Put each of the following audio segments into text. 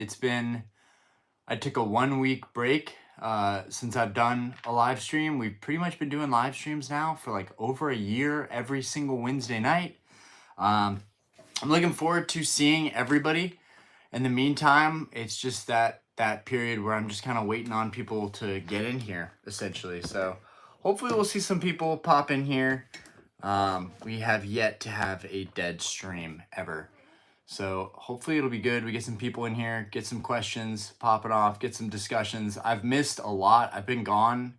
It's been, I took a 1 week break since I've done a live stream. We've pretty much been doing live streams now for like over a year, every single Wednesday night. I'm looking forward to seeing everybody. In the meantime, it's just that period where I'm just kind of waiting on people to get in here, essentially. So hopefully we'll see some people pop in here. We have yet to have a dead stream ever. So hopefully it'll be good. We get some people in here, get some questions popping off, get some discussions. I've missed a lot. I've been gone.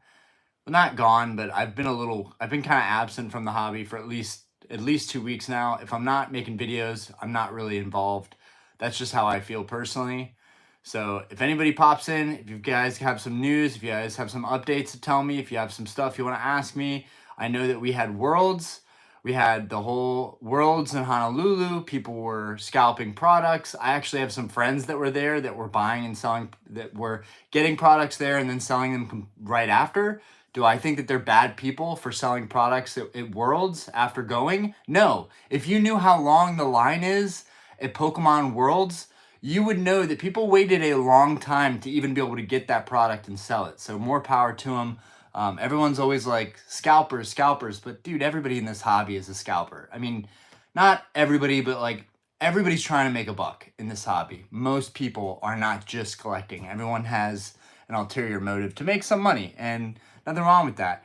Well, not gone, but I've been kind of absent from the hobby for at least 2 weeks now. If I'm not making videos, I'm not really involved. That's just how I feel personally. So if anybody pops in, if you guys have some news, if you guys have some updates to tell me, if you have some stuff you want to ask me, I know that we had Worlds. We had the whole Worlds in Honolulu. People were scalping products. I actually have some friends that were there that were buying and selling, that were getting products there and then selling them right after. Do I think that they're bad people for selling products at Worlds after going? No. If you knew how long the line is at Pokemon Worlds, you would know that people waited a long time to even be able to get that product and sell it. So more power to them. Everyone's always like, scalpers, but dude, everybody in this hobby is a scalper. I mean, not everybody, but like everybody's trying to make a buck in this hobby. Most people are not just collecting. Everyone has an ulterior motive to make some money, and nothing wrong with that.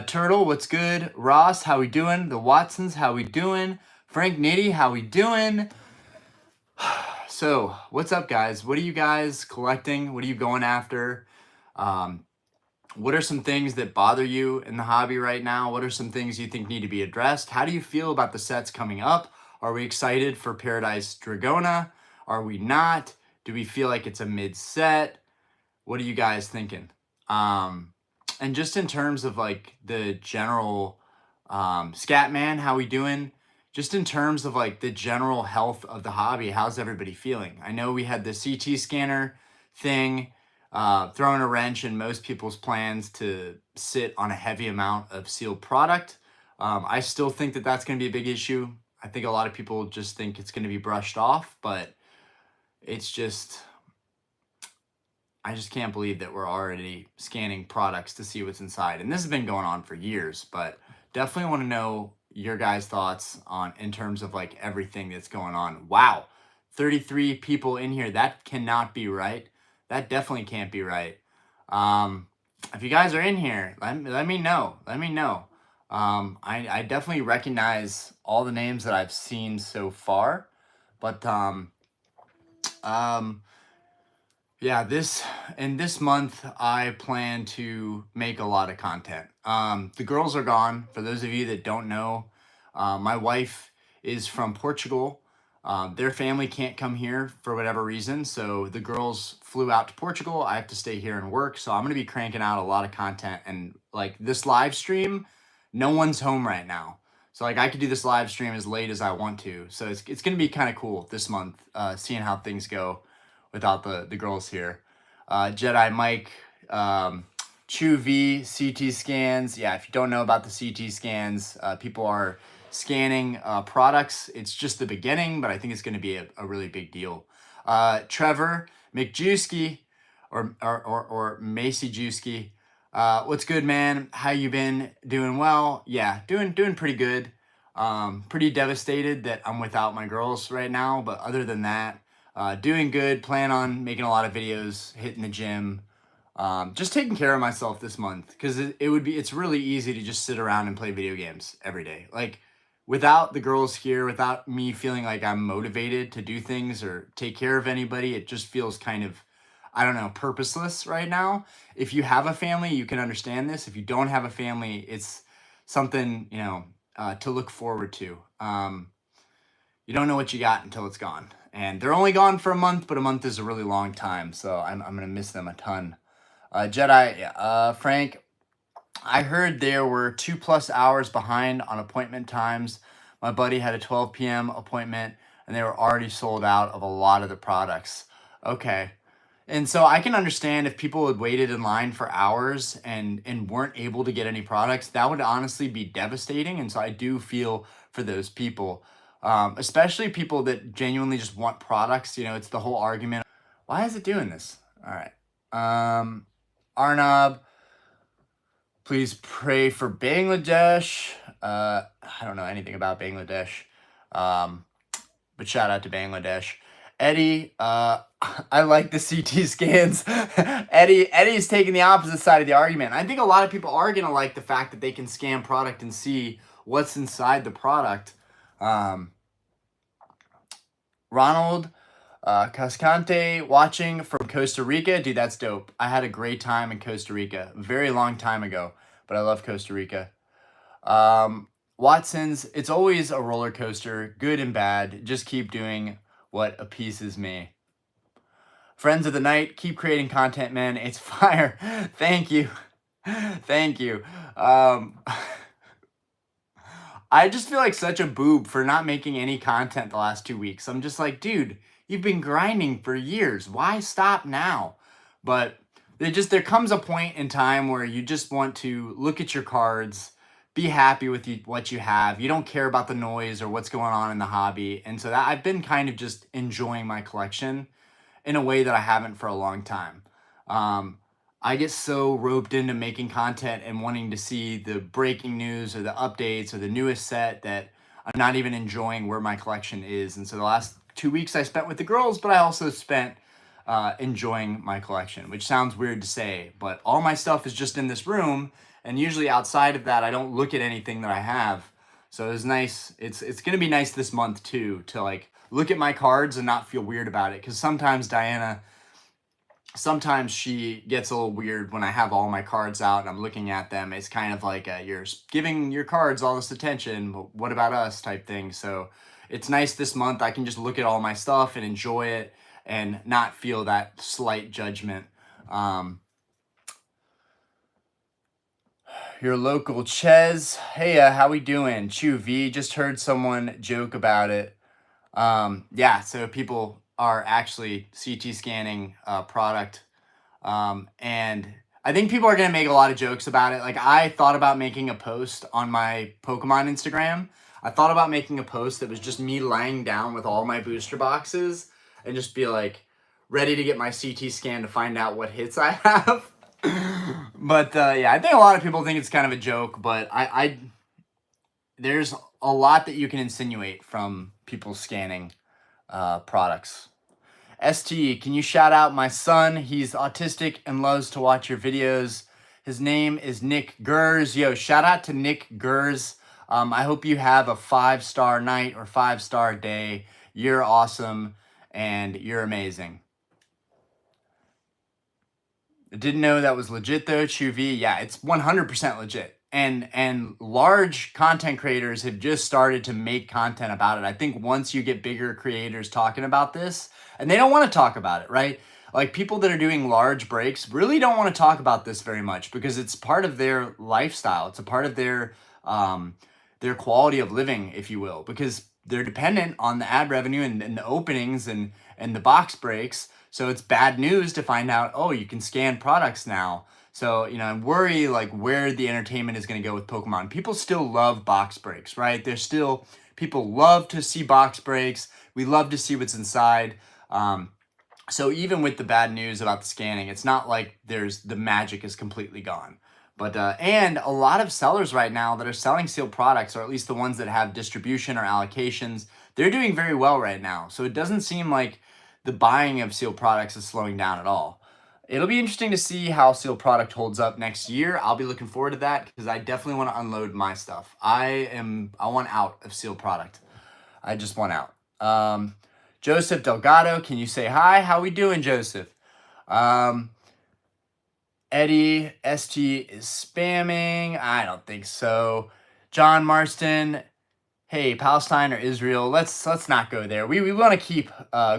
Turtle, what's good? Ross, how we doing? The Watsons, how we doing? Frank Nitty, how we doing? So, what's up, guys? What are you guys collecting? What are you going after? What are some things that bother you in the hobby right now? What are some things you think need to be addressed? How do you feel about the sets coming up? Are we excited for Paradise Dragona? Are we not? Do we feel like it's a mid-set? What are you guys thinking? And just in terms of like the general Scatman, how we doing? Just in terms of like the general health of the hobby, how's everybody feeling? I know we had the CT scanner thing throwing a wrench in most people's plans to sit on a heavy amount of sealed product. I still think that that's going to be a big issue. I think a lot of people just think it's going to be brushed off, but it's just, I just can't believe that we're already scanning products to see what's inside. And this has been going on for years, but definitely want to know your guys' thoughts on in terms of like everything that's going on. Wow, 33 people in here. That cannot be right. That definitely can't be right. If you guys are in here, let me know. Let me know. I definitely recognize all the names that I've seen so far, but yeah, this month I plan to make a lot of content. The girls are gone. For those of you that don't know, my wife is from Portugal. Their family can't come here for whatever reason, so the girls flew out to Portugal. I have to stay here and work, so I'm going to be cranking out a lot of content. And like this live stream, no one's home right now. So like I could do this live stream as late as I want to. So it's going to be kind of cool this month, seeing how things go without the girls here. Jedi Mike, Chew V, CT scans. Yeah, if you don't know about the CT scans, people are scanning products. It's just the beginning, but I think it's going to be a really big deal. Trevor McJewski or Macy Jewski. What's good, man? How you been? Doing well? Yeah, doing pretty good. Pretty devastated that I'm without my girls right now, but other than that, doing good. Plan on making a lot of videos, hitting the gym, just taking care of myself this month, because it's really easy to just sit around and play video games every day. Like without the girls here, without me feeling like I'm motivated to do things or take care of anybody, it just feels kind of, I don't know, purposeless right now. If you have a family, you can understand this. If you don't have a family, it's something, to look forward to. You don't know what you got until it's gone. And they're only gone for a month, but a month is a really long time. So I'm going to miss them a ton. Jedi, Frank, I heard there were 2+ hours behind on appointment times. My buddy had a 12 p.m. appointment, and they were already sold out of a lot of the products. Okay. And so I can understand if people had waited in line for hours and weren't able to get any products, that would honestly be devastating. And so I do feel for those people, especially people that genuinely just want products. It's the whole argument. Why is it doing this? All right. Arnab, please pray for Bangladesh. I don't know anything about Bangladesh, um, but shout out to Bangladesh. Eddie, I like the CT scans. Eddie's taking the opposite side of the argument. I think a lot of people are gonna like the fact that they can scan product and see what's inside the product. Um, Ronald, Cascante watching from Costa Rica. Dude, that's dope. I had a great time in Costa Rica. Very long time ago, but I love Costa Rica. Watson's, it's always a roller coaster, good and bad. Just keep doing what appeases me. Friends of the night, keep creating content, man. It's fire. Thank you. Thank you. Um, I just feel like such a boob for not making any content the last 2 weeks. I'm just like, dude, you've been grinding for years. Why stop now? But there comes a point in time where you just want to look at your cards, be happy with what you have. You don't care about the noise or what's going on in the hobby. And so that I've been kind of just enjoying my collection in a way that I haven't for a long time. Um, I get so roped into making content and wanting to see the breaking news or the updates or the newest set that I'm not even enjoying where my collection is. And so the last 2 weeks I spent with the girls, but I also spent enjoying my collection, which sounds weird to say, but all my stuff is just in this room. And usually outside of that, I don't look at anything that I have. So it was nice. It's gonna be nice this month too to like look at my cards and not feel weird about it. Because sometimes she gets a little weird when I have all my cards out and I'm looking at them. It's kind of like you're giving your cards all this attention, but what about us type thing. So it's nice this month. I can just look at all my stuff and enjoy it and not feel that slight judgment. Your local Ches. Hey, how we doing? Chew V. Just heard someone joke about it. Yeah, so people are actually CT scanning product. And I think people are going to make a lot of jokes about it. Like, I thought about making a post on my Pokemon Instagram. I thought about making a post that was just me lying down with all my booster boxes and just be like ready to get my CT scan to find out what hits I have. But yeah, I think a lot of people think it's kind of a joke, but I there's a lot that you can insinuate from people scanning products. ST, can you shout out my son? He's autistic and loves to watch your videos. His name is Nick Gers. Yo, shout out to Nick Gers. I hope you have a 5-star night or 5-star day. You're awesome and you're amazing. I didn't know that was legit though, Chuvi. Yeah, it's 100% legit. And large content creators have just started to make content about it. I think once you get bigger creators talking about this, and they don't want to talk about it, right? Like people that are doing large breaks really don't want to talk about this very much because it's part of their lifestyle. It's a part of their quality of living, if you will, because they're dependent on the ad revenue and the openings and the box breaks. So it's bad news to find out, oh, you can scan products now. So, I worry like where the entertainment is going to go with Pokemon. People still love box breaks, right? People love to see box breaks. We love to see what's inside. So even with the bad news about the scanning, it's not like the magic is completely gone. But and a lot of sellers right now that are selling sealed products, or at least the ones that have distribution or allocations, they're doing very well right now. So it doesn't seem like the buying of sealed products is slowing down at all. It'll be interesting to see how sealed product holds up next year. I'll be looking forward to that because I definitely want to unload my stuff. I want out of sealed product. I just want out. Joseph Delgado, can you say hi? How we doing, Joseph? Eddie ST is spamming. I don't think so. John Marston, hey, Palestine or Israel? Let's not go there. We want to keep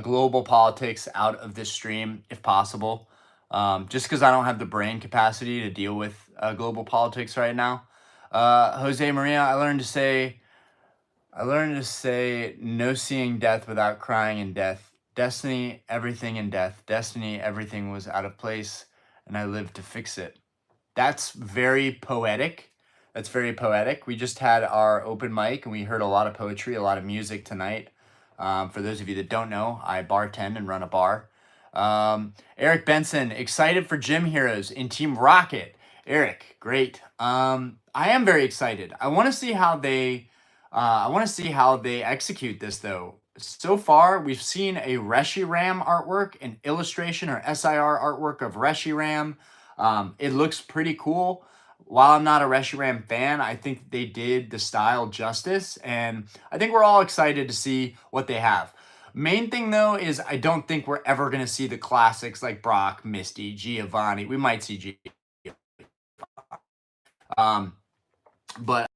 global politics out of this stream if possible. Just because I don't have the brain capacity to deal with global politics right now. Jose Maria, I learned to say no seeing death without crying in death. Destiny, everything in death. Destiny, everything was out of place, and I lived to fix it. That's very poetic. That's very poetic. We just had our open mic, and we heard a lot of poetry, a lot of music tonight. For those of you that don't know, I bartend and run a bar. Eric Benson, excited for Gym Heroes in Team Rocket. Eric, great. I am very excited. I want to see how they execute this though. So far, we've seen a Reshiram artwork, an illustration or SIR artwork of Reshiram. It looks pretty cool. While I'm not a Reshiram fan, I think they did the style justice, and I think we're all excited to see what they have. Main thing though is I don't think we're ever gonna see the classics like Brock, Misty, Giovanni. We might see um, but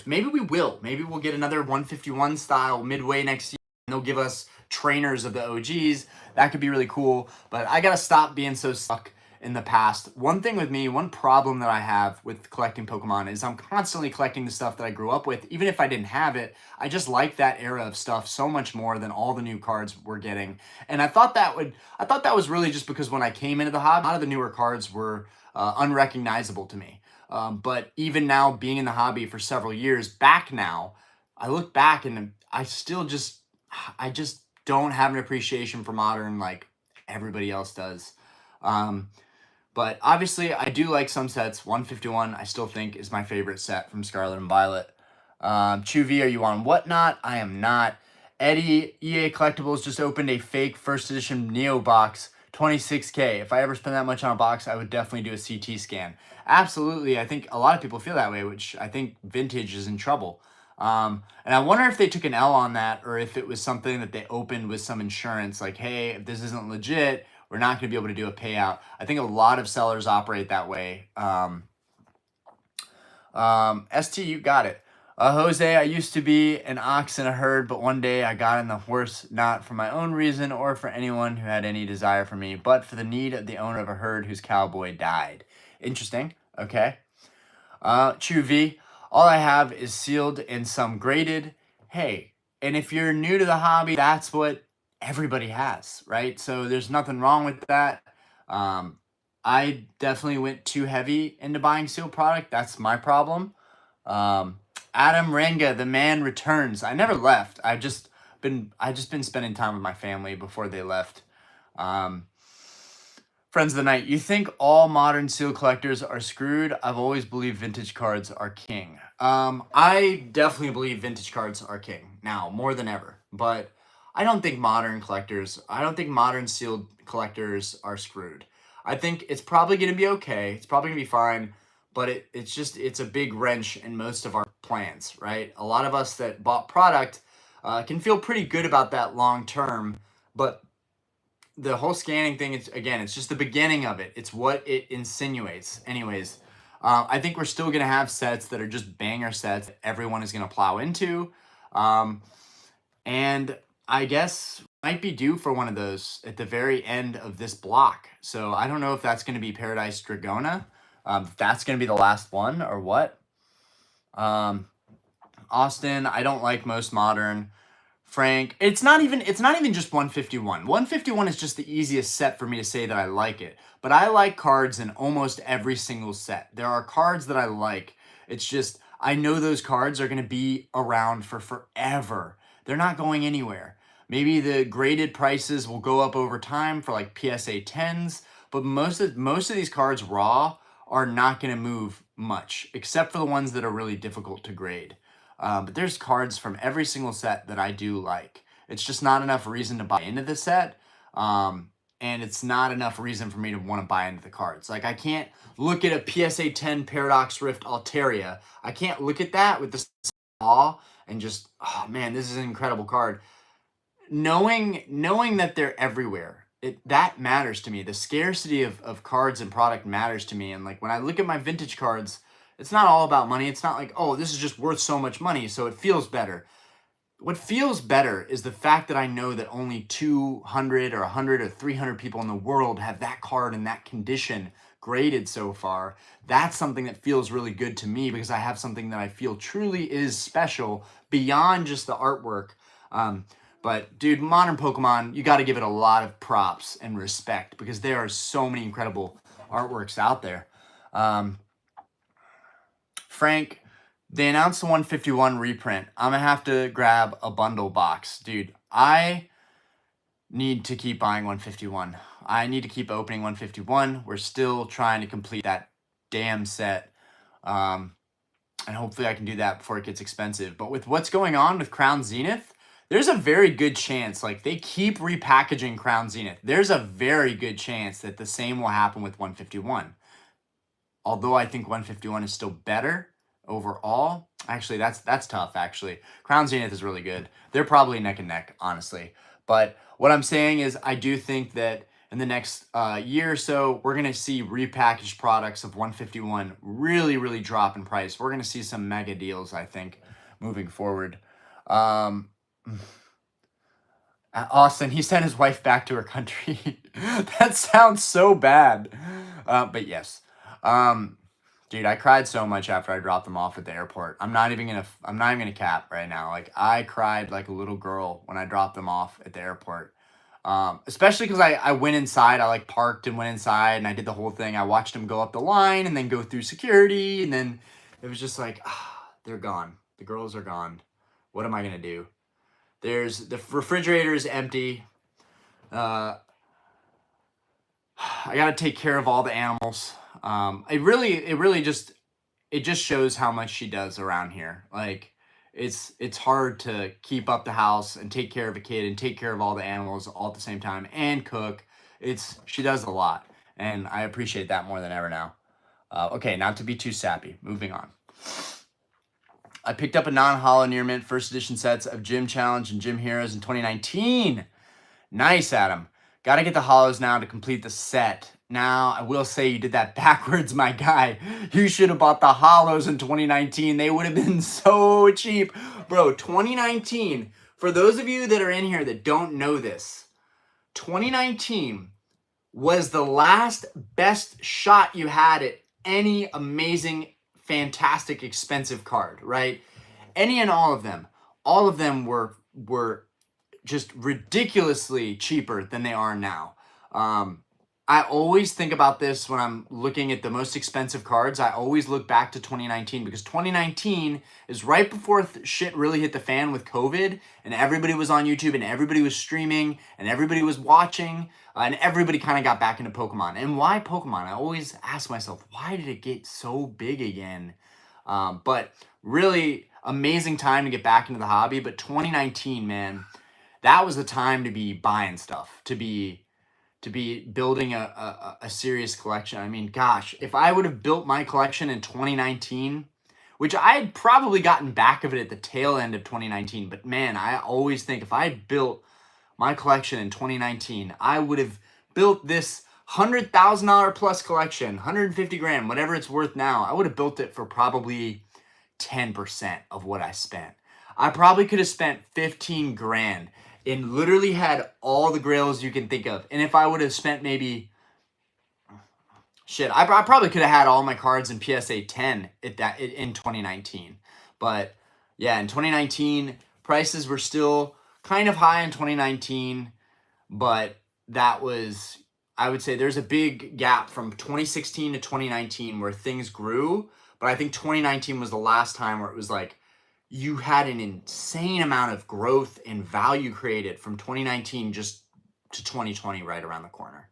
maybe we will. Maybe we'll get another 151 style midway next year, and they'll give us trainers of the OGs. That could be really cool. But I gotta stop being so stuck in the past. One thing with me, one problem that I have with collecting Pokemon is I'm constantly collecting the stuff that I grew up with. Even if I didn't have it, I just like that era of stuff so much more than all the new cards we're getting. And I thought that was really just because when I came into the hobby, a lot of the newer cards were unrecognizable to me. But even now, being in the hobby for several years back now, I look back and I just don't have an appreciation for modern like everybody else does. Um, but obviously, I do like some sets. 151, I still think, is my favorite set from Scarlet and Violet. Chuvi, are you on Whatnot? I am not. Eddie, EA Collectibles just opened a fake first edition Neo box, 26K. If I ever spend that much on a box, I would definitely do a CT scan. Absolutely. I think a lot of people feel that way, which I think Vintage is in trouble. And I wonder if they took an L on that or if it was something that they opened with some insurance, like, hey, if this isn't legit, we're not going to be able to do a payout. I think a lot of sellers operate that way. ST, you got it. Jose, I used to be an ox in a herd, but one day I got in the horse, not for my own reason or for anyone who had any desire for me, but for the need of the owner of a herd whose cowboy died. Interesting. Okay. True V, all I have is sealed and some graded. Hey, and if you're new to the hobby, that's what everybody has, right? So there's nothing wrong with that. Um, I definitely went too heavy into buying sealed product. That's my problem. Um, Adam Ranga, the man returns. I never left. I just been spending time with my family before they left. Um, Friends of the night, you think all modern seal collectors are screwed? I've always believed vintage cards are king. I definitely believe vintage cards are king now more than ever. But I don't think I don't think modern sealed collectors are screwed. I think it's probably going to be okay. It's probably going to be fine. But it's a big wrench in most of our plans, right? A lot of us that bought product can feel pretty good about that long term. But the whole scanning thing, it's just the beginning of it. It's what it insinuates. Anyways, I think we're still gonna have sets that are just banger sets that everyone is gonna plow into, um, and I guess might be due for one of those at the very end of this block. So I don't know if that's gonna be Paradise Dragona, if that's gonna be the last one or what. Austin, I don't like most modern. Frank, it's not even just 151. 151 is just the easiest set for me to say that I like it. But I like cards in almost every single set. There are cards that I like. It's just I know those cards are going to be around for forever. They're not going anywhere. Maybe the graded prices will go up over time for like PSA 10s, but most of these cards raw are not going to move much except for the ones that are really difficult to grade. But there's cards from every single set that I do like. It's just not enough reason to buy into the set. And it's not enough reason for me to want to buy into the cards. Like I can't look at a PSA 10 Paradox Rift Altaria. I can't look at that with the awe and just, oh man, this is an incredible card. Knowing that they're everywhere, that matters to me. The scarcity of cards and product matters to me. And like when I look at my vintage cards, it's not all about money. It's not like, oh, this is just worth so much money, so it feels better. What feels better is the fact that I know that only 200 or 100 or 300 people in the world have that card in that condition graded so far. That's something that feels really good to me because I have something that I feel truly is special beyond just the artwork. But dude, modern Pokemon, you got to give it a lot of props and respect because there are so many incredible artworks out there. Frank, they announced the 151 reprint. I'm gonna have to grab a bundle box, dude. need to keep buying 151. I need to keep opening 151. We're still trying to complete that damn set. And hopefully I can do that before it gets expensive. But with what's going on with Crown Zenith, there's a very good chance, like they keep repackaging Crown Zenith. There's a very good chance that the same will happen with 151. Although I think 151 is still better overall. Actually, that's tough, actually. Crown Zenith is really good. They're probably neck and neck, honestly. But what I'm saying is I do think that in the next year or so, we're going to see repackaged products of 151 really, really drop in price. We're going to see some mega deals, I think, moving forward. Austin, he sent his wife back to her country. That sounds so bad. But yes. Dude, I cried so much after I dropped them off at the airport. I'm not even gonna cap right now. Like, I cried like a little girl when I dropped them off at the airport. Especially because I went inside. I like parked and went inside and I did the whole thing. I watched them go up the line and then go through security, and then it was just like, they're gone. The girls are gone. What am I gonna do? The refrigerator is empty. I gotta take care of all the animals. It just shows how much she does around here. Like, it's hard to keep up the house and take care of a kid and take care of all the animals all at the same time and cook. She does a lot, and I appreciate that more than ever now. Okay, not to be too sappy. Moving on. I picked up a non-holo near mint first edition sets of Gym Challenge and Gym Heroes in 2019. Nice, Adam. Got to get the holos now to complete the set. Now, I will say you did that backwards, my guy. You should have bought the holos in 2019. They would have been so cheap. Bro, 2019, for those of you that are in here that don't know this, 2019 was the last best shot you had at any amazing, fantastic, expensive card, right? Any and all of them. All of them were just ridiculously cheaper than they are now. I always think about this when I'm looking at the most expensive cards. I always look back to 2019 because 2019 is right before shit really hit the fan with COVID, and everybody was on YouTube and everybody was streaming and everybody was watching, and everybody kind of got back into Pokemon. And why Pokemon? I always ask myself, why did it get so big again? But really amazing time to get back into the hobby. But 2019, man, that was the time to be buying stuff, to be building a serious collection. I mean, gosh, if I would have built my collection in 2019, which I had probably gotten back of it at the tail end of 2019, but man, I always think if I had built my collection in 2019, I would have built this $100,000 plus collection, 150 grand, whatever it's worth now. I would have built it for probably 10% of what I spent. I probably could have spent 15 grand and literally had all the grails you can think of. And if I would have spent maybe, I probably could have had all my cards in PSA 10 in 2019. But yeah, in 2019, prices were still kind of high in 2019, but that was, I would say there's a big gap from 2016 to 2019 where things grew. But I think 2019 was the last time where it was like, you had an insane amount of growth and value created from 2019 just to 2020 right around the corner.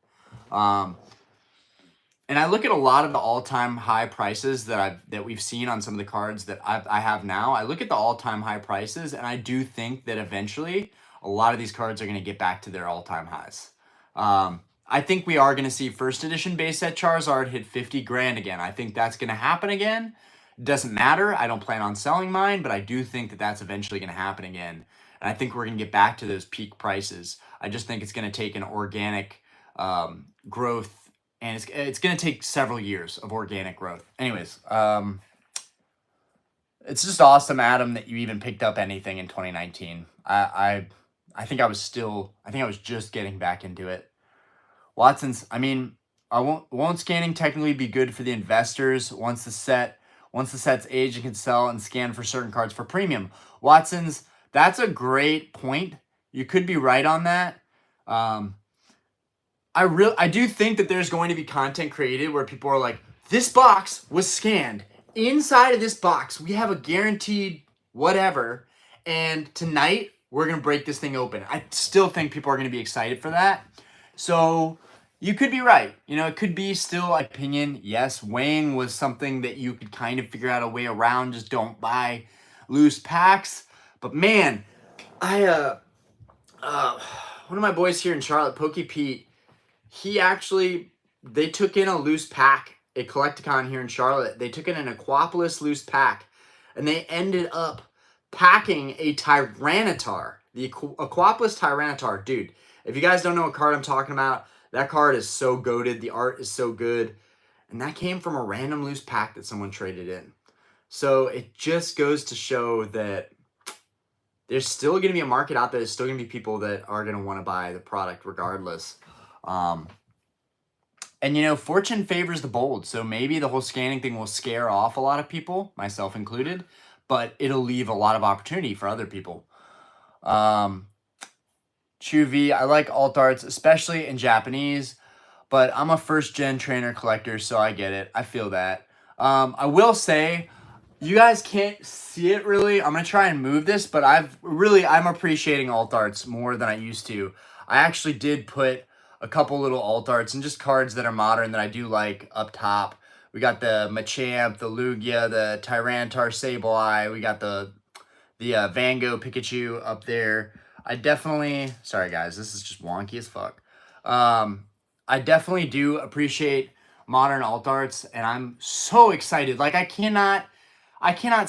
And I look at a lot of the all-time high prices that we've seen on some of the cards that I have now. I look at the all-time high prices, and I do think that eventually a lot of these cards are going to get back to their all-time highs. I think we are going to see first edition base set Charizard hit 50 grand again. I think that's going to happen again. Doesn't matter. I don't plan on selling mine, but I do think that that's eventually going to happen again. And I think we're going to get back to those peak prices. I just think it's going to take an organic growth, and it's going to take several years of organic growth. Anyways, it's just awesome, Adam, that you even picked up anything in 2019. I think I was just getting back into it. Watson's, I mean, won't scanning technically be good for the investors once the set's aged and can sell and scan for certain cards for premium? Watson's, that's a great point. You could be right on that. I do think that there's going to be content created where people are like, this box was scanned. Inside of this box, we have a guaranteed whatever. And tonight we're going to break this thing open. I still think people are going to be excited for that. So you could be right. You know, it could be still opinion. Yes, weighing was something that you could kind of figure out a way around. Just don't buy loose packs. But man, I one of my boys here in Charlotte, Pokey Pete, they took in a loose pack, a Collecticon here in Charlotte. They took in an Aquapolis loose pack, and they ended up packing a Tyranitar, the Aquapolis Tyranitar. Dude, if you guys don't know what card I'm talking about, that card is so goated. The art is so good. And that came from a random loose pack that someone traded in. So it just goes to show that there's still going to be a market out there. There's still going to be people that are going to want to buy the product regardless. And, you know, fortune favors the bold. So maybe the whole scanning thing will scare off a lot of people, myself included, but it'll leave a lot of opportunity for other people. Chuvi, I like alt arts, especially in Japanese, but I'm a first gen trainer collector, so I get it. I feel that. I will say, you guys can't see it really. I'm going to try and move this, but I'm appreciating alt arts more than I used to. I actually did put a couple little alt arts and just cards that are modern that I do like up top. We got the Machamp, the Lugia, the Tyranitar Sableye. We got the Van Gogh Pikachu up there. Sorry guys, this is just wonky as fuck. I definitely do appreciate modern alt arts, and I'm so excited. Like I cannot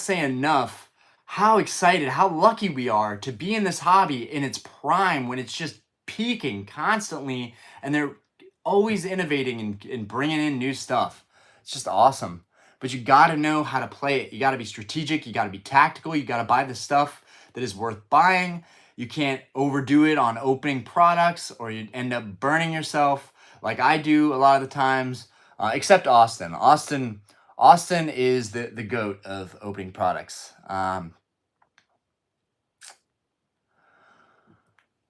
say enough how excited, how lucky we are to be in this hobby in its prime when it's just peaking constantly, and they're always innovating and bringing in new stuff. It's just awesome. But you got to know how to play it. You got to be strategic. You got to be tactical. You got to buy the stuff that is worth buying. You can't overdo it on opening products or you end up burning yourself like I do a lot of the times, except Austin. Austin is the GOAT of opening products.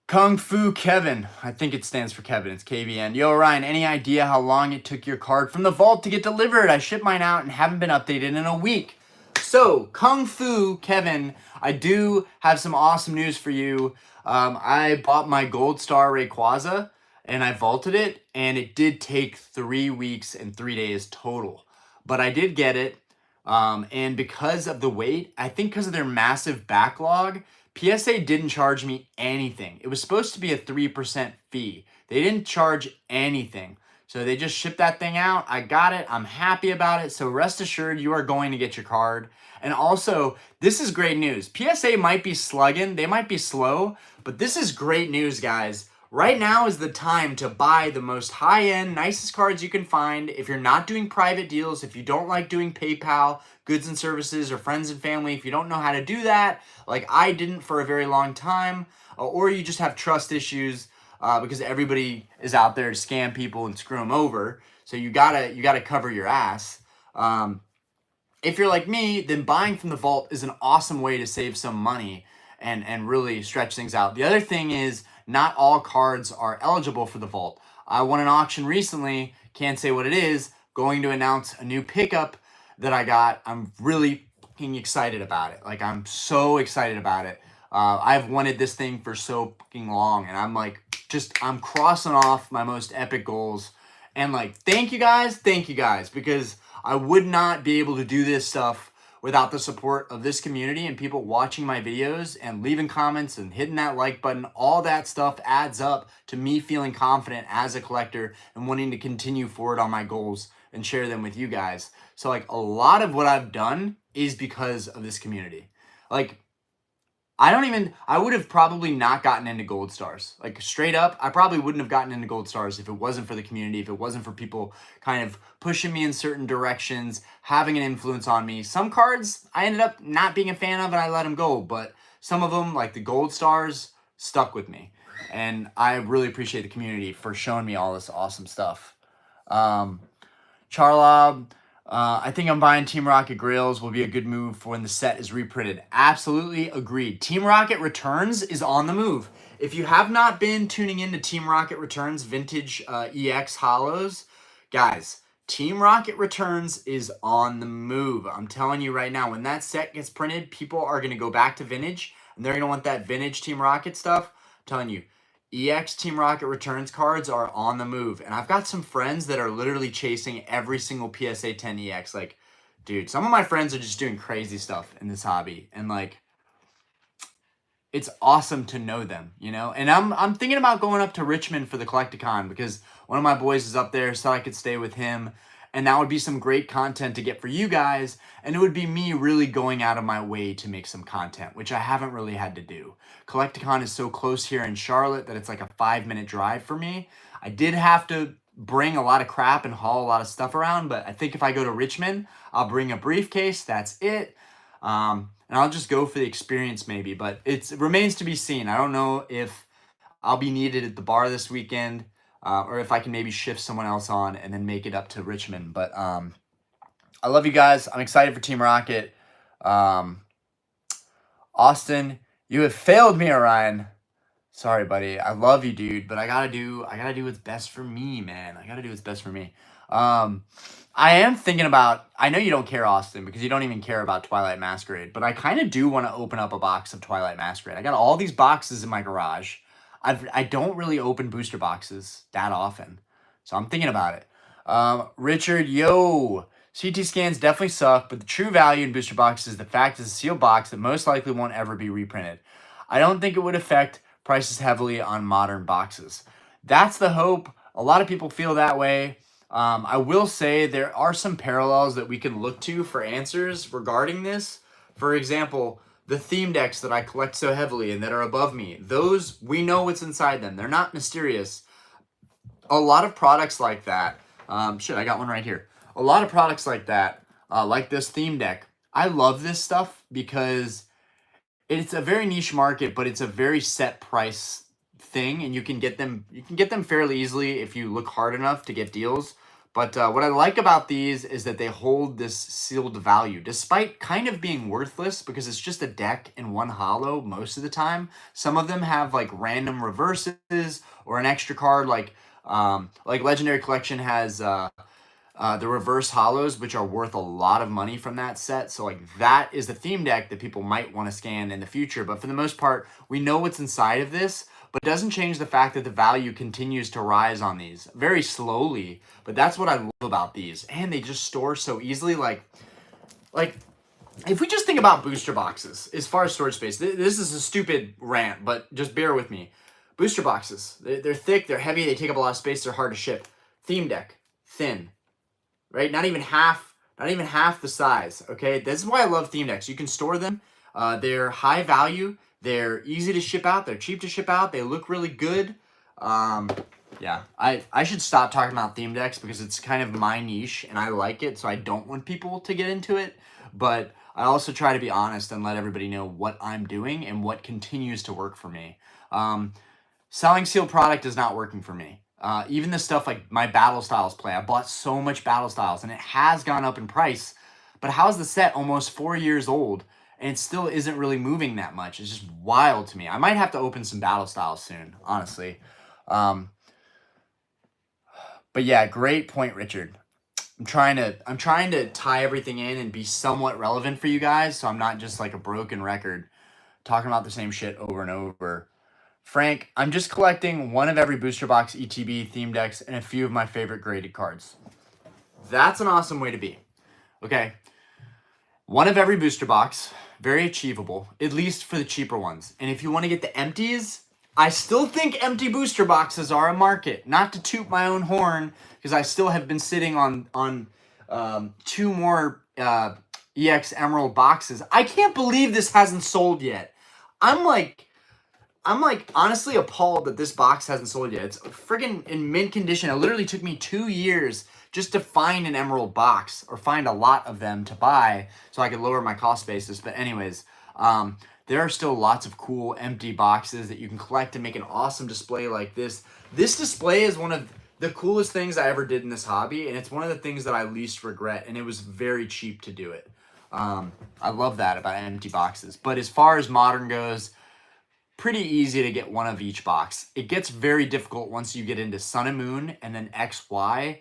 Kung Fu Kevin. I think it stands for Kevin. It's KVN. Yo, Ryan, any idea how long it took your card from the vault to get delivered? I shipped mine out and haven't been updated in a week. So, Kung Fu Kevin, I do have some awesome news for you. I bought my Gold Star Rayquaza and I vaulted it, and it did take 3 weeks and 3 days total. But I did get it, and because of the wait, I think because of their massive backlog, PSA didn't charge me anything. It was supposed to be a 3% fee. They didn't charge anything. So they just shipped that thing out. I got it. I'm happy about it. So rest assured, you are going to get your card. And also, this is great news. PSA might be slugging. They might be slow. But this is great news, guys. Right now is the time to buy the most high-end, nicest cards you can find. If you're not doing private deals, if you don't like doing PayPal, goods and services, or friends and family, if you don't know how to do that, like I didn't for a very long time, or you just have trust issues because everybody is out there to scam people and screw them over, so you gotta cover your ass. If you're like me, then buying from the vault is an awesome way to save some money and really stretch things out. The other thing is, not all cards are eligible for the vault. I won an auction recently, can't say what it is, going to announce a new pickup that I got. I'm really fucking excited about it. Like, I'm so excited about it. I've wanted this thing for so fucking long, and I'm like, I'm crossing off my most epic goals. And like, thank you guys, because I would not be able to do this stuff without the support of this community and people watching my videos and leaving comments and hitting that like button. All that stuff adds up to me feeling confident as a collector and wanting to continue forward on my goals and share them with you guys. So like, a lot of what I've done is because of this community. Like, I would have probably not gotten into Gold Stars. Like, straight up, I probably wouldn't have gotten into Gold Stars if it wasn't for the community, if it wasn't for people kind of pushing me in certain directions, having an influence on me. Some cards I ended up not being a fan of and I let them go, but some of them, like the Gold Stars, stuck with me. And I really appreciate the community for showing me all this awesome stuff. Charlob, I think I'm buying Team Rocket Grails will be a good move for when the set is reprinted. Absolutely agreed. Team Rocket Returns is on the move. If you have not been tuning into Team Rocket Returns Vintage EX Hollows, guys, Team Rocket Returns is on the move. I'm telling you right now, when that set gets printed, people are going to go back to Vintage. and they're going to want that vintage Team Rocket stuff. I'm telling you, EX Team Rocket returns cards are on the move. And I've got some friends that are literally chasing every single PSA 10 EX. Like, dude, some of my friends are just doing crazy stuff in this hobby. And like, it's awesome to know them, you know? And I'm thinking about going up to Richmond for the Collecticon because one of my boys is up there, so I could stay with him. And that would be some great content to get for you guys. And it would be me really going out of my way to make some content, which I haven't really had to do. Collecticon is so close here in Charlotte that it's like a 5-minute drive for me. I did have to bring a lot of crap and haul a lot of stuff around, but I think if I go to Richmond, I'll bring a briefcase. That's it. And I'll just go for the experience maybe, but it remains to be seen. I don't know if I'll be needed at the bar this weekend, or if I can maybe shift someone else on and then make it up to Richmond. But I love you guys. I'm excited for Team Rocket. Austin, you have failed me, Orion. Sorry, buddy. I love you, dude, but I gotta do what's best for me, man. I gotta do what's best for me. I am thinking about, I know you don't care, Austin, because you don't even care about Twilight Masquerade, but I kind of do want to open up a box of Twilight Masquerade. I got all these boxes in my garage. I don't really open booster boxes that often, so I'm thinking about it. Richard, yo, CT scans definitely suck, but the true value in booster boxes is the fact it's a sealed box that most likely won't ever be reprinted. I don't think it would affect prices heavily on modern boxes. That's the hope. A lot of people feel that way. I will say there are some parallels that we can look to for answers regarding this. For example, the theme decks that I collect so heavily and that are above me, those, we know what's inside them. They're not mysterious. A lot of products like that, I got one right here. A lot of products like that, like this theme deck, I love this stuff because it's a very niche market, but it's a very set price thing, and you can get them fairly easily if you look hard enough to get deals. But what I like about these is that they hold this sealed value, despite kind of being worthless because it's just a deck and one holo most of the time. Some of them have like random reverses or an extra card, like Legendary Collection has the reverse hollows, which are worth a lot of money from that set. So like that is the theme deck that people might want to scan in the future. But for the most part, we know what's inside of this, but it doesn't change the fact that the value continues to rise on these very slowly. But that's what I love about these. And they just store so easily. Like if we just think about booster boxes as far as storage space, this is a stupid rant, but just bear with me. Booster boxes, they're thick, they're heavy, they take up a lot of space, they're hard to ship. Theme deck, thin, right? Not even half the size, okay? This is why I love theme decks. You can store them. They're high value. They're easy to ship out. They're cheap to ship out. They look really good. Yeah, I should stop talking about theme decks because it's kind of my niche and I like it, so I don't want people to get into it. But I also try to be honest and let everybody know what I'm doing and what continues to work for me. Selling sealed product is not working for me. Even the stuff like my Battle Styles play, I bought so much Battle Styles and it has gone up in price. But how's the set almost 4 years old and it still isn't really moving that much? It's just wild to me. I might have to open some Battle Styles soon, honestly. But yeah, great point, Richard. I'm trying to tie everything in and be somewhat relevant for you guys, so I'm not just like a broken record talking about the same shit over and over. Frank, I'm just collecting one of every booster box ETB theme decks and a few of my favorite graded cards. That's an awesome way to be. Okay. One of every booster box, very achievable, at least for the cheaper ones. And if you want to get the empties, I still think empty booster boxes are a market. Not to toot my own horn, because I still have been sitting on 2 more EX Emerald boxes. I can't believe this hasn't sold yet. I'm like honestly appalled that this box hasn't sold yet. It's friggin' in mint condition. It literally took me 2 years just to find an Emerald box or find a lot of them to buy so I could lower my cost basis. But anyways, there are still lots of cool empty boxes that you can collect and make an awesome display like this. This display is one of the coolest things I ever did in this hobby, and it's one of the things that I least regret, and it was very cheap to do it. I love that about empty boxes. But as far as modern goes, pretty easy to get one of each box. It gets very difficult once you get into Sun and Moon and then XY.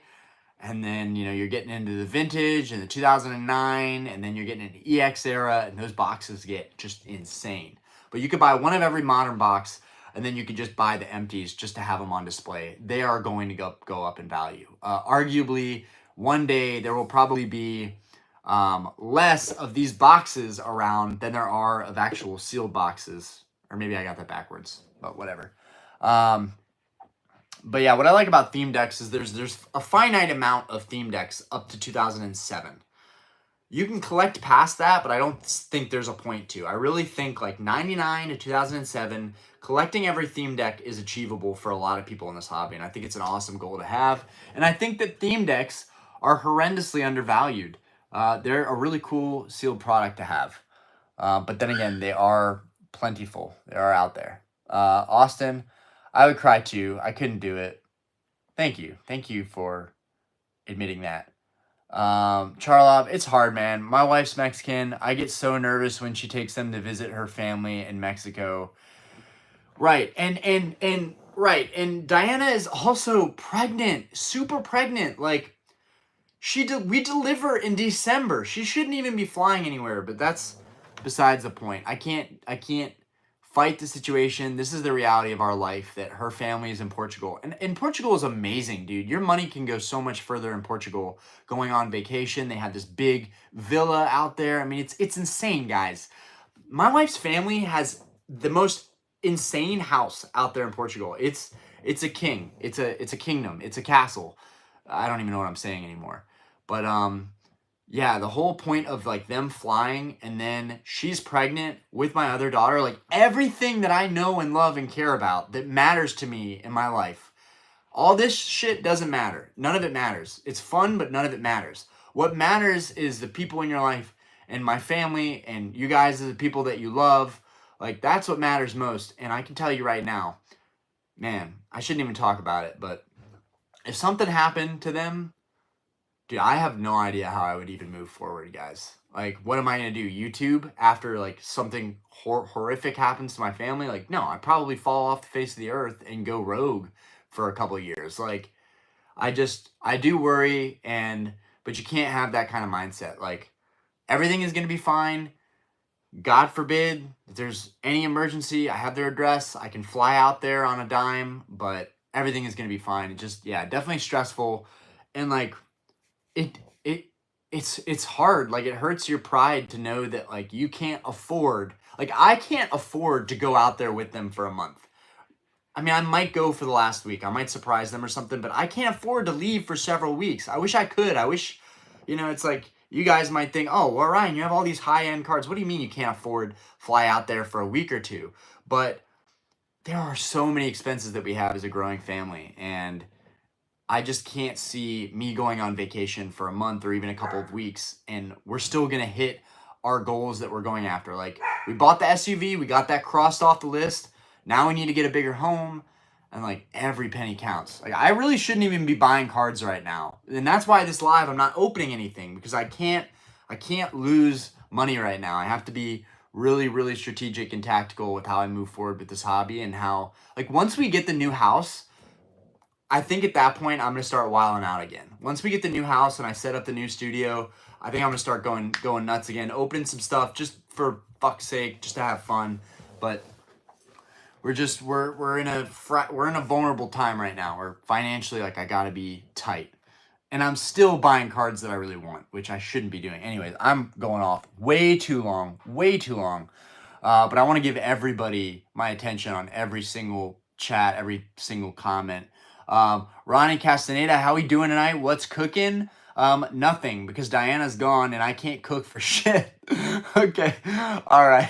And then, you know, you're getting into the vintage and the 2009, and then you're getting into EX era, and those boxes get just insane. But you could buy one of every modern box, and then you could just buy the empties just to have them on display. They are going to go up in value. Arguably, one day there will probably be less of these boxes around than there are of actual sealed boxes. Or maybe I got that backwards, but whatever. But yeah, what I like about theme decks is there's a finite amount of theme decks up to 2007. You can collect past that, but I don't think there's a point to. I really think like 99 to 2007, collecting every theme deck is achievable for a lot of people in this hobby, and I think it's an awesome goal to have. And I think that theme decks are horrendously undervalued. They're a really cool sealed product to have. But then again, they are plentiful. They are out there. Austin, I would cry too. I couldn't do it. Thank you. Thank you for admitting that. Charlob, it's hard, man. My wife's Mexican. I get so nervous when she takes them to visit her family in Mexico. Right. And right. And Diana is also pregnant, super pregnant. Like we deliver in December. She shouldn't even be flying anywhere, but that's besides the point. I can't fight the situation. This is the reality of our life, that her family is in Portugal. And Portugal is amazing, dude. Your money can go so much further in Portugal going on vacation. They have this big villa out there. I mean, it's insane, guys. My wife's family has the most insane house out there in Portugal. It's a king. It's a kingdom. It's a castle. I don't even know what I'm saying anymore. But yeah, the whole point of like them flying, and then she's pregnant with my other daughter, like everything that I know and love and care about that matters to me in my life, all this shit doesn't matter. None of it matters. It's fun, but none of it matters. What matters is the people in your life and my family and you guys as the people that you love. Like that's what matters most. And I can tell you right now, man, I shouldn't even talk about it, but if something happened to them, dude, I have no idea how I would even move forward, guys. Like, what am I going to do? YouTube after, like, something horrific happens to my family? Like, no, I'd probably fall off the face of the earth and go rogue for a couple of years. Like, I do worry, but you can't have that kind of mindset. Like, everything is going to be fine. God forbid if there's any emergency, I have their address. I can fly out there on a dime, but everything is going to be fine. It just, yeah, definitely stressful. And, like, it's hard. Like it hurts your pride to know that like you can't afford, like I can't afford to go out there with them for a month. I mean, I might go for the last week. I might surprise them or something, but I can't afford to leave for several weeks. I wish I could. I wish, it's like you guys might think, oh, well, Ryan, you have all these high-end cards. What do you mean you can't afford fly out there for a week or two? But there are so many expenses that we have as a growing family, and I just can't see me going on vacation for a month or even a couple of weeks, and we're still going to hit our goals that we're going after. Like, we bought the SUV, we got that crossed off the list. Now we need to get a bigger home, and like every penny counts. Like, I really shouldn't even be buying cards right now. And that's why this live, I'm not opening anything, because I can't lose money right now. I have to be really, really strategic and tactical with how I move forward with this hobby, and how, like, once we get the new house, I think at that point, I'm going to start wilding out again. Once we get the new house and I set up the new studio, I think I'm going to start going nuts again, opening some stuff just for fuck's sake, just to have fun. But we're in a vulnerable time right now. Where financially, like, I got to be tight. And I'm still buying cards that I really want, which I shouldn't be doing. Anyways, I'm going off way too long. But I want to give everybody my attention on every single chat, every single comment. Ronnie Castaneda, how we doing tonight? What's cooking? Nothing, because Diana's gone and I can't cook for shit. Okay. All right.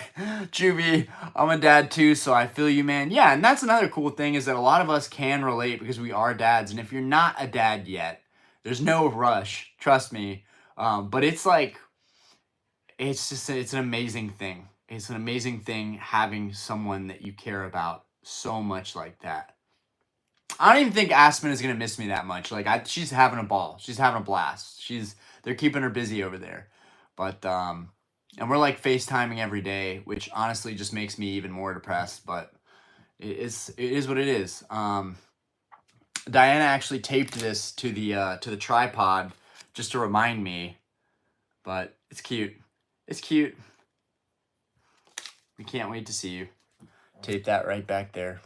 Juby, I'm a dad too, so I feel you, man. Yeah, and that's another cool thing, is that a lot of us can relate because we are dads. And if you're not a dad yet, there's no rush. Trust me. But it's like, it's an amazing thing. It's an amazing thing having someone that you care about so much like that. I don't even think Aspen is gonna miss me that much. Like, she's having a ball. She's having a blast. They're keeping her busy over there. But and we're like FaceTiming every day, which honestly just makes me even more depressed. But it is what it is. Diana actually taped this to the tripod just to remind me. But it's cute. It's cute. We can't wait to see you. Tape that right back there.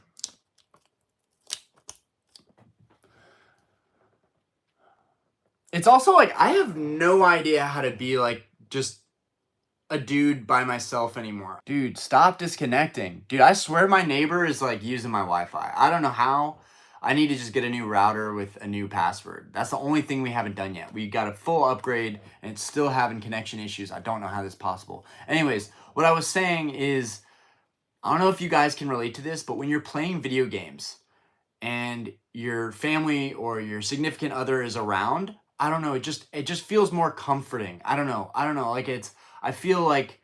It's also like I have no idea how to be like just a dude by myself anymore. Dude, stop disconnecting. Dude, I swear my neighbor is like using my Wi-Fi. I don't know how. I need to just get a new router with a new password. That's the only thing we haven't done yet. We got a full upgrade and it's still having connection issues. I don't know how this is possible. Anyways, what I was saying is, I don't know if you guys can relate to this, but when you're playing video games and your family or your significant other is around, I don't know, it just feels more comforting. I don't know. Like I feel like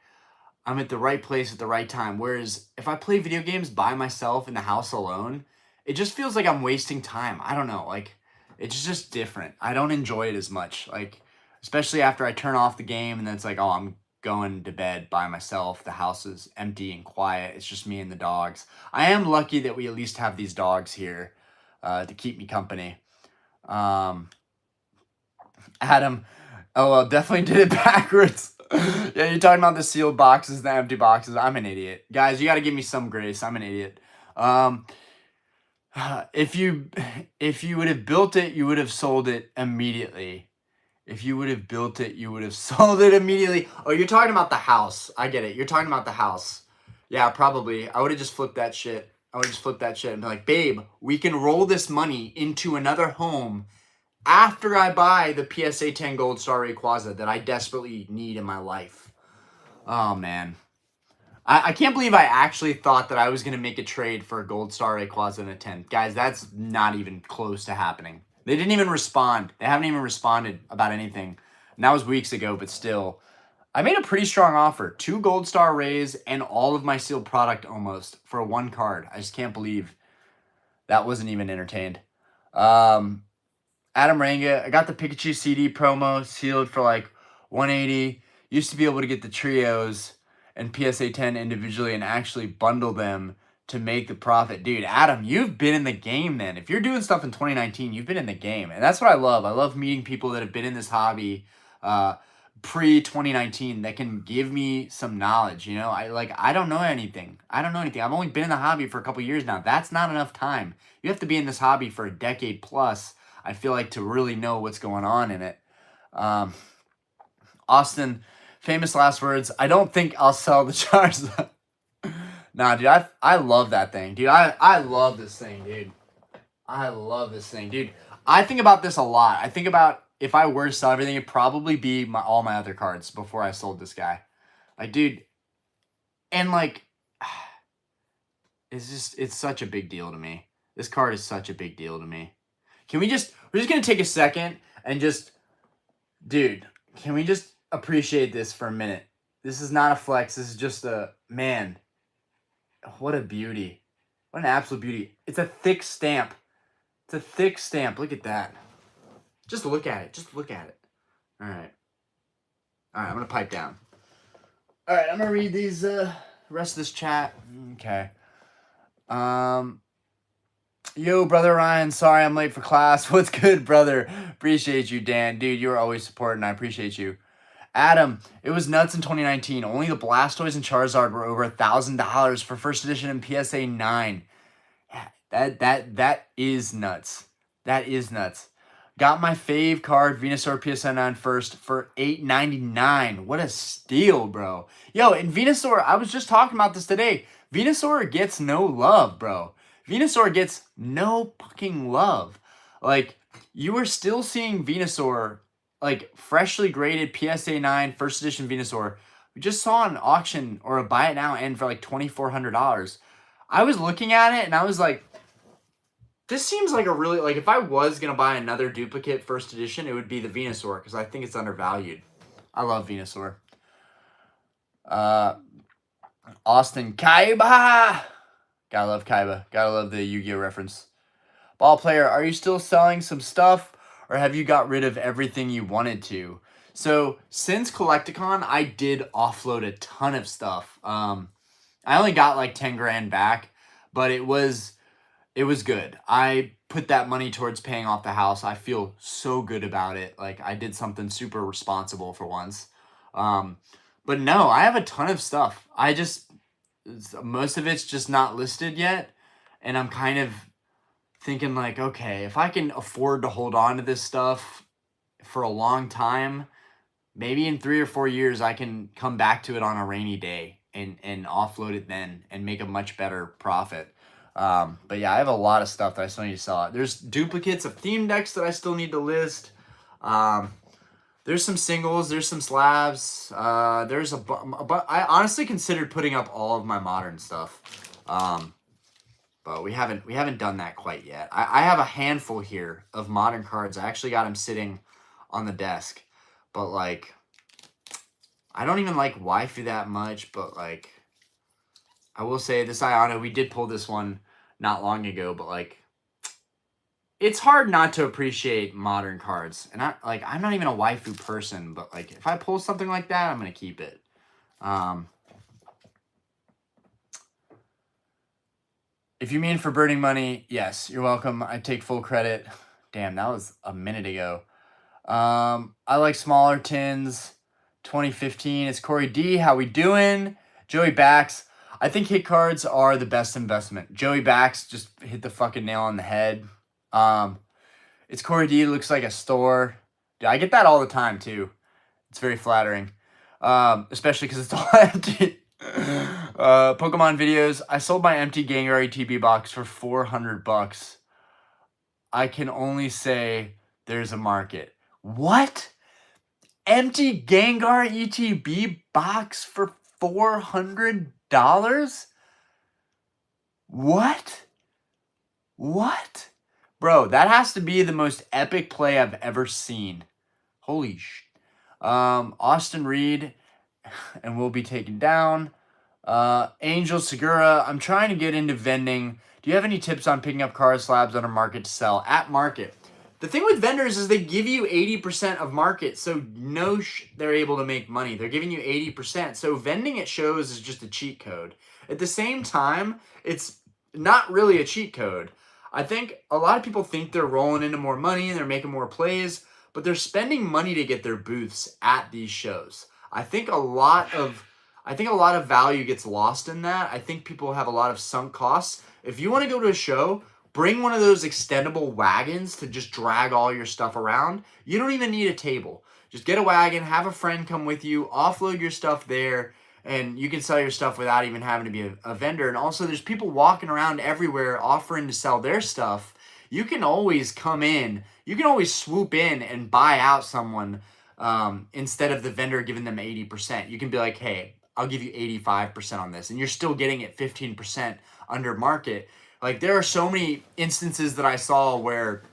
I'm at the right place at the right time. Whereas if I play video games by myself in the house alone, it just feels like I'm wasting time. I don't know. Like it's just different. I don't enjoy it as much. Like especially after I turn off the game and then it's like, oh, I'm going to bed by myself. The house is empty and quiet. It's just me and the dogs. I am lucky that we at least have these dogs here to keep me company. Adam, oh well, definitely did it backwards. Yeah, you're talking about the sealed boxes, the empty boxes. I'm an idiot. Guys, you got to give me some grace. I'm an idiot. Um, if you would have built it, you would have sold it immediately. If you would have built it, you would have sold it immediately. Oh, you're talking about the house. I get it. You're talking about the house. Yeah, probably. I would have just flipped that shit. I would just flip that shit and be like, babe, we can roll this money into another home after I buy the PSA 10 Gold Star Rayquaza that I desperately need in my life. Oh, man. I can't believe I actually thought that I was going to make a trade for a Gold Star Rayquaza in a 10th. Guys, that's not even close to happening. They didn't even respond. They haven't even responded about anything. And that was weeks ago, but still. I made a pretty strong offer. 2 Gold Star Rays and all of my sealed product almost for one card. I just can't believe that wasn't even entertained. Adam Ranga, I got the Pikachu CD promo sealed for like 180. Used to be able to get the trios and PSA 10 individually and actually bundle them to make the profit. Dude, Adam, you've been in the game then. If you're doing stuff in 2019, you've been in the game. And that's what I love. I love meeting people that have been in this hobby pre-2019 that can give me some knowledge. You know, I don't know anything. I've only been in the hobby for a couple years now. That's not enough time. You have to be in this hobby for a decade plus, I feel like, to really know what's going on in it. Austin, famous last words. I don't think I'll sell the Charizard. Nah, dude, I love that thing. Dude, I love this thing, dude. I love this thing, dude. I think about this a lot. I think about if I were to sell everything, it'd probably be all my other cards before I sold this guy. Like, dude, and like, it's such a big deal to me. This card is such a big deal to me. We're just going to take a second and just, dude, can we just appreciate this for a minute? This is not a flex. This is just man, what a beauty. What an absolute beauty. It's a thick stamp. It's a thick stamp. Look at that. Just look at it. Just look at it. All right. All right, I'm going to pipe down. All right, I'm going to read these, rest of this chat. Okay. Yo, brother Ryan, sorry I'm late for class. What's good, brother? Appreciate you, Dan. Dude, you're always supporting. I appreciate you. Adam, it was nuts in 2019. Only the Blastoise and Charizard were over $1,000 for first edition and PSA 9. That is nuts. That is nuts. Got my fave card, Venusaur PSA 9 first for $8.99. What a steal, bro. Yo, and Venusaur, I was just talking about this today. Venusaur gets no love, bro. Venusaur gets no fucking love. Like, you are still seeing Venusaur, like, freshly graded PSA 9 first edition Venusaur. We just saw an auction or a buy it now end for like $2,400. I was looking at it and I was like, this seems like a really, like, if I was going to buy another duplicate first edition, it would be the Venusaur because I think it's undervalued. I love Venusaur. Austin Kaiba. Gotta love Kaiba. Gotta love the Yu-Gi-Oh reference. Ball player, are you still selling some stuff or have you got rid of everything you wanted to? So since Collecticon, I did offload a ton of stuff. I only got like 10 grand back, but it was good. I put that money towards paying off the house. I feel so good about it. Like I did something super responsible for once. But no, I have a ton of stuff. most of it's just not listed yet, and I'm kind of thinking like, okay, if I can afford to hold on to this stuff for a long time, maybe in 3 or 4 years I can come back to it on a rainy day and offload it then and make a much better profit. But yeah, I have a lot of stuff that I still need to sell. There's duplicates of theme decks that I still need to list. There's some singles, there's some slabs. There's I honestly considered putting up all of my modern stuff. But we haven't done that quite yet. I have a handful here of modern cards. I actually got them sitting on the desk. But like, I don't even like waifu that much, but like, I will say this Ayano, we did pull this one not long ago, but like, it's hard not to appreciate modern cards. And I'm not even a waifu person, but like, if I pull something like that, I'm going to keep it. If you mean for burning money, yes, you're welcome. I take full credit. Damn, that was a minute ago. I like smaller tins. 2015. It's Corey D. How we doing? Joey Bax. I think hit cards are the best investment. Joey Bax just hit the fucking nail on the head. It's Corey D. Looks like a store. Dude, I get that all the time too. It's very flattering. Especially because it's all empty. Pokemon videos. I sold my empty Gengar ETB box for $400. I can only say there's a market. What? Empty Gengar ETB box for $400? What? What? Bro, that has to be the most epic play I've ever seen. Holy sh... Austin Reed, and will be taken down. Angel Segura, I'm trying to get into vending. Do you have any tips on picking up card slabs on a market to sell? At market. The thing with vendors is they give you 80% of market, so they're able to make money. They're giving you 80%. So vending at shows is just a cheat code. At the same time, it's not really a cheat code. I think a lot of people think they're rolling into more money and they're making more plays, but they're spending money to get their booths at these shows. I think a lot of value gets lost in that. I think people have a lot of sunk costs. If you want to go to a show, bring one of those extendable wagons to just drag all your stuff around. You don't even need a table. Just get a wagon, have a friend come with you, offload your stuff there, and you can sell your stuff without even having to be a vendor. And also, there's people walking around everywhere offering to sell their stuff. You can always come in. You can always swoop in and buy out someone instead of the vendor giving them 80%. You can be like, hey, I'll give you 85% on this. And you're still getting it 15% under market. Like, there are so many instances that I saw where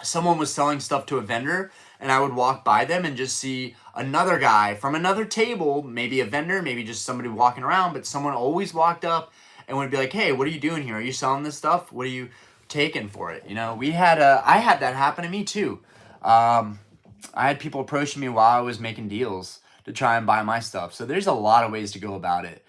someone was selling stuff to a vendor and I would walk by them and just see another guy from another table, maybe a vendor, maybe just somebody walking around, but someone always walked up and would be like, hey, what are you doing here? Are you selling this stuff? What are you taking for it? You know, I had that happen to me too. I had people approaching me while I was making deals to try and buy my stuff. So there's a lot of ways to go about it.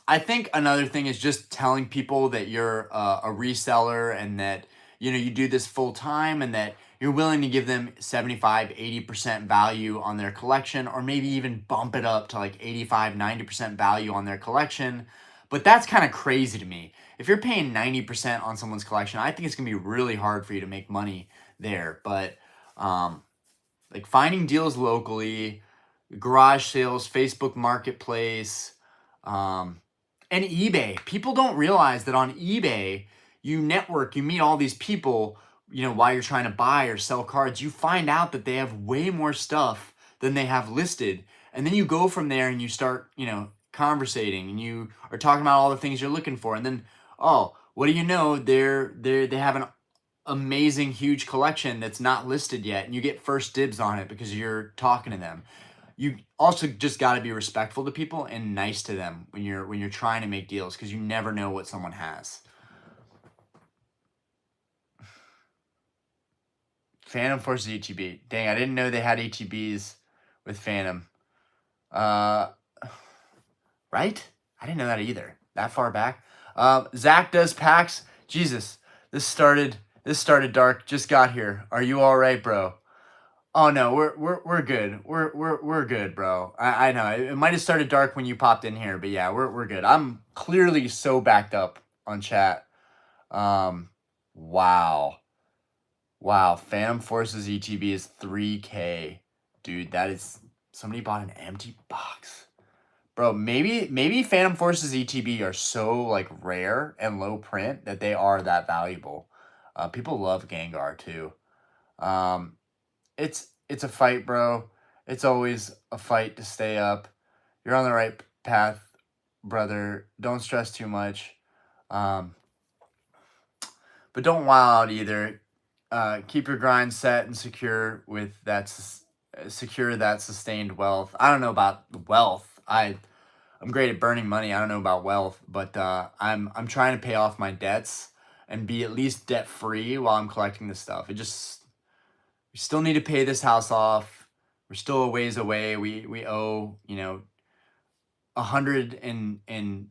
I think another thing is just telling people that you're a reseller and that, you know, you do this full time and that you're willing to give them 75, 80% value on their collection, or maybe even bump it up to like 85, 90% value on their collection. But that's kind of crazy to me. If you're paying 90% on someone's collection, I think it's going to be really hard for you to make money there. But like finding deals locally, garage sales, Facebook Marketplace, and eBay. People don't realize that on eBay, you network, you meet all these people, you know, while you're trying to buy or sell cards. You find out that they have way more stuff than they have listed. And then you go from there and you start, you know, conversating and you are talking about all the things you're looking for. And then, oh, what do you know? They have an amazing, huge collection that's not listed yet. And you get first dibs on it because you're talking to them. You also just got to be respectful to people and nice to them when you're trying to make deals, because you never know what someone has. Phantom Force ETB. Dang, I didn't know they had ETBs with Phantom. Right? I didn't know that either. That far back. Zach does packs. Jesus, this started dark. Just got here. Are you all right, bro? Oh no, we're good. We're good, bro. I know it might have started dark when you popped in here, but yeah, we're good. I'm clearly so backed up on chat. Um, wow, wow. Phantom Forces ETB is 3K, dude. That is somebody bought an empty box, bro. Maybe Phantom Forces ETB are so like rare and low print that they are that valuable. People love Gengar too. Um, it's a fight, bro. It's always a fight to stay up. You're on the right path, brother. Don't stress too much. Um, but don't wow out either. Keep your grind set and secure with secure that sustained wealth. I don't know about wealth. I'm great at burning money. I don't know about wealth, but I'm trying to pay off my debts and be at least debt free while I'm collecting this stuff. We still need to pay this house off. We're still a ways away. We owe, 100 and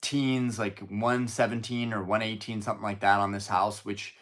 teens, like 117 or 118, something like that on this house, which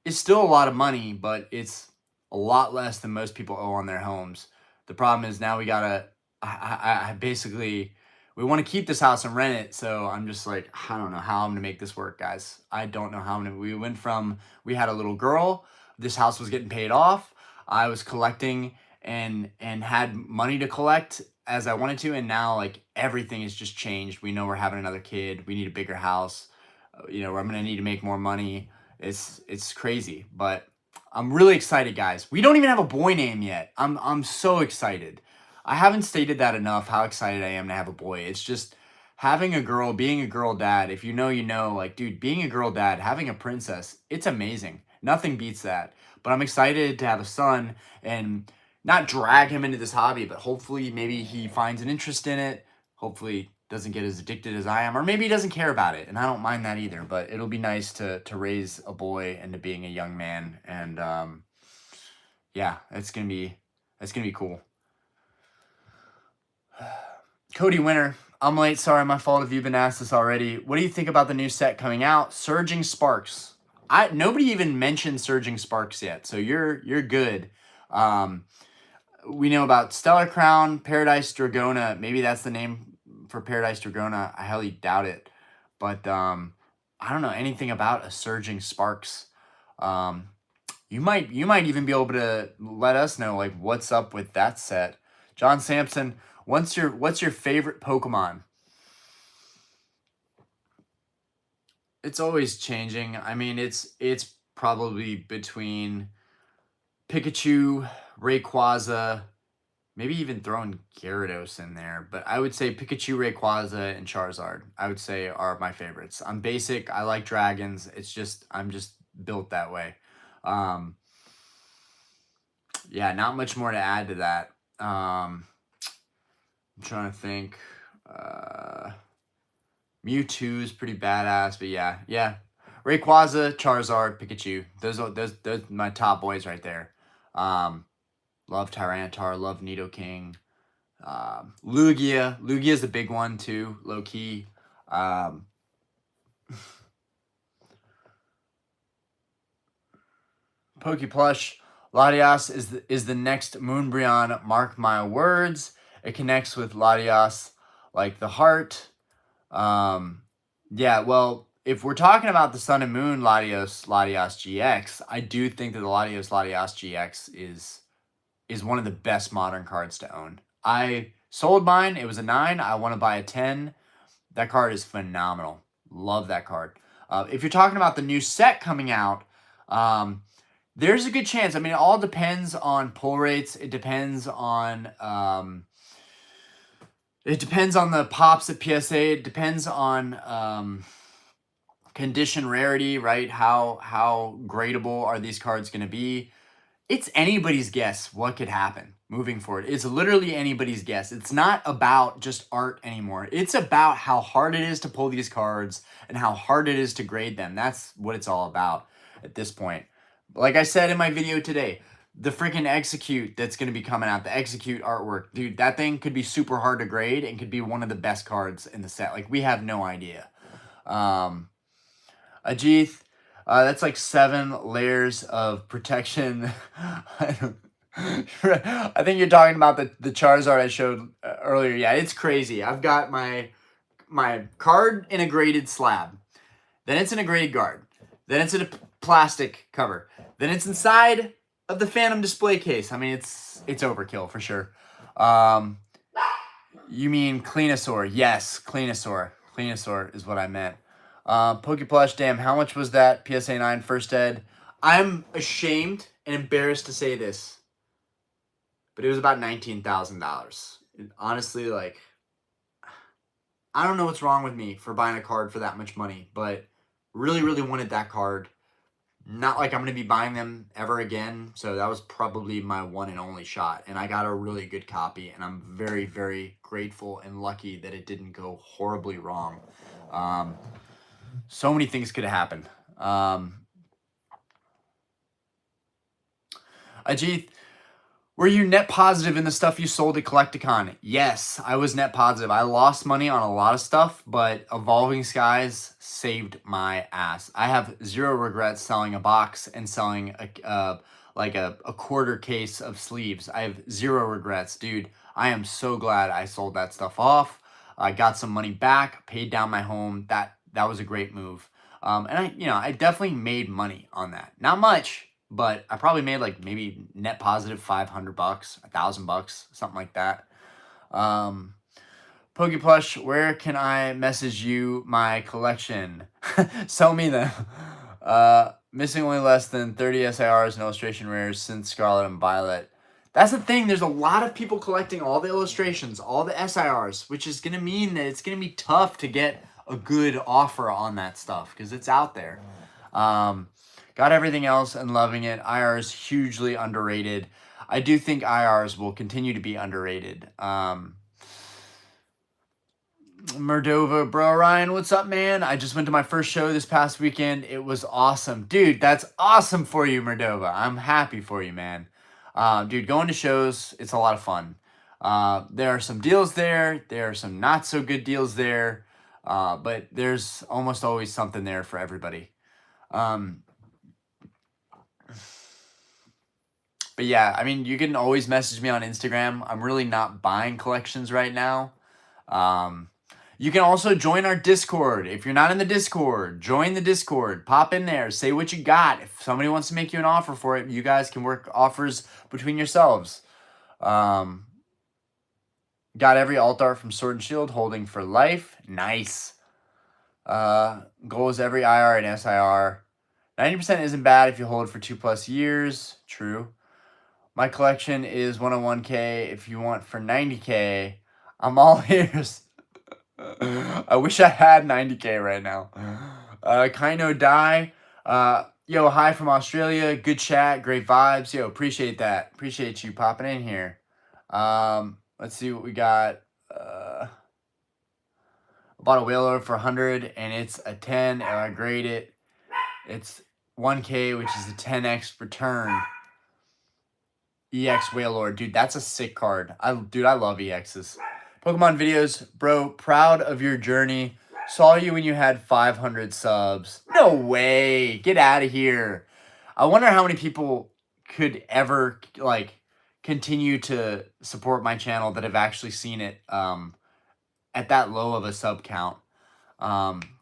is still a lot of money, but it's a lot less than most people owe on their homes. The problem is now we gotta, I basically, we want to keep this house and rent it. So I'm just like, I don't know how I'm gonna make this work, guys. I don't know how I'm gonna, we had a little girl, this house was getting paid off. I was collecting and had money to collect as I wanted to. And now like everything has just changed. We know we're having another kid. We need a bigger house. I'm gonna need to make more money. It's crazy, but I'm really excited, guys. We don't even have a boy name yet. I'm so excited. I haven't stated that enough how excited I am to have a boy. It's just having a girl, being a girl dad. If you know, you know, like dude, being a girl dad, having a princess, it's amazing. Nothing beats that. But I'm excited to have a son and not drag him into this hobby, but hopefully maybe he finds an interest in it. Hopefully doesn't get as addicted as I am, or maybe he doesn't care about it, and I don't mind that either. But it'll be nice to raise a boy into being a young man, and yeah, it's gonna be cool. Cody Winter, I'm late. Sorry, my fault if you've been asked this already. What do you think about the new set coming out, Surging Sparks? Nobody even mentioned Surging Sparks yet, so you're good. Um, we know about Stellar Crown, Paradise Dragona. Maybe that's the name for Paradise Dragona. I highly doubt it. But I don't know anything about a Surging Sparks. Um, you might even be able to let us know like what's up with that set. John Sampson, what's your favorite Pokemon? It's always changing. I mean, it's probably between Pikachu, Rayquaza, maybe even throwing Gyarados in there, but I would say Pikachu, Rayquaza, and Charizard, I would say are my favorites. I'm basic. I like dragons. I'm just built that way. Um, yeah, not much more to add to that. I'm trying to think. Uh, Mewtwo is pretty badass, but yeah. Rayquaza, Charizard, Pikachu. Those are my top boys right there. Um, love Tyranitar, love Nidoking. Lugia is a big one too, low key. Um, Pokeplush, Latias is the next Moonbryon. Mark my words. It connects with Latias like the heart. Yeah, well, if we're talking about the Sun and Moon Latias GX, I do think that the Latias GX is one of the best modern cards to own. I sold mine. It was a 9. I want to buy a 10. That card is phenomenal. Love that card. If you're talking about the new set coming out, there's a good chance. I mean, it all depends on pull rates. It depends on the pops at PSA. It depends on condition rarity, right? How gradable are these cards going to be? It's anybody's guess what could happen moving forward. It's literally anybody's guess. It's not about just art anymore. It's about how hard it is to pull these cards and how hard it is to grade them. That's what it's all about at this point. Like I said in my video today, the freaking execute that's going to be coming out, the execute artwork, dude, that thing could be super hard to grade and could be one of the best cards in the set. Like we have no idea. Ajith, That's like 7 layers of protection. I think you're talking about the Charizard I showed earlier. Yeah, it's crazy. I've got my card in a graded slab. Then it's in a graded guard. Then it's in a plastic cover. Then it's inside of the Phantom display case. I mean, it's overkill for sure. You mean Cleanosaur? Yes, Cleanosaur. Cleanosaur is what I meant. Pokeplush, damn, how much was that PSA 9 first ed? I'm ashamed and embarrassed to say this, but it was about $19,000. Honestly, like, I don't know what's wrong with me for buying a card for that much money, but really, really wanted that card. Not like I'm going to be buying them ever again, so that was probably my one and only shot, and I got a really good copy, and I'm very, very grateful and lucky that it didn't go horribly wrong. So many things could have happened. Ajit, were you net positive in the stuff you sold at Collecticon? Yes, I was net positive. I lost money on a lot of stuff, but Evolving Skies saved my ass. I have zero regrets selling a box and selling a quarter case of sleeves. I have zero regrets, dude. I am so glad I sold that stuff off. I got some money back, paid down my home. That was a great move. And I definitely made money on that. Not much, but I probably made like maybe net positive $500, $1,000, something like that. Pokeplush, where can I message you my collection? Sell me them. Missing only less than 30 SIRs and illustration rares since Scarlet and Violet. That's the thing. There's a lot of people collecting all the illustrations, all the SIRs, which is going to mean that it's going to be tough to get a good offer on that stuff because it's out there. Got everything else and loving it. IR is hugely underrated. I do think IRs will continue to be underrated. Mordova, bro, Ryan, what's up, man? I just went to my first show this past weekend. It was awesome. Dude, that's awesome for you, Mordova. I'm happy for you, man. Dude, going to shows, it's a lot of fun. There are some deals there. There are some not so good deals there. But there's almost always something there for everybody. But yeah, I mean, you can always message me on Instagram. I'm really not buying collections right now. You can also join our Discord. If you're not in the Discord, join the Discord. Pop in there. Say what you got. If somebody wants to make you an offer for it, you guys can work offers between yourselves. Got every alt art from Sword and Shield holding for life. Nice. Goal is every IR and SIR. 90% isn't bad if you hold for 2+ years. True. My collection is 101K. If you want for 90K, I'm all ears. I wish I had 90K right now. Kaino Die. Yo, hi from Australia. Good chat. Great vibes. Yo, appreciate that. Appreciate you popping in here. Let's see what we got. I bought a whale orb for 100 and it's a 10 and I grade it. It's 1K, which is a 10x return. EX Wailord. Dude, that's a sick card. I love EXs. Pokemon videos. Bro, proud of your journey. Saw you when you had 500 subs. No way. Get out of here. I wonder how many people could ever, like, continue to support my channel that have actually seen it at that low of a sub count.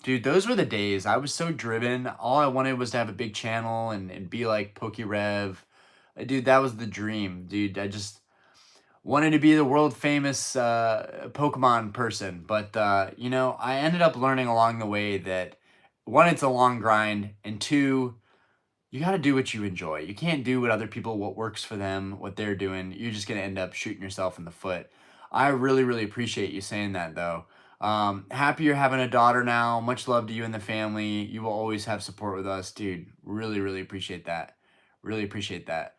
Dude, those were the days. I was so driven. All I wanted was to have a big channel and be like PokeRev. Dude, that was the dream, dude. I just wanted to be the world famous Pokemon person. But, I ended up learning along the way that, one, it's a long grind, and two, you got to do what you enjoy. You can't do what works for them, what they're doing. You're just going to end up shooting yourself in the foot. I really, really appreciate you saying that, though. Happy you're having a daughter now. Much love to you and the family. You will always have support with us, dude. Really, really appreciate that. Really appreciate that.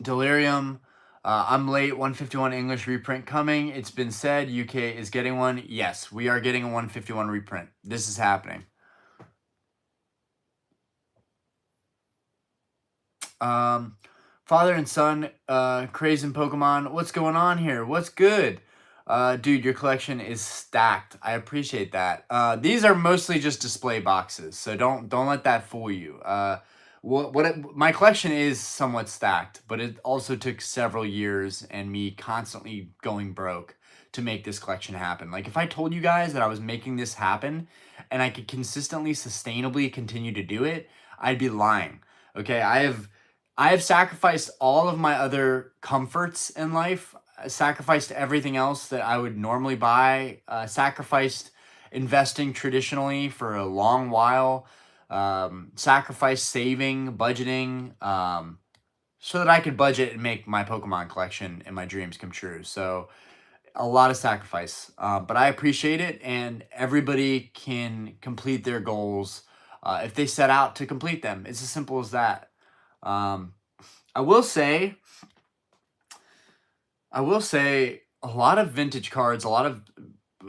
Delirium. I'm late. 151 English reprint coming. It's been said UK is getting one. Yes, we are getting a 151 reprint. This is happening. Father and son, craze in Pokemon. What's going on here? What's good? Dude, your collection is stacked. I appreciate that. These are mostly just display boxes, so don't let that fool you. My collection is somewhat stacked, but it also took several years and me constantly going broke to make this collection happen. Like if I told you guys that I was making this happen and I could consistently, sustainably continue to do it, I'd be lying. Okay, I have sacrificed all of my other comforts in life, sacrificed everything else that I would normally buy, sacrificed investing traditionally for a long while, sacrificed saving, budgeting, so that I could budget and make my Pokemon collection and my dreams come true. So a lot of sacrifice, but I appreciate it, and everybody can complete their goals if they set out to complete them. It's as simple as that. Um, I will say, a lot of vintage cards, a lot of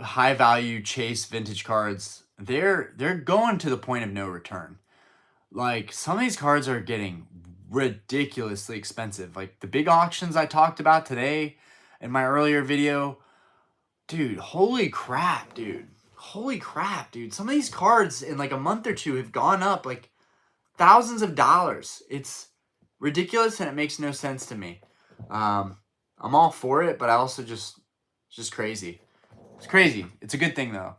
high value chase vintage cards, they're going to the point of no return. Like some of these cards are getting ridiculously expensive. Like the big auctions I talked about today in my earlier video, dude, holy crap, dude. Holy crap, dude. Some of these cards in like a month or two have gone up like thousands of dollars. It's ridiculous and it makes no sense to me. I'm all for it, but I also just crazy. It's crazy. It's a good thing though.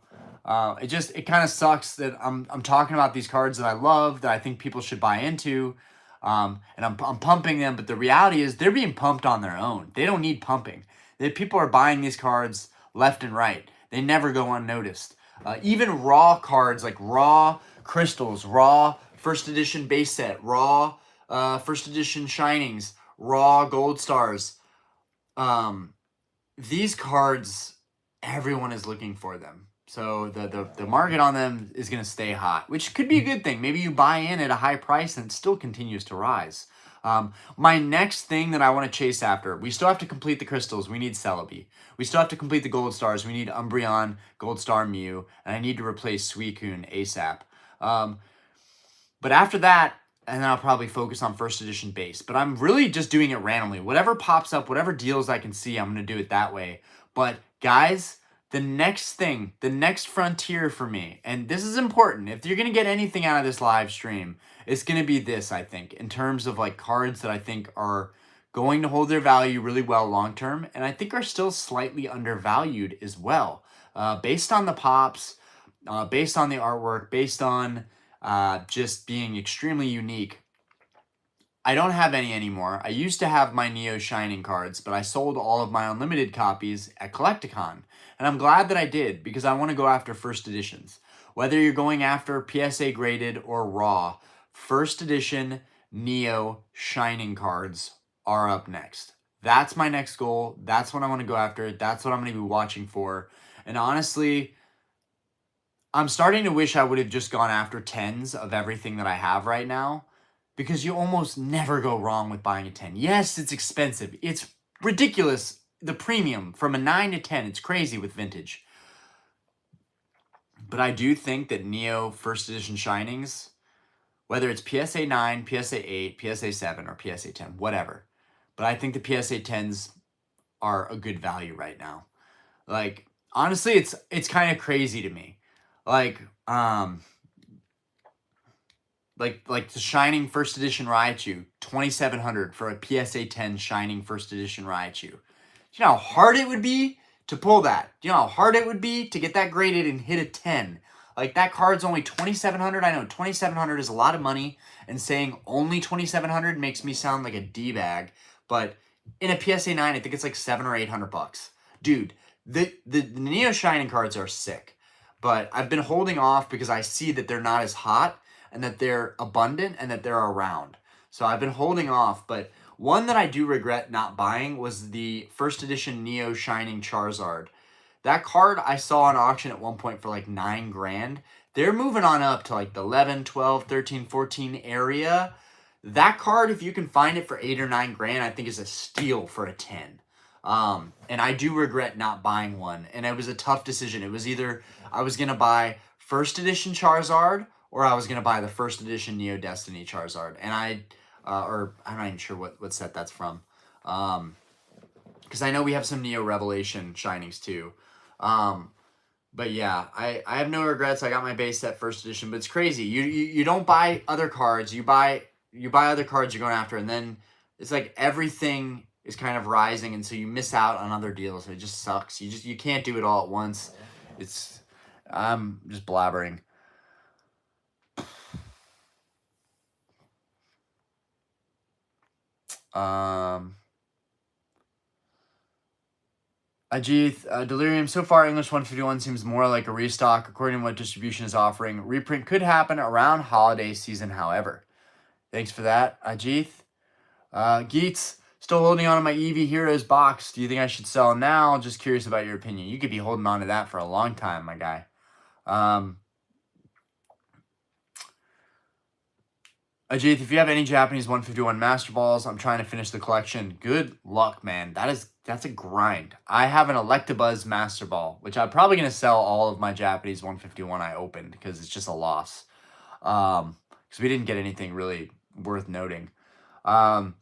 It kind of sucks that I'm talking about these cards that I love, that I think people should buy into, and I'm pumping them. But the reality is they're being pumped on their own. They don't need pumping. People are buying these cards left and right. They never go unnoticed. Even raw cards like raw crystals, raw first edition base set, raw first edition shinings, raw gold stars. These cards, everyone is looking for them. So the market on them is going to stay hot, which could be a good thing. Maybe you buy in at a high price and it still continues to rise. My next thing that I want to chase after, we still have to complete the crystals. We need Celebi. We still have to complete the gold stars. We need Umbreon, Gold Star Mew, and I need to replace Suicune ASAP. But after that, and then I'll probably focus on first edition base. But I'm really just doing it randomly. Whatever pops up, whatever deals I can see, I'm going to do it that way. But guys, the next thing, the next frontier for me, and this is important, if you're going to get anything out of this live stream, it's going to be this, I think, in terms of like cards that I think are going to hold their value really well long term, and I think are still slightly undervalued as well, based on the pops, based on the artwork, based on just being extremely unique. I don't have any anymore. I used to have my Neo Shining cards, but I sold all of my unlimited copies at Collecticon. And I'm glad that I did, because I want to go after first editions. Whether you're going after PSA graded or raw, first edition Neo Shining cards are up next. That's my next goal. That's what I want to go after. That's what I'm going to be watching for. And honestly, I'm starting to wish I would have just gone after 10s of everything that I have right now, because you almost never go wrong with buying a 10. Yes, it's expensive. It's ridiculous. The premium from a 9 to 10, it's crazy with vintage. But I do think that Neo first edition Shinings, whether it's PSA 9, PSA 8, PSA 7, or PSA 10, whatever. But I think the PSA 10s are a good value right now. Like, honestly, it's kind of crazy to me. Like the Shining First Edition Raichu, 2,700 for a PSA 10 Shining First Edition Raichu. Do you know how hard it would be to pull that? Do you know how hard it would be to get that graded and hit a 10? Like, that card's only 2,700. I know 2,700 is a lot of money, and saying only 2,700 makes me sound like a D-bag, but in a PSA 9, I think it's like $700 or $800. Dude, the Neo Shining cards are sick. But I've been holding off because I see that they're not as hot and that they're abundant and that they're around. So I've been holding off. But one that I do regret not buying was the first edition Neo Shining Charizard. That card I saw on auction at one point for like $9 grand. They're moving on up to like the 11, 12, 13, 14 area. That card, if you can find it for 8 or 9 grand, I think is a steal for a 10. And I do regret not buying one. And it was a tough decision. It was either I was going to buy first edition Charizard or I was going to buy the first edition Neo Destiny Charizard. And I'm not even sure what set that's from. Because because I know we have some Neo Revelation shinings too. But yeah, I have no regrets. I got my base set first edition, but it's crazy. You don't buy other cards. You buy other cards you're going after, and then it's like everything is kind of rising, and so you miss out on other deals. It just sucks. You can't do it all at once. It's I'm just blabbering. Ajith, Delirium. So far, English 151 seems more like a restock, according to what distribution is offering. Reprint could happen around holiday season, however. Thanks for that, Ajith. Geets, still holding on to my Eevee Heroes box. Do you think I should sell now? Just curious about your opinion. You could be holding on to that for a long time, my guy. Ajith, if you have any Japanese 151 Master Balls, I'm trying to finish the collection. Good luck, man. That's a grind. I have an Electabuzz Master Ball, which I'm probably going to sell all of my Japanese 151 I opened because it's just a loss. Because we didn't get anything really worth noting. PokePlush,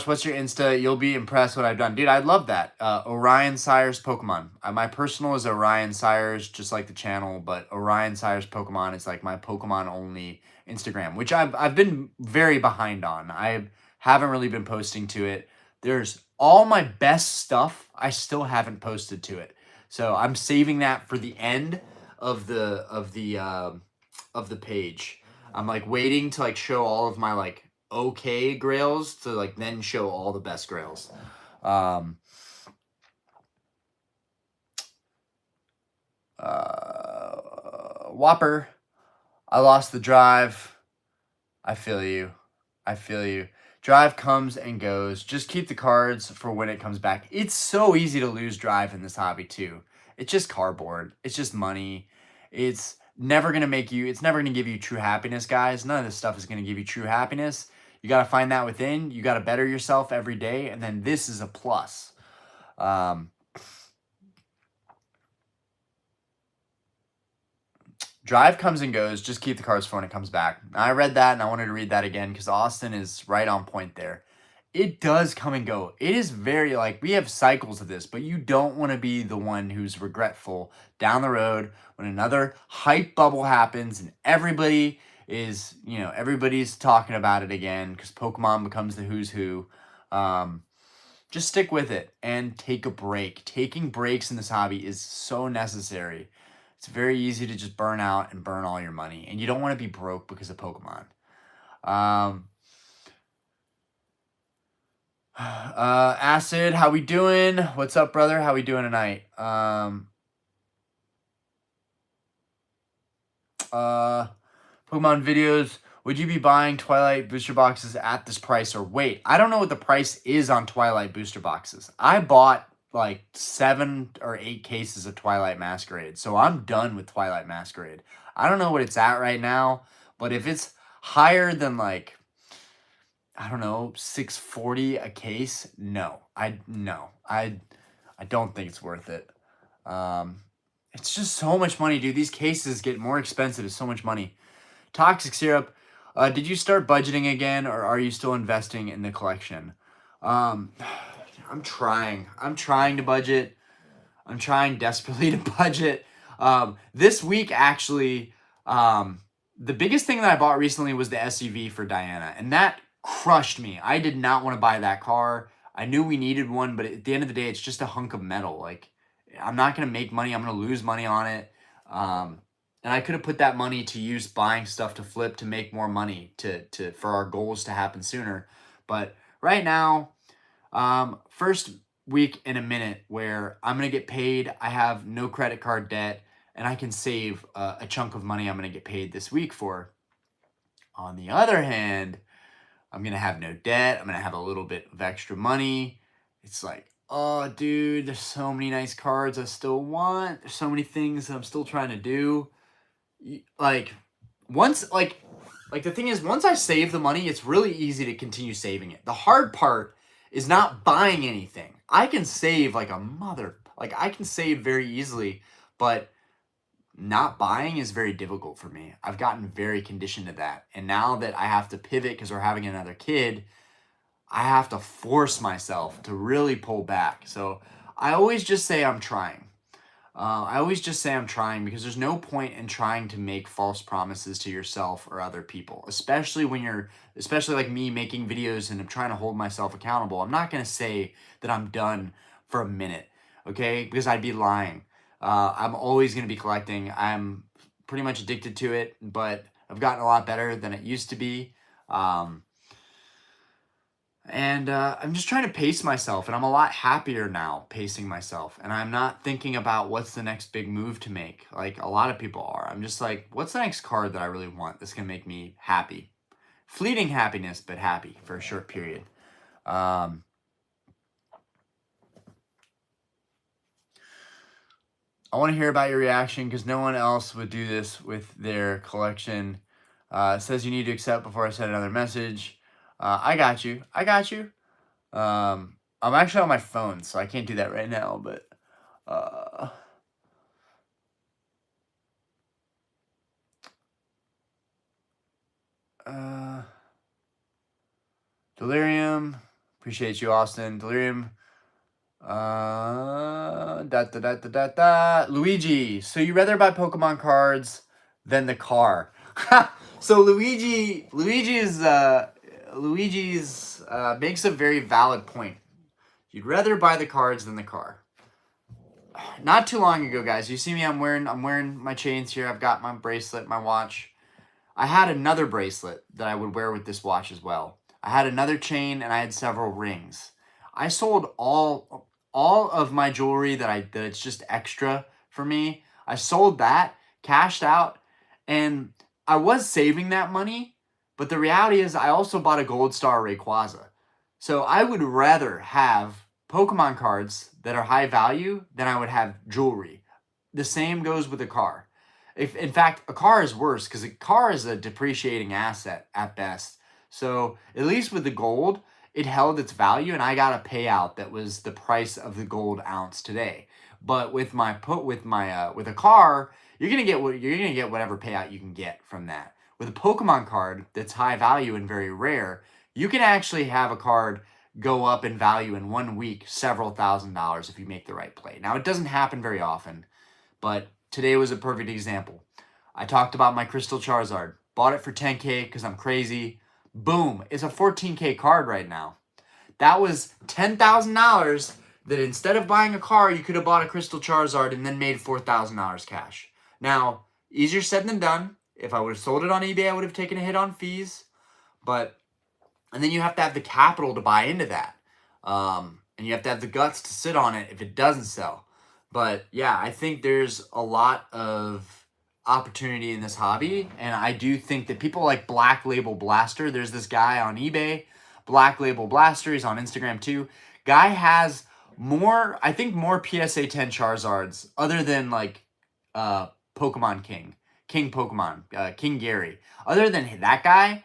what's your Insta? You'll be impressed what I've done. Dude, I love that. Orion Sires Pokemon. My personal is Orion Sires, just like the channel, but Orion Sires Pokemon is like my Pokemon only Instagram, which I've been very behind on. I haven't really been posting to it. There's all my best stuff I still haven't posted to it. So I'm saving that for the end of the page. I'm like waiting to like show all of my like okay grails to like then show all the best grails. Whopper, I lost the drive. I feel you. Drive comes and goes. Just keep the cards for when it comes back. It's so easy to lose drive in this hobby too. It's just cardboard. It's just money. It's never going to give you true happiness, guys. None of this stuff is going to give you true happiness. You got to find that within. You got to better yourself every day. And then this is a plus. Drive comes and goes. Just keep the cards for when it comes back. I read that and I wanted to read that again because Austin is right on point there. It does come and go. It is very like we have cycles of this, but you don't want to be the one who's regretful down the road when another hype bubble happens and everybody's talking about it again because Pokemon becomes the who's who. Just stick with it and take a break. Taking breaks in this hobby is so necessary. It's very easy to just burn out and burn all your money, and you don't want to be broke because of Pokemon. Acid, how we doing? What's up, brother? How we doing tonight? Pokemon videos. Would you be buying Twilight booster boxes at this price or wait? I don't know what the price is on Twilight booster boxes. I bought like 7 or 8 cases of Twilight Masquerade, so I'm done with Twilight Masquerade. I don't know what it's at right now, but if it's higher than like, I don't know, $6.40 a case, no. I don't think it's worth it. It's just so much money, dude. These cases get more expensive. It's so much money. Toxic Syrup, did you start budgeting again, or are you still investing in the collection? I'm trying to budget. I'm trying desperately to budget. This week, actually, the biggest thing that I bought recently was the SUV for Diana, and that crushed me. I did not want to buy that car. I knew we needed one, but at the end of the day, it's just a hunk of metal. Like, I'm not going to make money. I'm going to lose money on it. And I could have put that money to use buying stuff to flip to make more money for our goals to happen sooner. But right now, first week in a minute where I'm going to get paid. I have no credit card debt and I can save a chunk of money I'm going to get paid this week for. On the other hand, I'm going to have no debt. I'm going to have a little bit of extra money. It's like, oh, dude, there's so many nice cards I still want. There's so many things that I'm still trying to do. Like, the thing is, once I save the money, it's really easy to continue saving it. The hard part is not buying anything. I can save like a mother. Like, I can save very easily, but not buying is very difficult for me. I've gotten very conditioned to that. And now that I have to pivot because we're having another kid, I have to force myself to really pull back. So I always just say I'm trying. I always just say I'm trying because there's no point in trying to make false promises to yourself or other people, especially when especially like me making videos and I'm trying to hold myself accountable. I'm not going to say that I'm done for a minute, okay? Because I'd be lying. I'm always going to be collecting. I'm pretty much addicted to it, but I've gotten a lot better than it used to be. Um, and I'm just trying to pace myself, and I'm a lot happier now pacing myself. And I'm not thinking about what's the next big move to make, like a lot of people are. I'm just like, what's the next card that I really want that's gonna make me happy? Fleeting happiness, but happy for a short period. Um, I want to hear about your reaction because no one else would do this with their collection. It says you need to accept before I send another message. I got you. I got you. I'm actually on my phone, so I can't do that right now, but uh uh Delirium. Appreciate you, Austin. Delirium. Da da da da da da. Luigi. So you rather buy Pokemon cards than the car. So Luigi's makes a very valid point. You'd rather buy the cards than the car. Not too long ago, guys, you see me, I'm wearing my chains here. I've got my bracelet, my watch. I had another bracelet that I would wear with this watch as well. I had another chain and I had several rings. I sold all of my jewelry that it's just extra for me. I sold that, cashed out, and I was saving that money, but the reality is I also bought a Gold Star Rayquaza. So I would rather have Pokemon cards that are high value than I would have jewelry. The same goes with a car. If in fact a car is worse because a car is a depreciating asset at best. So at least with the gold, it held its value, and I got a payout that was the price of the gold ounce today. But with a car, you're gonna get whatever payout you can get from that. With a Pokemon card that's high value and very rare, you can actually have a card go up in value in 1 week several $1,000s if you make the right play. Now it doesn't happen very often, but today was a perfect example. I talked about my Crystal Charizard. Bought it for 10K because I'm crazy. Boom. It's a 14K card right now. That was $10,000 that instead of buying a car, you could have bought a Crystal Charizard and then made $4,000 cash. Now, easier said than done. If I would have sold it on eBay, I would have taken a hit on fees. And then you have to have the capital to buy into that. And you have to have the guts to sit on it if it doesn't sell. But yeah, I think there's a lot of opportunity in this hobby. And I do think that people like Black Label Blaster, there's this guy on eBay, Black Label Blaster, he's on Instagram too. Guy has I think more PSA 10 Charizards other than like Pokemon King, King Pokemon, King Gary. Other than that guy,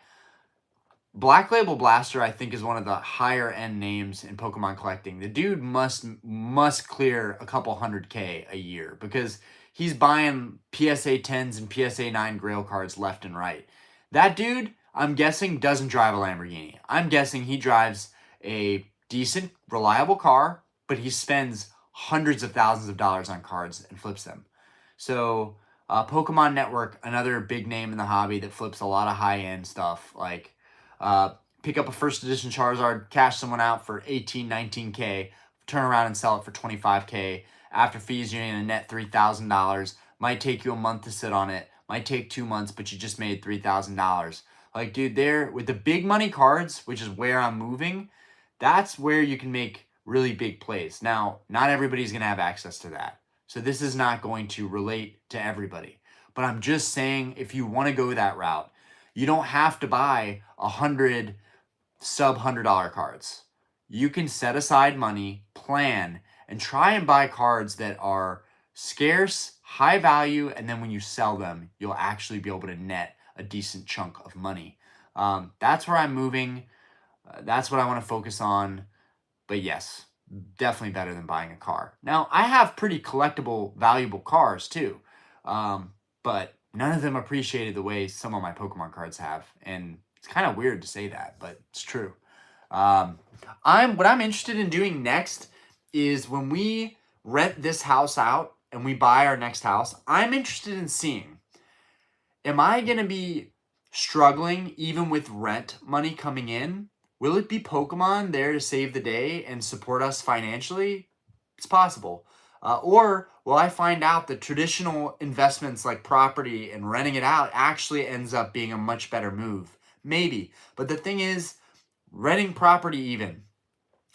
Black Label Blaster, I think, is one of the higher end names in Pokemon collecting. The dude must clear a couple 100K a year because he's buying PSA 10s and PSA 9 Grail cards left and right. That dude, I'm guessing, doesn't drive a Lamborghini. I'm guessing he drives a decent, reliable car, but he spends hundreds of thousands of dollars on cards and flips them. So, Pokemon Network, another big name in the hobby that flips a lot of high end stuff like pick up a first edition Charizard, cash someone out for 18, 19K, turn around and sell it for 25K. After fees, you're in a net $3,000. Might take you a month to sit on it. Might take 2 months, but you just made $3,000. Like, dude, there with the big money cards, which is where I'm moving, that's where you can make really big plays. Now, not everybody's going to have access to that. So this is not going to relate to everybody. But I'm just saying, if you want to go that route, you don't have to buy 100 sub $100 cards. You can set aside money, plan, and try and buy cards that are scarce, high value, and then when you sell them, you'll actually be able to net a decent chunk of money. That's where I'm moving. That's what I want to focus on. But yes, definitely better than buying a car. Now, I have pretty collectible, valuable cars too. But none of them appreciated the way some of my Pokemon cards have. And it's kind of weird to say that, but it's true. Um, what I'm interested in doing next is when we rent this house out and we buy our next house, I'm interested in seeing, am I going to be struggling even with rent money coming in? Will it be Pokemon there to save the day and support us financially? It's possible. Or will I find out that traditional investments like property and renting it out actually ends up being a much better move? Maybe. But the thing is, renting property, even,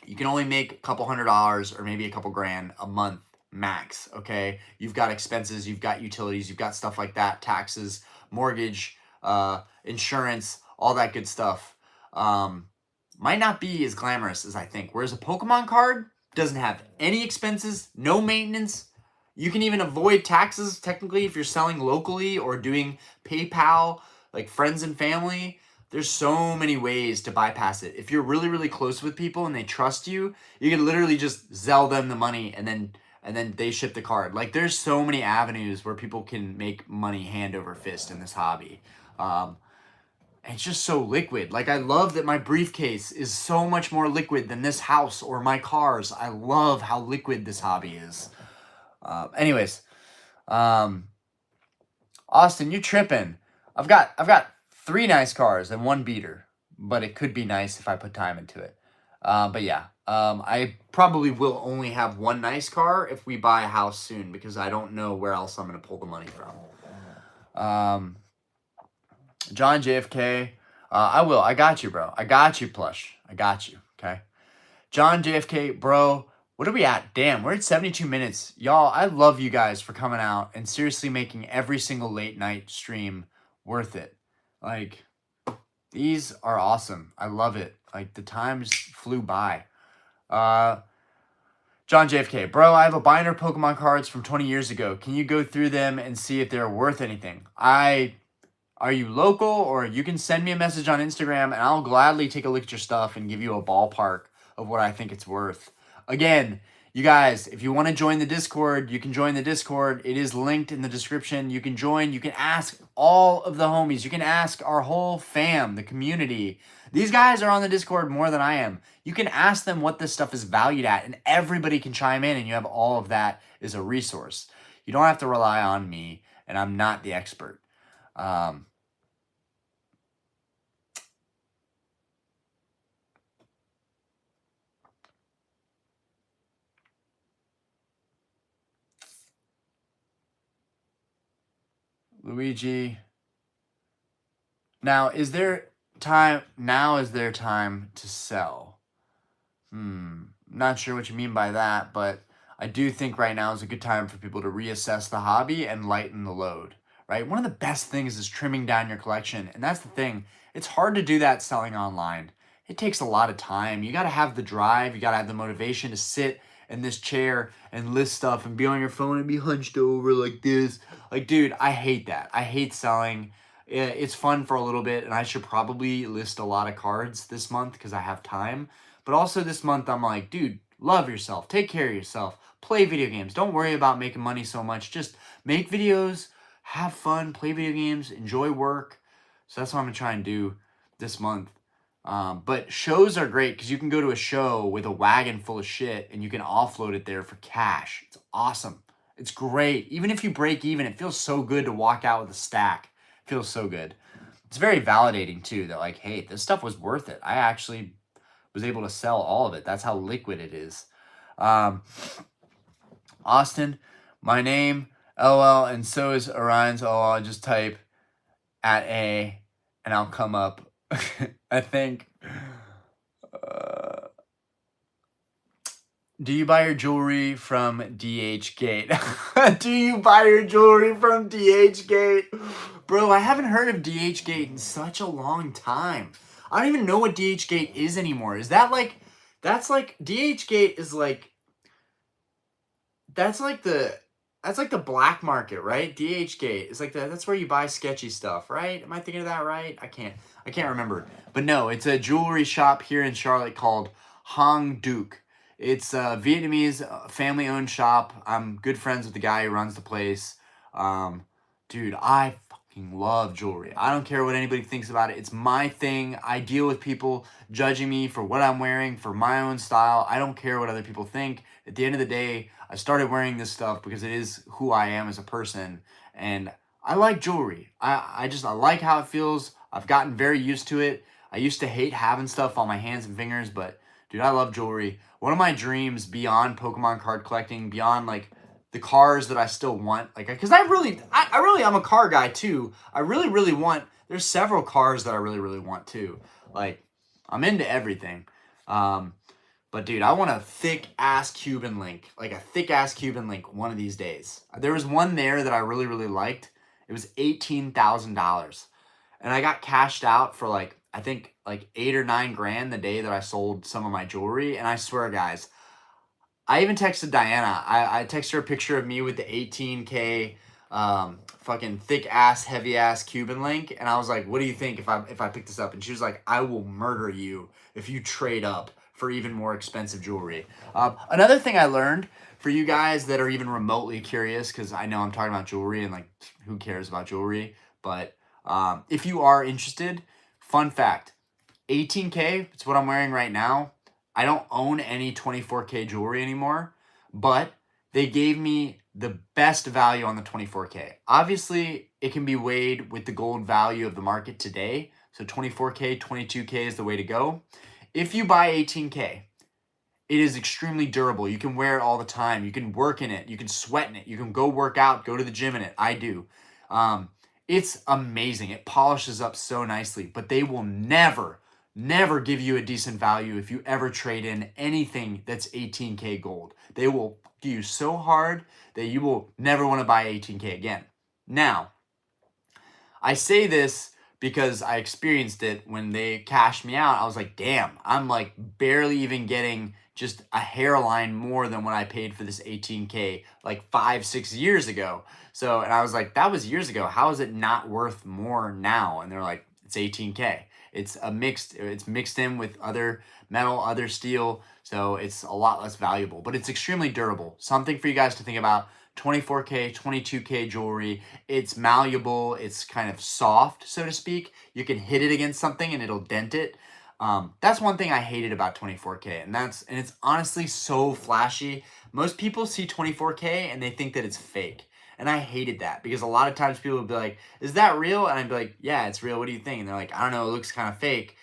you can only make a couple $100 or maybe a couple grand a month max. Okay, you've got expenses, you've got utilities, you've got stuff like that, taxes, mortgage, insurance, all that good stuff. um, might not be as glamorous as I think, whereas a Pokemon card doesn't have any expenses, no maintenance. You can even avoid taxes technically if you're selling locally or doing PayPal, like friends and family. There's so many ways to bypass it. If you're really, really close with people and they trust you, you can literally just Zelle them the money and then they ship the card. Like, there's so many avenues where people can make money hand over fist in this hobby. Um, and it's just so liquid. Like, I love that my briefcase is so much more liquid than this house or my cars. I love how liquid this hobby is. Anyways, um, Austin, you tripping? I've got three nice cars and one beater, but it could be nice if I put time into it. But yeah, I probably will only have one nice car if we buy a house soon because I don't know where else I'm gonna pull the money from. John JFK, I will. I got you, bro. I got you, plush. I got you. Okay. John JFK, bro, what are we at? Damn, we're at 72 minutes. Y'all, I love you guys for coming out and seriously making every single late night stream worth it. Like, these are awesome. I love it. Like, the time just flew by. Uh, John JFK, bro, I have a binder of Pokemon cards from 20 years ago. Can you go through them and see if they're worth anything? Are you local, or you can send me a message on Instagram and I'll gladly take a look at your stuff and give you a ballpark of what I think it's worth. Again, you guys, if you want to join the Discord, you can join the Discord. It is linked in the description. You can join. You can ask all of the homies. You can ask our whole fam, the community. These guys are on the Discord more than I am. You can ask them what this stuff is valued at, and everybody can chime in, and you have all of that as a resource. You don't have to rely on me, and I'm not the expert. Luigi. Now, is there time? Now is there time to sell? Not sure what you mean by that, but I do think right now is a good time for people to reassess the hobby and lighten the load, right? One of the best things is trimming down your collection. And that's the thing. It's hard to do that selling online. It takes a lot of time. You got to have the drive, you got to have the motivation to sit in this chair and list stuff and be on your phone and be hunched over like this. Like, dude, I hate that. I hate selling. It's fun for a little bit, and I should probably list a lot of cards this month because I have time. But also this month, I'm like, dude, love yourself. Take care of yourself. Play video games. Don't worry about making money so much. Just make videos, have fun, play video games, enjoy work. So that's what I'm going to try and do this month. But shows are great because you can go to a show with a wagon full of shit and you can offload it there for cash. It's awesome. It's great. Even if you break even, it feels so good to walk out with a stack. It feels so good. It's very validating too that, like, hey, this stuff was worth it. I actually was able to sell all of it. That's how liquid it is. Austin, my name, LOL, and so is Orion's LOL. Just type at A and I'll come up. I think. Do you buy your jewelry from DH Gate? Do you buy your jewelry from DH Gate? Bro, I haven't heard of DH Gate in such a long time. I don't even know what DH Gate is anymore. Is that like, that's like, DH Gate is like, that's like the black market, right? DH Gate is like that's where you buy sketchy stuff, right? Am I thinking of that right? I can't remember. But no, it's a jewelry shop here in Charlotte called Hong Duc. It's a Vietnamese family-owned shop. I'm good friends with the guy who runs the place. Dude, I love jewelry. I don't care what anybody thinks about it. It's my thing. I deal with people judging me for what I'm wearing, for my own style. I don't care what other people think. At the end of the day, I started wearing this stuff because it is who I am as a person. And I like jewelry. I like how it feels. I've gotten very used to it. I used to hate having stuff on my hands and fingers, but dude, I love jewelry. One of my dreams beyond Pokemon card collecting, beyond like the cars that I still want, like, because I really, I'm a car guy too. I really want. There's several cars that I really want too. Like, I'm into everything. Um, but dude, I want a thick ass Cuban link, like a thick ass Cuban link one of these days. There was one there that I really liked. It was $18,000, and I got cashed out for like I think like 8 or 9 grand the day that I sold some of my jewelry. And I swear, guys, I even texted Diana. I texted her a picture of me with the 18K fucking thick ass, heavy ass Cuban link. And I was like, what do you think if I pick this up? And she was like, I will murder you if you trade up for even more expensive jewelry. Another thing I learned for you guys that are even remotely curious, because I know I'm talking about jewelry and like, who cares about jewelry? But if you are interested, fun fact, 18K, it's what I'm wearing right now. I don't own any 24K jewelry anymore, but they gave me the best value on the 24K. Obviously, it can be weighed with the gold value of the market today. So 24K, 22K is the way to go. If you buy 18K, it is extremely durable. You can wear it all the time. You can work in it. You can sweat in it. You can go work out, go to the gym in it. I do. It's amazing. It polishes up so nicely, but they will never give you a decent value if you ever trade in anything that's 18K gold. They will do you so hard that you will never want to buy 18K again. Now, I say this because I experienced it when they cashed me out. I was like, damn, I'm like barely even getting just a hairline more than what I paid for this 18K like 5-6 years ago. So, and I was like, that was years ago. How is it not worth more now? And they're like, it's 18K. It's mixed in with other metal, other steel. So it's a lot less valuable, but it's extremely durable. Something for you guys to think about. 24K, 22K jewelry. It's malleable. It's kind of soft, so to speak. You can hit it against something and it'll dent it. That's one thing I hated about 24K, and it's honestly so flashy. Most people see 24K and they think that it's fake. And I hated that because a lot of times people would be like, is that real? And I'd be like, yeah, it's real. What do you think? And they're like, I don't know, it looks kind of fake.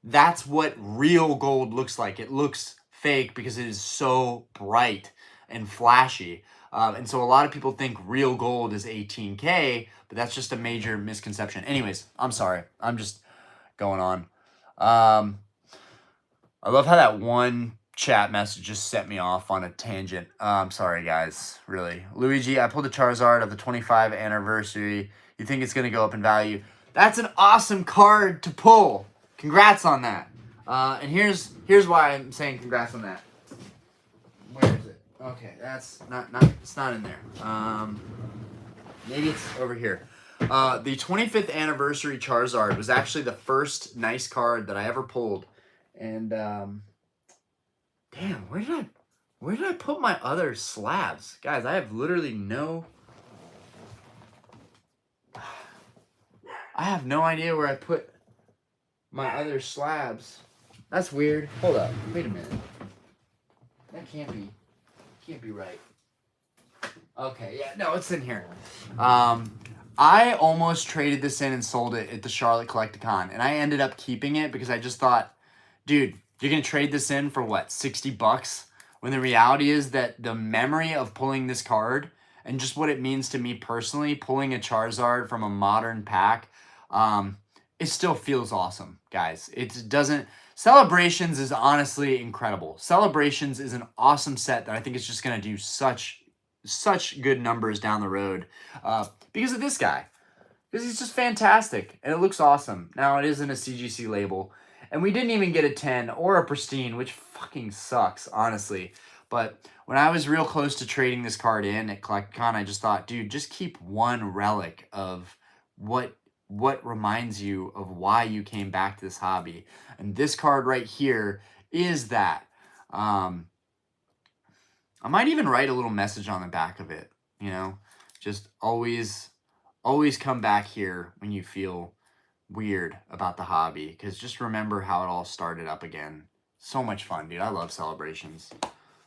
That's what real gold looks like. It looks fake because it is so bright and flashy. And so a lot of people think real gold is 18K, but that's just a major misconception. Anyways, I'm sorry. I'm just going on. I love how that one chat message just set me off on a tangent. I'm sorry, guys. Really. Luigi, I pulled the Charizard of the 25th anniversary. You think it's going to go up in value? That's an awesome card to pull. Congrats on that. And here's why I'm saying congrats on that. Where is it? Okay, that's not it's not in there. Maybe it's over here. The 25th anniversary Charizard was actually the first nice card that I ever pulled. And damn, where did I put my other slabs? Guys, I have literally I have no idea where I put my other slabs. That's weird. Hold up. Wait a minute. That can't be right. Okay, yeah, no, it's in here. I almost traded this in and sold it at the Charlotte Collecticon, and I ended up keeping it because I just thought, dude, you're gonna trade this in for what, $60? When the reality is that the memory of pulling this card and just what it means to me personally, pulling a Charizard from a modern pack, it still feels awesome, guys. It doesn't. Celebrations is honestly incredible. Celebrations is an awesome set that I think is just gonna do such good numbers down the road because of this guy. Because he's just fantastic and it looks awesome. Now, it isn't a CGC label, and we didn't even get a 10 or a pristine, which fucking sucks, honestly. But when I was real close to trading this card in at CollectCon, I just thought, dude, just keep one relic of what reminds you of why you came back to this hobby. And this card right here is that. I might even write a little message on the back of it, just always always come back here when you feel weird about the hobby, because just remember how it all started up again. So much fun, dude. I love celebrations.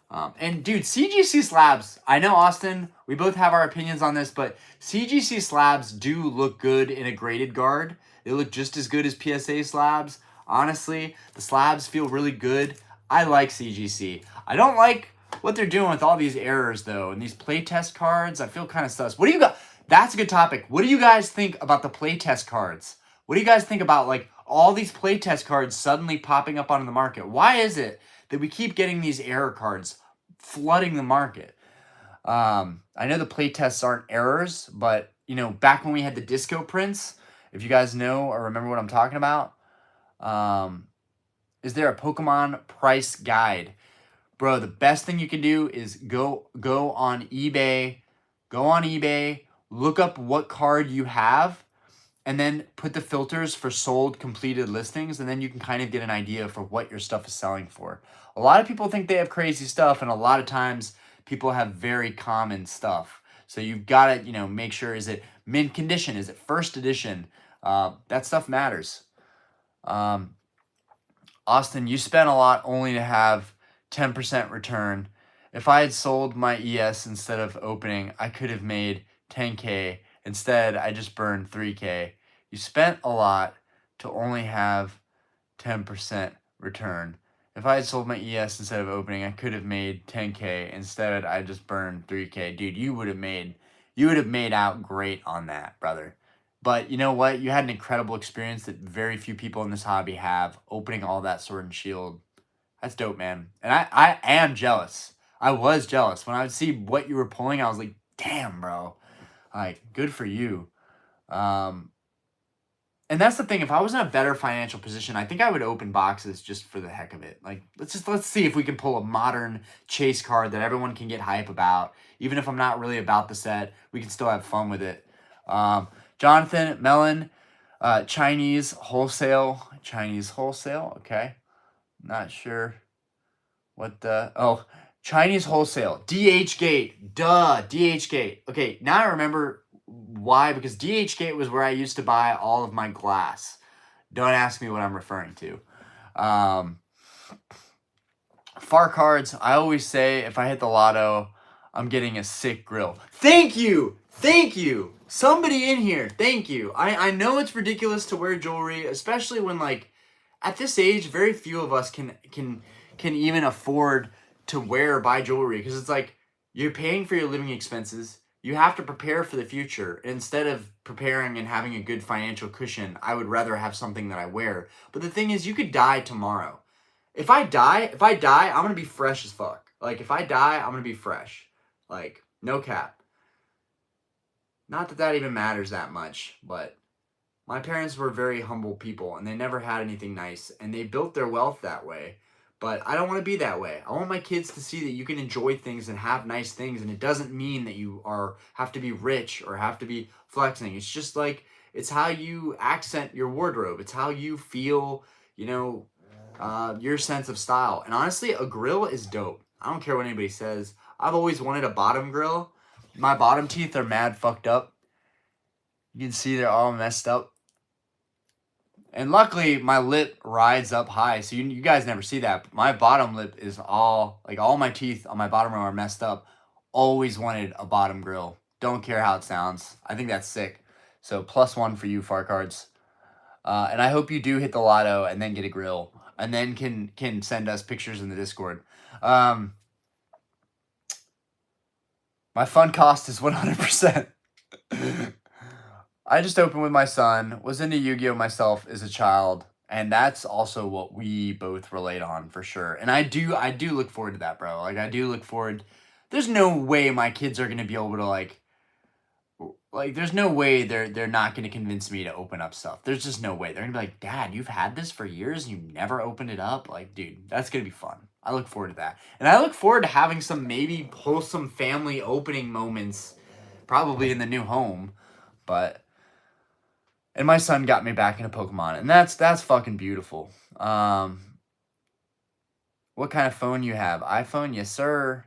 And dude, CGC slabs. I know, Austin, we both have our opinions on this, but CGC slabs do look good in a graded guard. They look just as good as PSA slabs. Honestly, the slabs feel really good. I like CGC. I don't like what they're doing with all these errors, though, and these playtest cards. I feel kind of sus. What do you got? That's a good topic. What do you guys think about the playtest cards? What do you guys think about, like, all these playtest cards suddenly popping up onto the market? Why is it that we keep getting these error cards flooding the market? I know the playtests aren't errors, but, you know, back when we had the disco prints, if you guys know or remember what I'm talking about, is there a Pokemon price guide? Bro, the best thing you can do is go on eBay, look up what card you have, and then put the filters for sold completed listings, and then you can kind of get an idea for what your stuff is selling for. A lot of people think they have crazy stuff, and a lot of times people have very common stuff. So you've got to, you know, make sure, is it mint condition? Is it first edition? That stuff matters. Austin, you spent a lot only to have 10% return. If I had sold my ES instead of opening, I could have made 10K. Instead, I just burned 3K. You spent a lot to only have 10% return. If I had sold my ES instead of opening, I could have made 10K. Instead, I just burned 3K. Dude, you would have made out great on that, brother. But you know what? You had an incredible experience that very few people in this hobby have, opening all that Sword and Shield. That's dope, man. And I am jealous. I was jealous. When I would see what you were pulling, I was like, damn, bro. Like, good for you. And that's the thing. If I was in a better financial position, I think I would open boxes just for the heck of it. Like, let's see if we can pull a modern chase card that everyone can get hype about. Even if I'm not really about the set, we can still have fun with it. Jonathan Mellon, Chinese wholesale. Okay. Not sure what the, Chinese wholesale. DH Gate. Duh. DH Gate. Okay. Now I remember why, because DH Gate was where I used to buy all of my glass. Don't ask me what I'm referring to. Far cards. I always say if I hit the lotto, I'm getting a sick grill. Thank you. Somebody in here. Thank you. I know it's ridiculous to wear jewelry, especially when, like, at this age, very few of us can even afford to wear or buy jewelry, because it's like you're paying for your living expenses. You have to prepare for the future. Instead of preparing and having a good financial cushion, I would rather have something that I wear. But the thing is, you could die tomorrow. If I die, I'm going to be fresh as fuck. Like, if I die, I'm going to be fresh. Like, no cap. Not that that even matters that much, but my parents were very humble people, and they never had anything nice, and they built their wealth that way. But I don't want to be that way. I want my kids to see that you can enjoy things and have nice things, and it doesn't mean that you have to be rich or have to be flexing. It's just like, it's how you accent your wardrobe. It's how you feel, you know, your sense of style. And honestly, a grill is dope. I don't care what anybody says. I've always wanted a bottom grill. My bottom teeth are mad fucked up. You can see they're all messed up. And luckily, my lip rides up high, so you guys never see that. But my bottom lip is all my teeth on my bottom row are messed up. Always wanted a bottom grill. Don't care how it sounds. I think that's sick. So +1 for you, far cards. And I hope you do hit the lotto and then get a grill, and then can send us pictures in the Discord. My fun cost is 100%. I just opened with my son, was into Yu-Gi-Oh! Myself as a child, and that's also what we both relate on for sure. And I do look forward to that, bro. Like, I do look forward. There's no way my kids are gonna be able to like there's no way they're not gonna convince me to open up stuff. There's just no way. They're gonna be like, Dad, you've had this for years and you never opened it up. Like, dude, that's gonna be fun. I look forward to that. And I look forward to having some maybe wholesome family opening moments, probably in the new home. And my son got me back into Pokemon, and that's fucking beautiful. What kind of phone you have? iPhone? Yes, sir.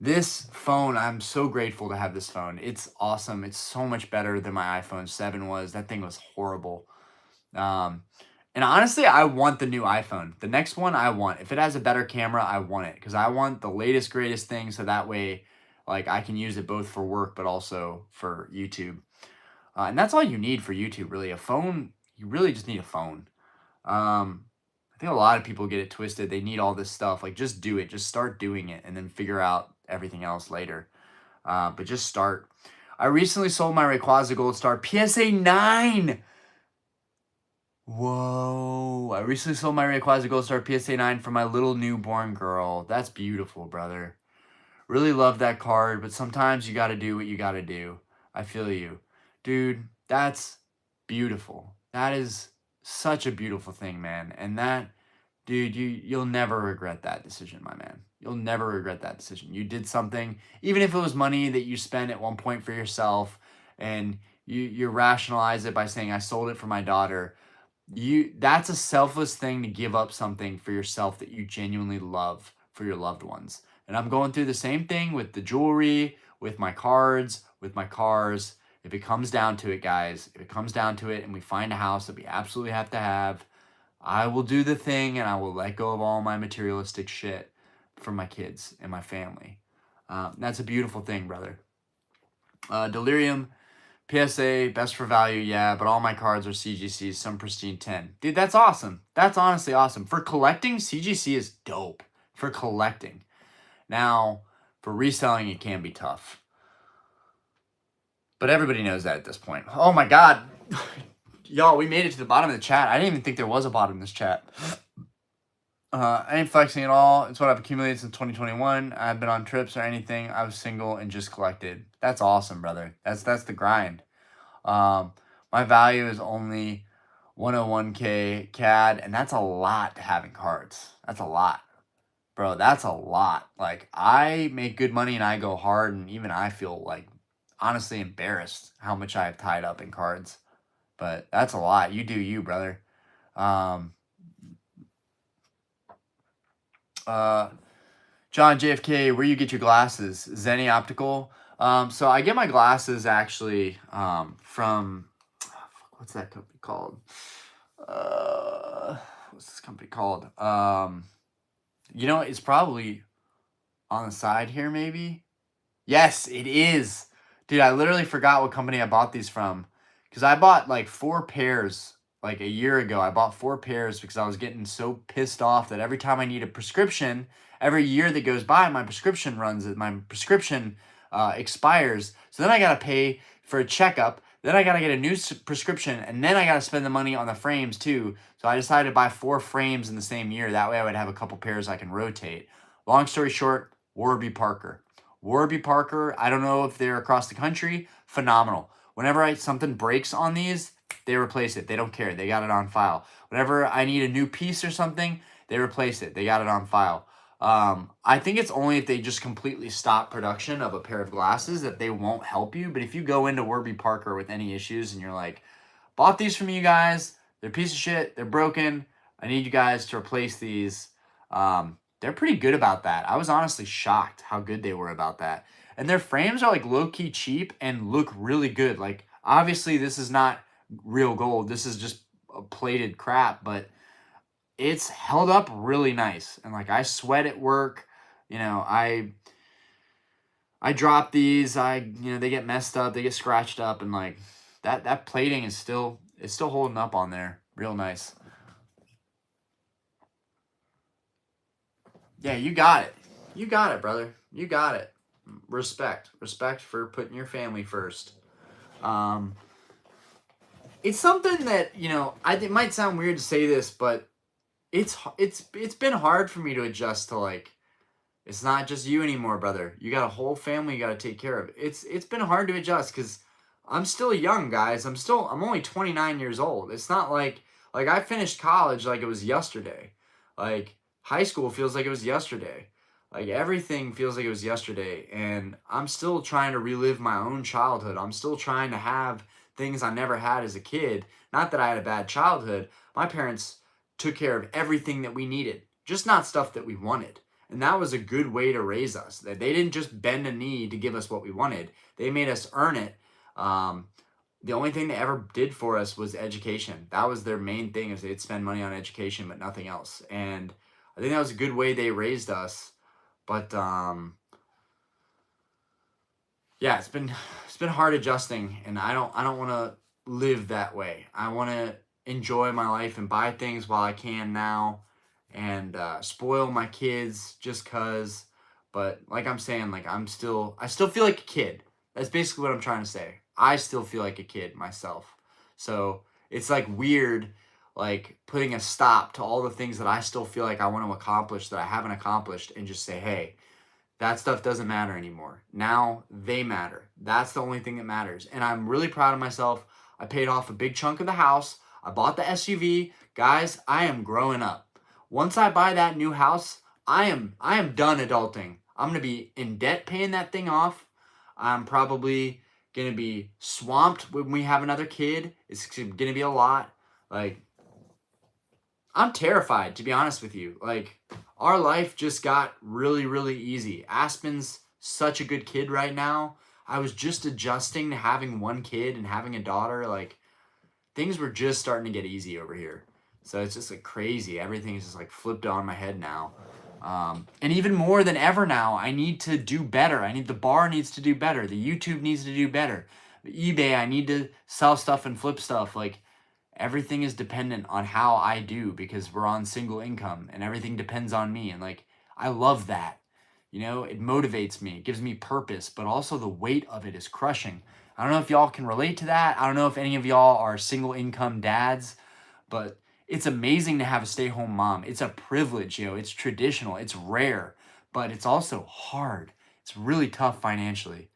This phone, I'm so grateful to have this phone. It's awesome. It's so much better than my iPhone 7 was. That thing was horrible. Um, and honestly, I want the new iPhone. The next one I want. If it has a better camera, I want it because I want the latest, greatest thing. So that way, like I can use it both for work, but also for YouTube. And that's all you need for YouTube, really. A phone, you really just need a phone. I think a lot of people get it twisted. They need all this stuff. Like, just do it. Just start doing it and then figure out everything else later. But just start. I recently sold my Rayquaza Gold Star PSA 9. Whoa. I recently sold my Rayquaza Gold Star PSA 9 for my little newborn girl. That's beautiful, brother. Really love that card, but sometimes you got to do what you got to do. I feel you. Dude, that's beautiful. That is such a beautiful thing, man. And that, dude, you'll never regret that decision, my man. You'll never regret that decision. You did something, even if it was money that you spent at one point for yourself, and you rationalize it by saying, I sold it for my daughter. That's a selfless thing to give up something for yourself that you genuinely love for your loved ones. And I'm going through the same thing with the jewelry, with my cards, with my cars. If it comes down to it, guys, if it comes down to it and we find a house that we absolutely have to have, I will do the thing and I will let go of all my materialistic shit for my kids and my family. That's a beautiful thing, brother. Delirium, PSA, best for value, yeah, but all my cards are CGCs, some pristine 10. Dude, that's awesome. That's honestly awesome. For collecting, CGC is dope. For collecting. Now, for reselling, it can be tough. But everybody knows that at this point. Oh my God. Y'all, we made it to the bottom of the chat. I didn't even think there was a bottom in this chat. I ain't flexing at all. It's what I've accumulated since 2021. I've been on trips or anything. I was single and just collected. That's awesome, brother. That's the grind. My value is only 101K CAD, and that's a lot to have in cards. That's a lot. Bro, that's a lot. Like, I make good money and I go hard, and even I feel like honestly embarrassed how much I have tied up in cards. But that's a lot. You do you, brother. John JFK, where you get your glasses? Zenny Optical. So I get my glasses actually from what's that company called? What's this company called? It's probably on the side here, maybe. Yes, it is. Dude, I literally forgot what company I bought these from. Because I bought like 4 pairs like a year ago. I bought 4 pairs because I was getting so pissed off that every time I need a prescription, every year that goes by, my prescription expires. So then I got to pay for a checkup. Then I got to get a new prescription. And then I got to spend the money on the frames too. So I decided to buy 4 frames in the same year. That way I would have a couple pairs I can rotate. Long story short, Warby Parker. Warby Parker, I don't know if they're across the country. Phenomenal. Whenever something breaks on these, they replace it. They don't care. They got it on file. Whenever I need a new piece or something, they replace it. They got it on file. I think it's only if they just completely stop production of a pair of glasses that they won't help you. But if you go into Warby Parker with any issues and you're like, bought these from you guys, they're a piece of shit, they're broken, I need you guys to replace these. They're pretty good about that. I was honestly shocked how good they were about that. And their frames are like low-key cheap and look really good. Like, obviously this is not real gold. This is just a plated crap, but it's held up really nice. And like, I sweat at work. I drop these. They get messed up. They get scratched up, and like that plating is still holding up on there. Real nice. Yeah, you got it. You got it, brother. You got it. Respect for putting your family first. It's something that it might sound weird to say this, but it's been hard for me to adjust to, like, it's not just you anymore, brother. You got a whole family you got to take care of. It's been hard to adjust because I'm still young, guys. I'm only 29 years old. It's not like I finished college like it was yesterday. Like, high school feels like it was yesterday. Like, everything feels like it was yesterday. And I'm still trying to relive my own childhood. I'm still trying to have things I never had as a kid. Not that I had a bad childhood. My parents took care of everything that we needed, just not stuff that we wanted. And that was a good way to raise us. That they didn't just bend a knee to give us what we wanted. They made us earn it. Um, the only thing they ever did for us was education. That was their main thing, is they'd spend money on education, but nothing else. And I think that was a good way they raised us. But yeah, it's been hard adjusting, and I don't want to live that way. I want to enjoy my life and buy things while I can now, and spoil my kids just cuz. But like I'm saying, like I still feel like a kid. That's basically what I'm trying to say. I still feel like a kid myself. So it's like weird, like putting a stop to all the things that I still feel like I want to accomplish that I haven't accomplished, and just say, hey, that stuff doesn't matter anymore. Now they matter. That's the only thing that matters. And I'm really proud of myself. I paid off a big chunk of the house. I bought the SUV. Guys, I am growing up. Once I buy that new house, I am done adulting. I'm going to be in debt paying that thing off. I'm probably going to be swamped when we have another kid. It's going to be a lot. Like, I'm terrified, to be honest with you. Like, our life just got really, really easy. Aspen's such a good kid right now. I was just adjusting to having one kid and having a daughter. Like, things were just starting to get easy over here. So it's just like crazy. Everything is just like flipped on my head now. And even more than ever now, I need to do better. The bar needs to do better. The YouTube needs to do better. The eBay, I need to sell stuff and flip stuff. Like, everything is dependent on how I do, because we're on single income and everything depends on me. And like, I love that. It motivates me. It gives me purpose, but also the weight of it is crushing. I don't know if y'all can relate to that. I don't know if any of y'all are single income dads, but it's amazing to have a stay home mom. It's a privilege, it's traditional, it's rare, but it's also hard. It's really tough financially.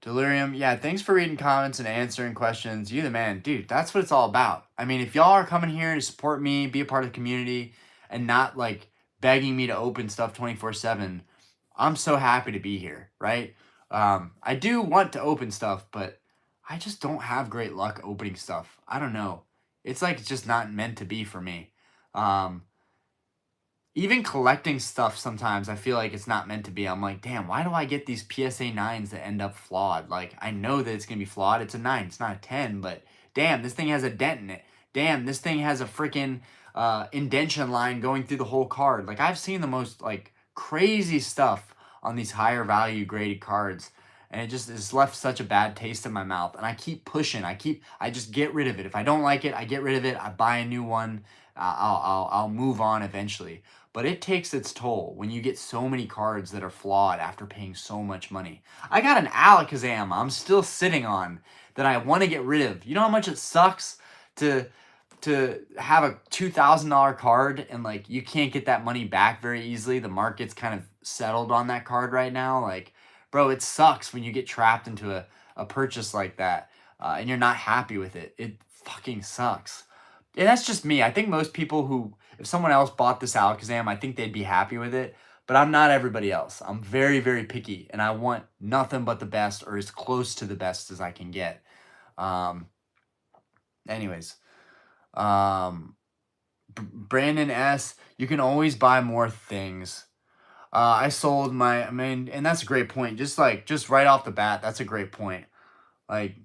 Delirium, yeah, thanks for reading comments and answering questions. You the man. Dude, that's what it's all about. I mean, if y'all are coming here to support me, be a part of the community, and not like begging me to open stuff 24/7, I'm so happy to be here, right? I do want to open stuff, but I just don't have great luck opening stuff. I don't know. It's like it's just not meant to be for me. Um, Even collecting stuff sometimes I feel like it's not meant to be. I'm like, damn, why do I get these PSA 9s that end up flawed? Like, I know that it's going to be flawed. It's a 9, it's not a 10, but damn, this thing has a dent in it. Damn, this thing has a freaking indentation line going through the whole card. Like, I've seen the most like crazy stuff on these higher value graded cards. And it just has left such a bad taste in my mouth. And I keep pushing. I just get rid of it. If I don't like it, I get rid of it. I buy a new one. I'll move on eventually. But it takes its toll when you get so many cards that are flawed after paying so much money. I got an Alakazam I'm still sitting on that I want to get rid of. You know how much it sucks to have a $2,000 card and like you can't get that money back very easily. The market's kind of settled on that card right now. Like, bro, it sucks when you get trapped into a purchase like that and you're not happy with it. It fucking sucks. And that's just me. I think most people who, if someone else bought this Alakazam, I think they'd be happy with it. But I'm not everybody else. I'm very, very picky, and I want nothing but the best, or as close to the best as I can get. Um, anyways, Brandon S., you can always buy more things. I sold and that's a great point. Just right off the bat, that's a great point. Like,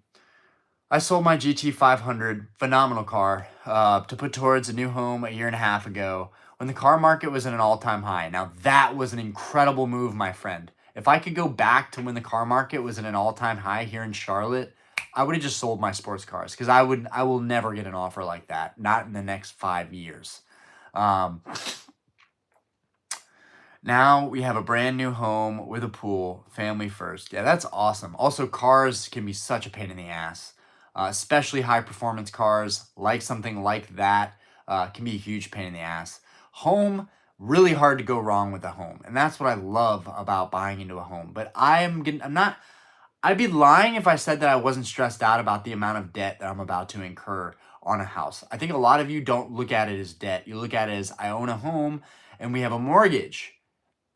I sold my GT 500, phenomenal car, to put towards a new home a year and a half ago when the car market was at an all-time high. Now, that was an incredible move, my friend. If I could go back to when the car market was at an all-time high here in Charlotte, I would have just sold my sports cars, because I will never get an offer like that, not in the next 5 years. Now we have a brand new home with a pool, family first. Yeah, that's awesome. Also, cars can be such a pain in the ass. Especially high performance cars, like something like that, can be a huge pain in the ass. Home, really hard to go wrong with a home, and that's what I love about buying into a home. But I'm not. I'd be lying if I said that I wasn't stressed out about the amount of debt that I'm about to incur on a house. I think a lot of you don't look at it as debt. You look at it as, I own a home and we have a mortgage.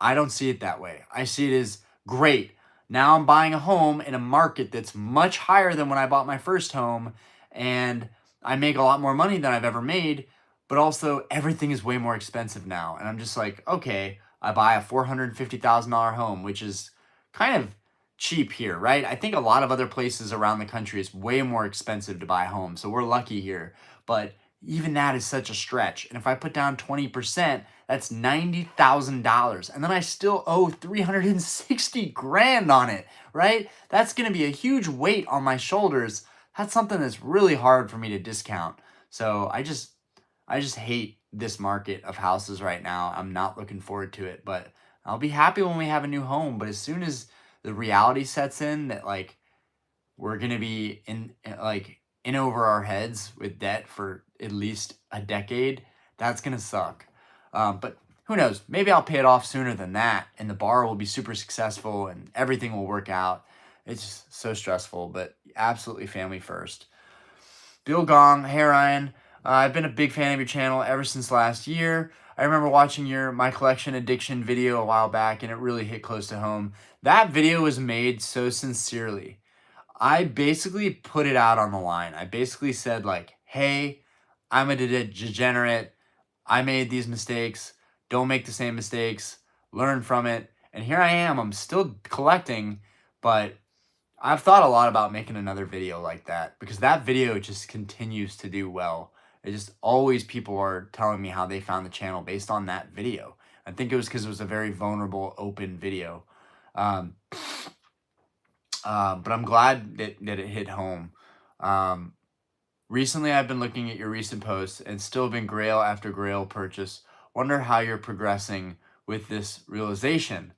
I don't see it that way. I see it as, great. Now I'm buying a home in a market that's much higher than when I bought my first home, and I make a lot more money than I've ever made, but also everything is way more expensive now. And I'm just like, okay, I buy a $450,000 home, which is kind of cheap here, right? I think a lot of other places around the country is way more expensive to buy a home. So we're lucky here. But even that is such a stretch. And if I put down 20%, that's $90,000. And then I still owe 360 grand on it, right? That's going to be a huge weight on my shoulders. That's something that's really hard for me to discount. So I just hate this market of houses right now. I'm not looking forward to it, but I'll be happy when we have a new home. But as soon as the reality sets in that like we're gonna be in over our heads with debt for at least a decade, that's gonna suck. But who knows? Maybe I'll pay it off sooner than that, and the bar will be super successful, and everything will work out. It's just so stressful, but absolutely family first. Bill Gong, hey Ryan. I've been a big fan of your channel ever since last year. I remember watching your My Collection Addiction video a while back, and it really hit close to home. That video was made so sincerely. I basically put it out on the line. I basically said like, hey, I'm a degenerate. I made these mistakes. Don't make the same mistakes. Learn from it. And here I am. I'm still collecting, but I've thought a lot about making another video like that because that video just continues to do well. It just always people are telling me how they found the channel based on that video. I think it was because it was a very vulnerable, open video. Um, but I'm glad that it hit home. Um, Recently, I've been looking at your recent posts and still been grail after grail purchase. Wonder how you're progressing with this realization.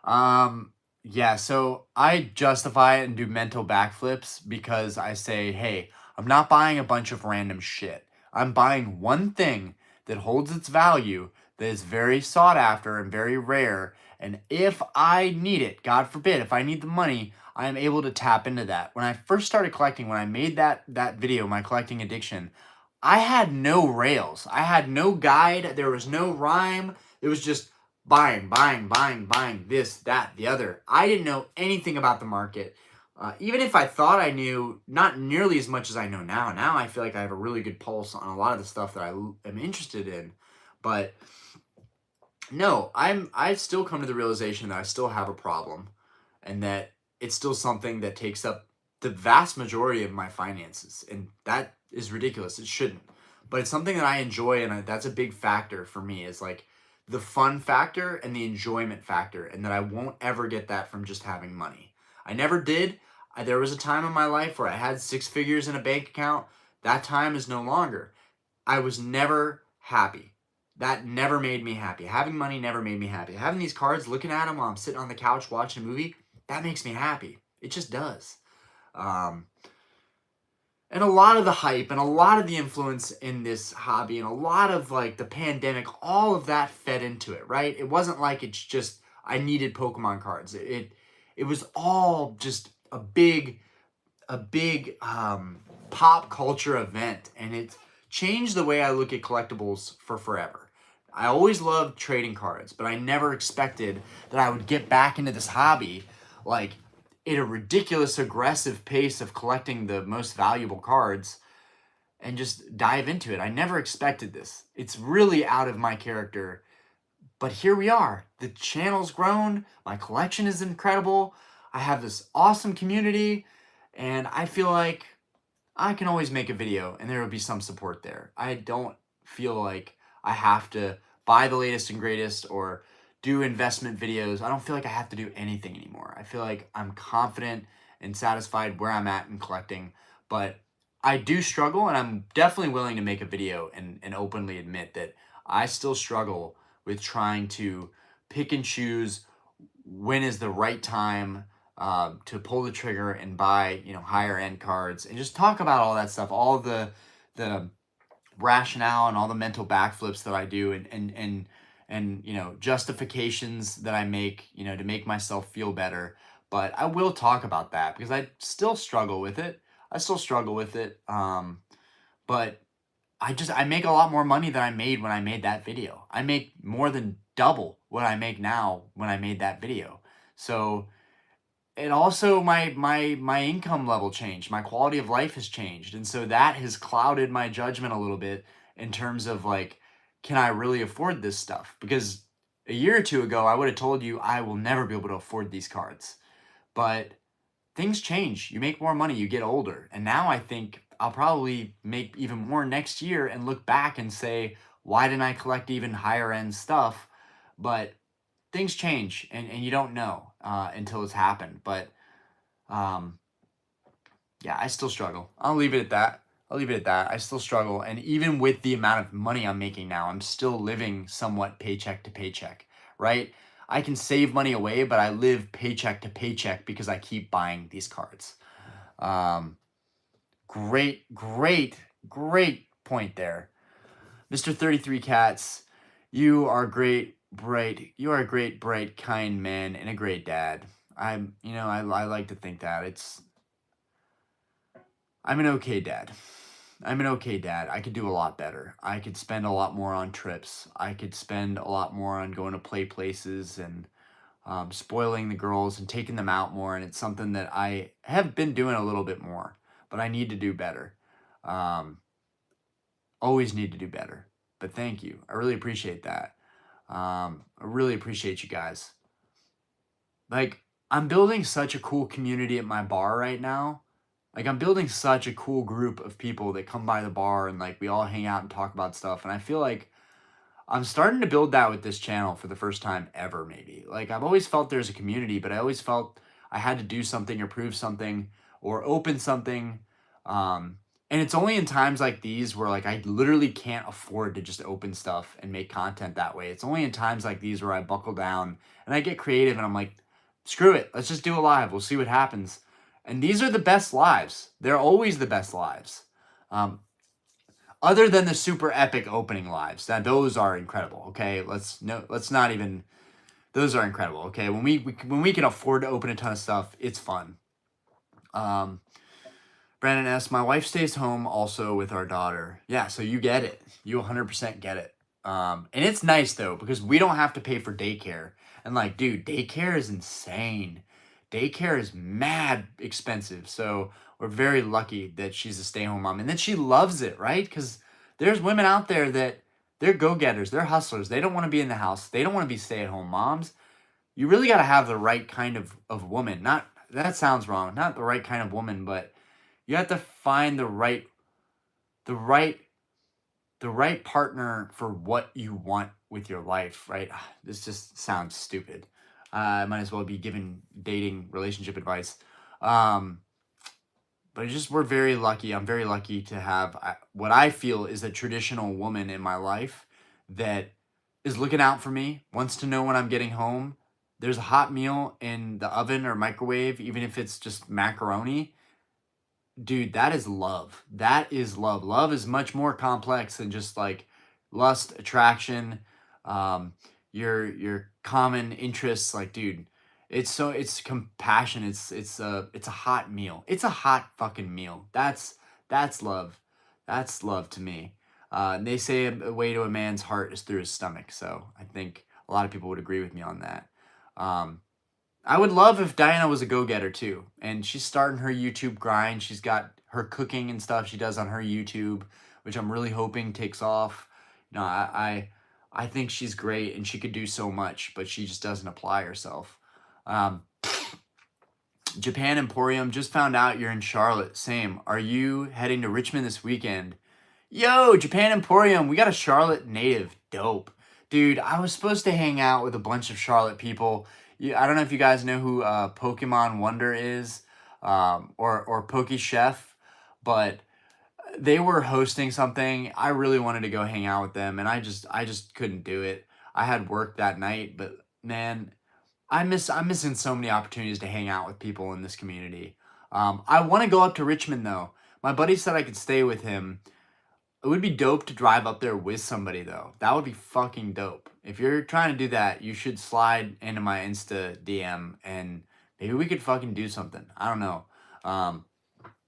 Yeah, so I justify it and do mental backflips because I say, hey, I'm not buying a bunch of random shit. I'm buying one thing that holds its value, that is very sought after and very rare. And if I need it, God forbid, if I need the money, I am able to tap into that. When I first started collecting, when I made that video, my collecting addiction, I had no rails. I had no guide. There was no rhyme. It was just buying, this, that, the other. I didn't know anything about the market. Even if I thought I knew, not nearly as much as I know now. Now I feel like I have a really good pulse on a lot of the stuff that I am interested in. But no, I've still come to the realization that I still have a problem and that it's still something that takes up the vast majority of my finances. And that is ridiculous. It shouldn't. But it's something that I enjoy, and that's a big factor for me is like the fun factor and the enjoyment factor, and that I won't ever get that from just having money. I never did. There was a time in my life where I had 6 figures in a bank account. That time is no longer. I was never happy. That never made me happy. Having money never made me happy. Having these cards, looking at them while I'm sitting on the couch watching a movie, that makes me happy. It just does. Um, and a lot of the hype and a lot of the influence in this hobby and a lot of like the pandemic, all of that fed into it, right? It wasn't like it's just I needed Pokemon cards. It was all just a big pop culture event, and it changed the way I look at collectibles for forever. I always loved trading cards, but I never expected that I would get back into this hobby like at a ridiculous aggressive pace of collecting the most valuable cards and just dive into it. I never expected this. It's really out of my character, but here we are. The channel's grown, my collection is incredible. I have this awesome community, and I feel like I can always make a video and there will be some support there. I don't feel like I have to buy the latest and greatest or do investment videos. I don't feel like I have to do anything anymore. I feel like I'm confident and satisfied where I'm at in collecting, but I do struggle, and I'm definitely willing to make a video and openly admit that I still struggle with trying to pick and choose when is the right time to pull the trigger and buy, higher end cards, and just talk about all that stuff, all the rationale and all the mental backflips that I do, and justifications that I make, to make myself feel better. But I will talk about that because I still struggle with it. I still struggle with it. But I make a lot more money than I made when I made that video. I make more than double what I make now when I made that video. So and also my income level changed. My quality of life has changed. And so that has clouded my judgment a little bit in terms of like, can I really afford this stuff? Because a year or two ago, I would have told you I will never be able to afford these cards. But things change. You make more money, you get older. And now I think I'll probably make even more next year and look back and say, why didn't I collect even higher end stuff? But things change and you don't know until it's happened. But um, yeah, I still struggle. I'll leave it at that. I'll leave it at that. I still struggle. And even with the amount of money I'm making now, I'm still living somewhat paycheck to paycheck, right? I can save money away, but I live paycheck to paycheck because I keep buying these cards. Um, great, great point there. Mr. 33 Cats, you are great, bright. You are a great, bright, kind man and a great dad. I like to think that. I'm an okay dad. I'm an okay dad. I could do a lot better. I could spend a lot more on trips. I could spend a lot more on going to play places and spoiling the girls and taking them out more. And it's something that I have been doing a little bit more, but I need to do better. Um, always need to do better. But thank you. I really appreciate that. I really appreciate you guys. Like, I'm building such a cool community at my bar right now. Like, I'm building such a cool group of people that come by the bar and like we all hang out and talk about stuff. And I feel like I'm starting to build that with this channel for the first time ever, maybe. Like, I've always felt there's a community, but I always felt I had to do something or prove something or open something. Um, and it's only in times like these where, like, I literally can't afford to just open stuff and make content that way. It's only in times like these where I buckle down and I get creative and I'm like, screw it, let's just do it live. We'll see what happens. And these are the best lives. They're always the best lives. Um, other than the super epic opening lives, that those are incredible. Okay, let's not even. Those are incredible. Okay, when we can afford to open a ton of stuff, it's fun. Um, Brandon S, my wife stays home also with our daughter. Yeah, so you get it. You 100% get it. And it's nice though because we don't have to pay for daycare. And like, dude, daycare is insane. Daycare is mad expensive. So we're very lucky that she's a stay-home mom and that she loves it, right? Because there's women out there that they're go-getters, they're hustlers. They don't want to be in the house. They don't want to be stay-at-home moms. You really got to have the right kind of woman. Not that sounds wrong. Not the right kind of woman, but you have to find the right the right partner for what you want with your life, right? This just sounds stupid. I might as well be giving dating relationship advice. Um, but it's just we're very lucky. I'm very lucky to have what I feel is a traditional woman in my life that is looking out for me, wants to know when I'm getting home. There's a hot meal in the oven or microwave, even if it's just macaroni. Dude, that is love. That is love. Love is much more complex than just like lust, attraction, um, your common interests. Like, dude, it's compassion. It's a hot meal. It's a hot fucking meal. That's love. That's love to me. And they say a way to a man's heart is through his stomach. So I think a lot of people would agree with me on that. Um, I would love if Diana was a go-getter too. And she's starting her YouTube grind. She's got her cooking and stuff she does on her YouTube, which I'm really hoping takes off. You know, I think she's great and she could do so much, but she just doesn't apply herself. Um, Japan Emporium, just found out you're in Charlotte. Same. Are you heading to Richmond this weekend? Yo, Japan Emporium, we got a Charlotte native. Dope. Dude, I was supposed to hang out with a bunch of Charlotte people. I don't know if you guys know who Pokemon Wonder is, or Poke Chef, but they were hosting something. I really wanted to go hang out with them, and I just couldn't do it. I had work that night, but man, I'm missing so many opportunities to hang out with people in this community. I want to go up to Richmond though. My buddy said I could stay with him. It would be dope to drive up there with somebody though. That would be fucking dope. If you're trying to do that, you should slide into my Insta DM and maybe we could fucking do something. I don't know. Um,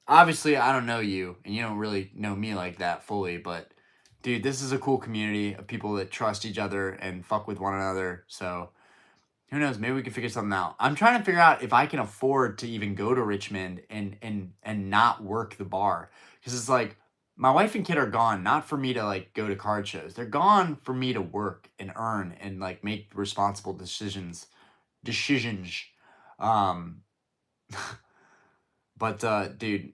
obviously I don't know you and you don't really know me like that fully, but dude, this is a cool community of people that trust each other and fuck with one another. So who knows? Maybe we can figure something out. I'm trying to figure out if I can afford to even go to Richmond and not work the bar because it's like my wife and kid are gone, not for me to like go to card shows. They're gone for me to work and earn and like make responsible decisions. Um, but dude,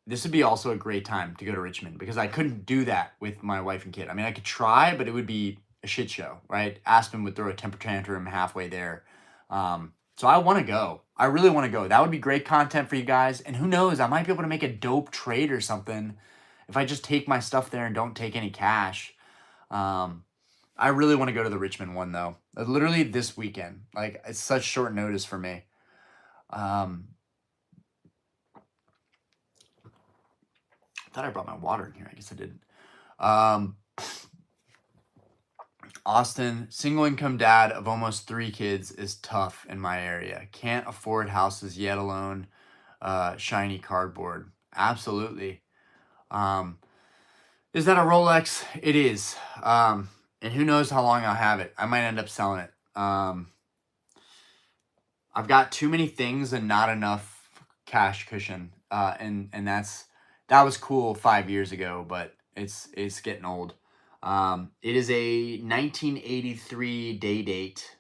this would be also a great time to go to Richmond because I couldn't do that with my wife and kid. I mean, I could try, but it would be a shit show, right? Aspen would throw a temper tantrum halfway there. So I want to go. I really want to go. That would be great content for you guys. And who knows, I might be able to make a dope trade or something if I just take my stuff there and don't take any cash. Um, I really want to go to the Richmond one though. Literally this weekend. Like it's such short notice for me. Um, I thought I brought my water in here. I guess I didn't. Um, Austin, single income dad of almost 3 kids is tough in my area. Can't afford houses yet alone shiny cardboard. Absolutely. Um, is that a Rolex? It is. And who knows how long I'll have it. I might end up selling it. I've got too many things and not enough cash cushion. And that was cool 5 years ago, but it's getting old. It is a 1983 day date.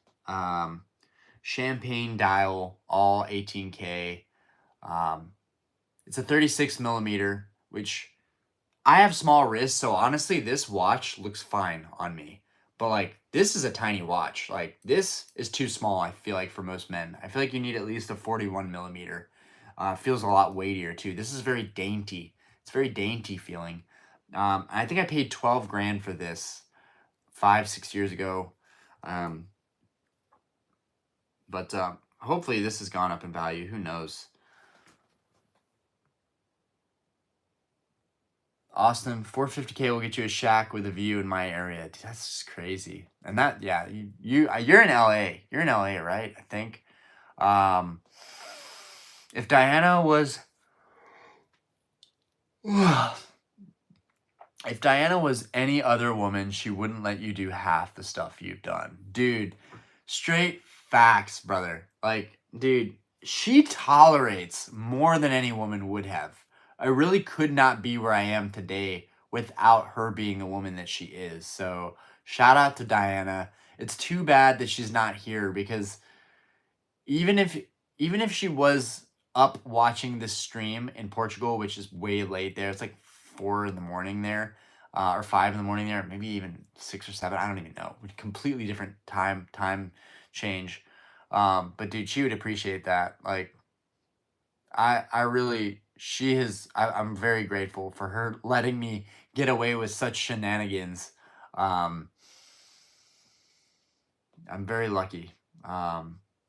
Champagne dial, all 18K. It's a 36 millimeter, which I have small wrists, so honestly, this watch looks fine on me. But like, this is a tiny watch. Like, this is too small, I feel like, for most men. I feel like you need at least a 41 millimeter. Feels a lot weightier, too. This is very dainty. It's very dainty feeling. I think I paid 12 grand for this 5-6 years ago. But hopefully this has gone up in value. Who knows? Austin, 450K will get you a shack with a view in my area. Dude, that's just crazy. And that, yeah, you're in LA. You're in LA, right? I think. If Diana was, if Diana was any other woman, she wouldn't let you do half the stuff you've done, dude. Straight facts, brother. Like, dude, she tolerates more than any woman would have. I really could not be where I am today without her being the woman that she is. So, shout out to Diana. It's too bad that she's not here because even if even if she was up watching this stream in Portugal, which is way late there, it's like 4 in the morning there, or 5 in the morning there, maybe even 6 or 7. I don't even know. Completely different time change. But dude, she would appreciate that. Like, I really, I'm very grateful for her letting me get away with such shenanigans. Um, I'm very lucky.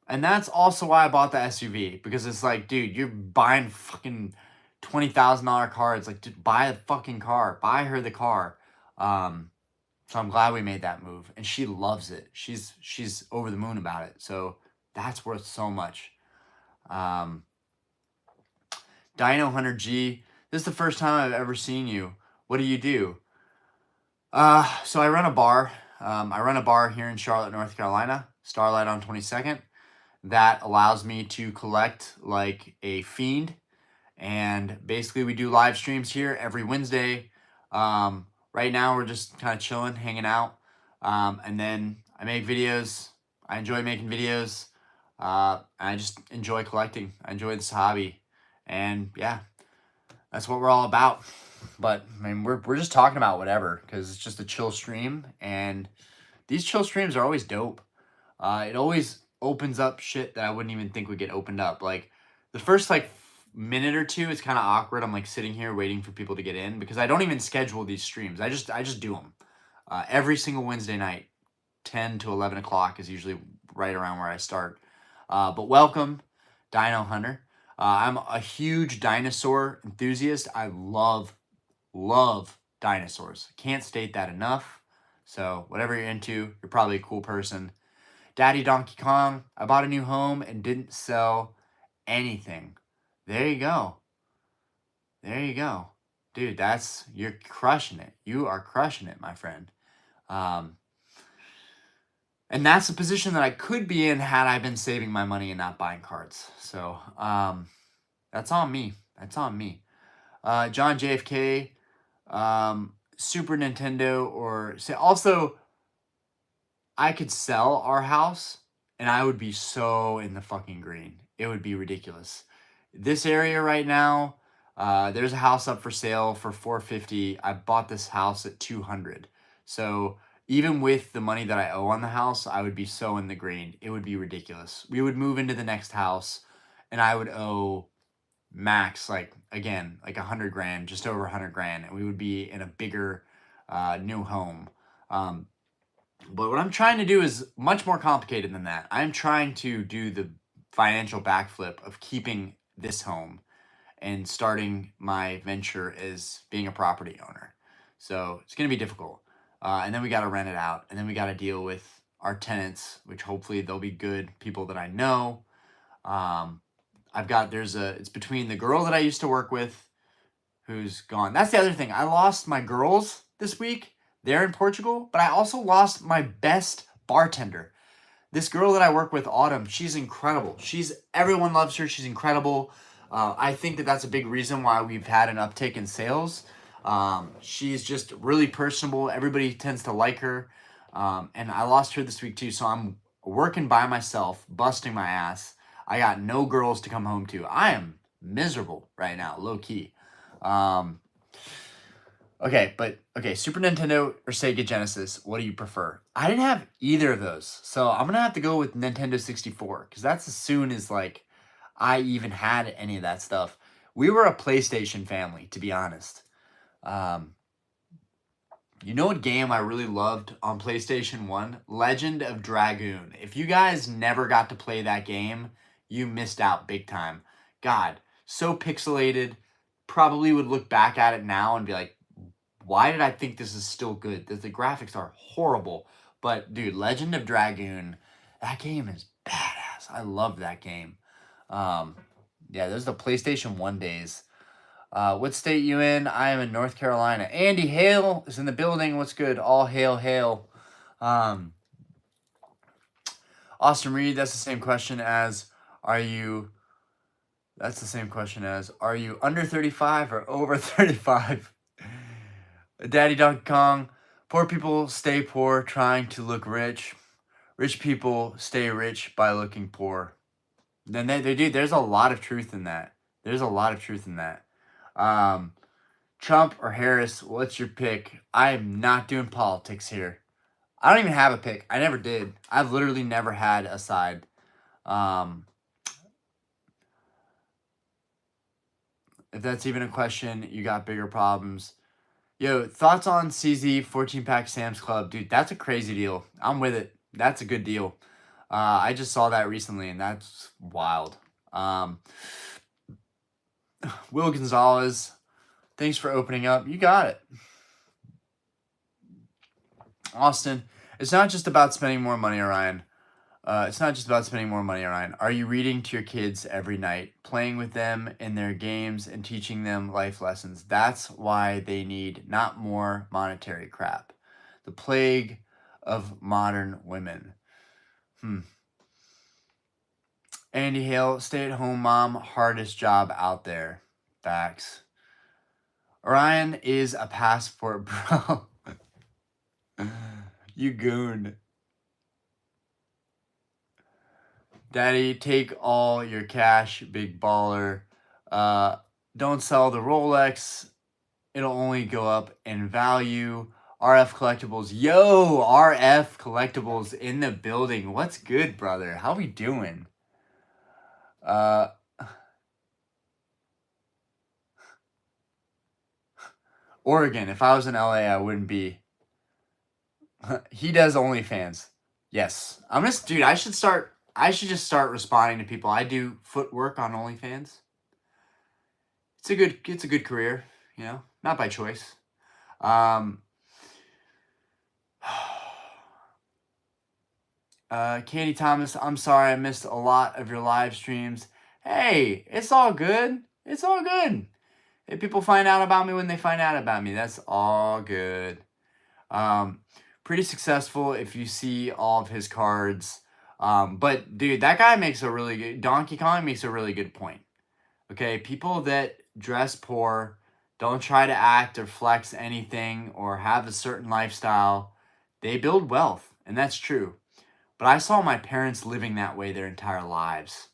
And that's also why I bought the SUV because it's like, dude, you're buying fucking $20,000 cars. Like, dude, buy the fucking car, buy her the car. So I'm glad we made that move, and she loves it. She's over the moon about it. So that's worth so much. Dino Hunter G, this is the first time I've ever seen you. What do you do? So I run a bar. I run a bar here in Charlotte, North Carolina, Starlight on 22nd. That allows me to collect like a fiend. And basically we do live streams here every Wednesday. Right now we're just kind of chilling, hanging out. And then I make videos. I enjoy making videos. I just enjoy collecting. I enjoy this hobby. And yeah, that's what we're all about. But I mean, we're just talking about whatever because it's just a chill stream. And these chill streams are always dope. It always opens up shit that I wouldn't even think would get opened up. Like the first like minute or two, it's kind of awkward. I'm like sitting here waiting for people to get in because I don't even schedule these streams. I just do them every single Wednesday night. 10 to 11 o'clock is usually right around where I start. But welcome, Dino Hunter. I'm a huge dinosaur enthusiast. I love dinosaurs. Can't state that enough. So whatever you're into, you're probably a cool person. Daddy Donkey Kong, I bought a new home and didn't sell anything. There you go. There you go. Dude, you're crushing it. You are crushing it, my friend. And that's the position that I could be in had I been saving my money and not buying cards. So, that's on me. That's on me. John JFK, Super Nintendo or say also I could sell our house and I would be so in the fucking green. It would be ridiculous. This area right now, there's a house up for sale for 450. I bought this house at 200. So even with the money that I owe on the house, I would be so in the green. It would be ridiculous. We would move into the next house and I would owe max like again like 100 grand, just over 100 grand, and we would be in a bigger new home. Um, but what I'm trying to do is much more complicated than that. I'm trying to do the financial backflip of keeping this home and starting my venture as being a property owner. So it's going to be difficult. And then we got to rent it out. And then we got to deal with our tenants, which hopefully they'll be good people that I know. Um, it's between the girl that I used to work with who's gone. That's the other thing. I lost my girls this week. They're in Portugal, but I also lost my best bartender. This girl that I work with, Autumn, she's incredible. Everyone loves her. She's incredible. I think that that's a big reason why we've had an uptick in sales. She's just really personable. Everybody tends to like her. And I lost her this week too. So I'm working by myself, busting my ass. I got no girls to come home to. I am miserable right now, low key. Okay, Super Nintendo or Sega Genesis, what do you prefer? I didn't have either of those, so I'm gonna have to go with Nintendo 64, because that's as soon as, like, I even had any of that stuff. We were a PlayStation family, to be honest. Um, you know what game I really loved on PlayStation 1? Legend of Dragoon. If you guys never got to play that game, you missed out big time. God, so pixelated. Probably would look back at it now and be like, why did I think this is still good? The graphics are horrible. But, dude, Legend of Dragoon, that game is badass. I love that game. Yeah, those are the PlayStation 1 days. What state you in? I am in North Carolina. Andy Hale is in the building. What's good? All hail, hail. Um, Austin Reed, that's the same question as, are you... That's the same question as, are you under 35 or over 35? Daddy Donkey Kong, poor people stay poor trying to look rich. Rich people stay rich by looking poor. Then they do. There's a lot of truth in that. There's a lot of truth in that. Trump or Harris, what's your pick? I am not doing politics here. I don't even have a pick. I never did. I've literally never had a side. If that's even a question, you got bigger problems. Yo, thoughts on CZ 14-pack Sam's Club? Dude, that's a crazy deal. I'm with it. That's a good deal. I just saw that recently, and that's wild. Will Gonzalez, thanks for opening up. You got it. Austin, it's not just about spending more money, Orion. It's not just about spending more money, Orion. Are you reading to your kids every night, playing with them in their games, and teaching them life lessons? That's why they need not more monetary crap. The plague of modern women. Andy Hale, stay-at-home mom, hardest job out there. Facts. Orion is a passport, bro. You goon. Daddy, take all your cash, big baller. Don't sell the Rolex. It'll only go up in value. RF Collectibles. Yo, RF Collectibles in the building. What's good, brother? How we doing? Oregon. If I was in LA, I wouldn't be. He does OnlyFans. Yes. Dude, I should just start responding to people. I do footwork on OnlyFans. It's a good career, you know, not by choice. Candy Thomas, I'm sorry I missed a lot of your live streams. Hey, it's all good. It's all good. If people find out about me when they find out about me, that's all good. Pretty successful if you see all of his cards. But dude, that guy makes a really good, Donkey Kong makes a really good point. Okay, people that dress poor don't try to act or flex anything or have a certain lifestyle. They build wealth, and that's true. But I saw my parents living that way their entire lives.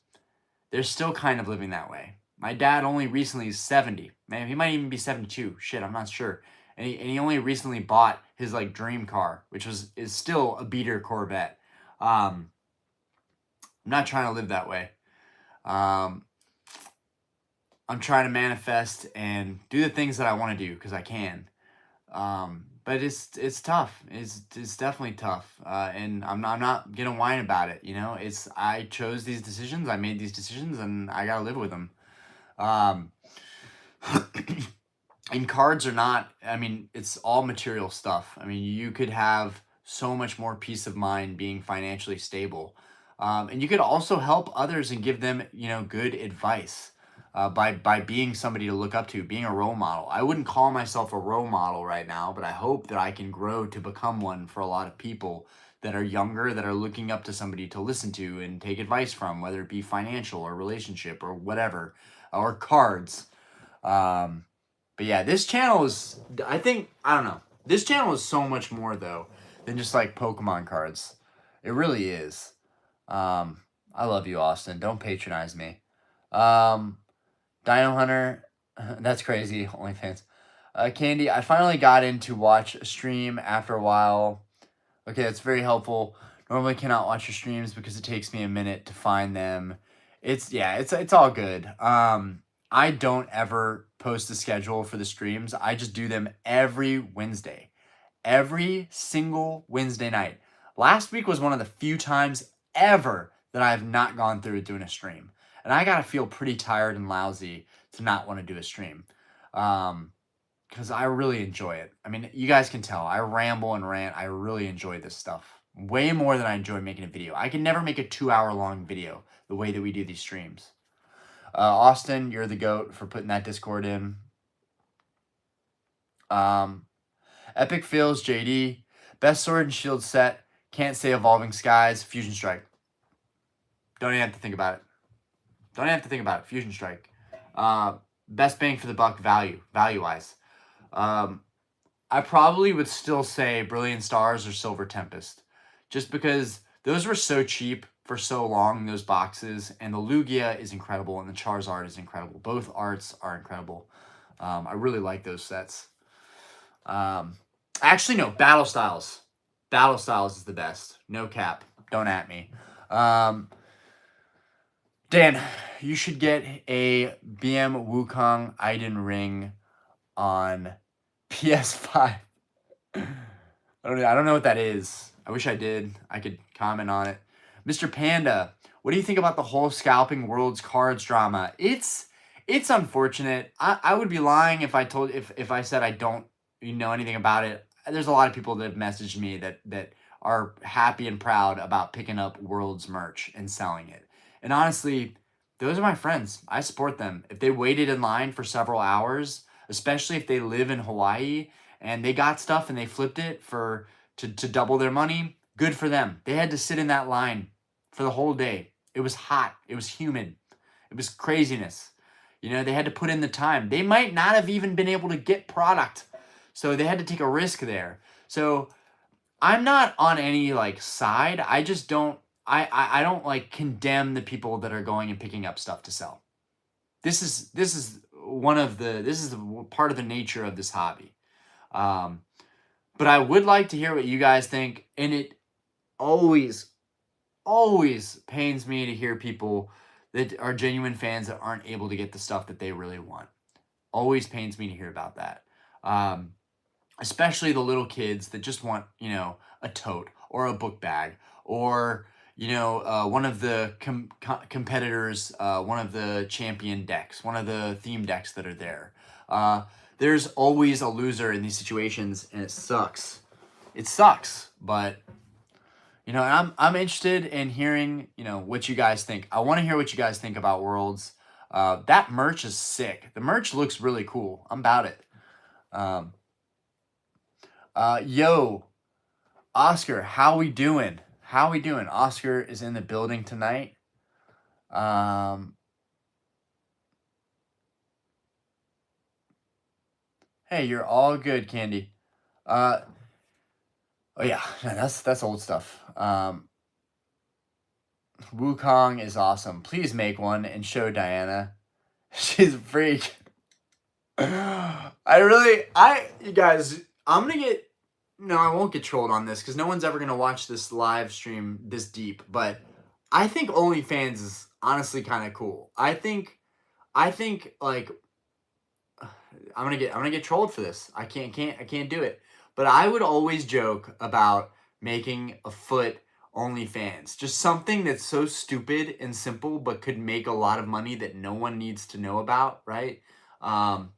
They're still kind of living that way. My dad only recently is 70. Man, he might even be 72. Shit, I'm not sure. And he only recently bought his like dream car, which is still a beater Corvette. I'm not trying to live that way. Um, I'm trying to manifest and do the things that I want to do because I can. But it's tough. It's definitely tough. And I'm not gonna whine about it. You know, it's I chose these decisions. I made these decisions, and I gotta live with them. Um, and cards are not. I mean, it's all material stuff. I mean, you could have so much more peace of mind being financially stable, and you could also help others and give them, good advice. By being somebody to look up to, being a role model. I wouldn't call myself a role model right now, but I hope that I can grow to become one for a lot of people that are younger, that are looking up to somebody to listen to and take advice from, whether it be financial or relationship or whatever, or cards. Um, but yeah, this channel is, I don't know. This channel is so much more, though, than just like Pokemon cards. It really is. Um, I love you, Austin. Don't patronize me. Um, Dino Hunter, that's crazy. OnlyFans. Candy, I finally got in to watch a stream after a while. Okay, that's very helpful. Normally cannot watch your streams because it takes me a minute to find them. It's all good. I don't ever post a schedule for the streams. I just do them every Wednesday. Every single Wednesday night. Last week was one of the few times ever that I have not gone through doing a stream. And I gotta feel pretty tired and lousy to not want to do a stream. Because I really enjoy it. I mean, you guys can tell. I ramble and rant. I really enjoy this stuff. Way more than I enjoy making a video. I can never make a 2-hour long video the way that we do these streams. Austin, you're the GOAT for putting that Discord in. Epic Feels, JD. Best Sword and Shield set. Can't say Evolving Skies. Fusion Strike. Don't even have to think about it. Don't even have to think about it. Fusion Strike. Best bang for the buck value-wise. I probably would still say Brilliant Stars or Silver Tempest. Just because those were so cheap for so long, those boxes. And the Lugia is incredible and the Charizard is incredible. Both arts are incredible. I really like those sets. Actually, no, Battle Styles. Battle Styles is the best. No cap. Don't at me. Dan, you should get a BM Wukong Aiden ring on PS5. I don't know what that is. I wish I did. I could comment on it. Mr. Panda, what do you think about the whole Scalping Worlds cards drama? It's unfortunate. I would be lying if I said I don't know anything about it. There's a lot of people that have messaged me that are happy and proud about picking up Worlds merch and selling it. And honestly, those are my friends. I support them. If they waited in line for several hours, especially if they live in Hawaii and they got stuff and they flipped it to double their money, good for them. They had to sit in that line for the whole day. It was hot. It was humid. It was craziness. They had to put in the time. They might not have even been able to get product. So they had to take a risk there. So I'm not on any side. I just don't I don't condemn the people that are going and picking up stuff to sell. This is part of the nature of this hobby. But I would like to hear what you guys think, and it always pains me to hear people that are genuine fans that aren't able to get the stuff that they really want. Always pains me to hear about that. Especially the little kids that just want, a tote or a book bag or, one of the competitors, one of the champion decks, one of the theme decks that are there. There's always a loser in these situations, and it sucks. It sucks, but I'm interested in hearing, what you guys think. I want to hear what you guys think about Worlds. That merch is sick. The merch looks really cool. I'm about it. Yo, Oscar, how we doing? How we doing? Oscar is in the building tonight. Hey, you're all good, Candy. Uh, oh yeah, no, that's old stuff. Wukong is awesome. Please make one and show Diana. She's a freak. You guys, I'm gonna get, no, I won't get trolled on this because no one's ever gonna watch this live stream this deep, but I think OnlyFans is honestly kind of cool. I think like I'm gonna get trolled for this. I can't do it. But I would always joke about making a foot OnlyFans. Just something that's so stupid and simple but could make a lot of money that no one needs to know about, right? Um,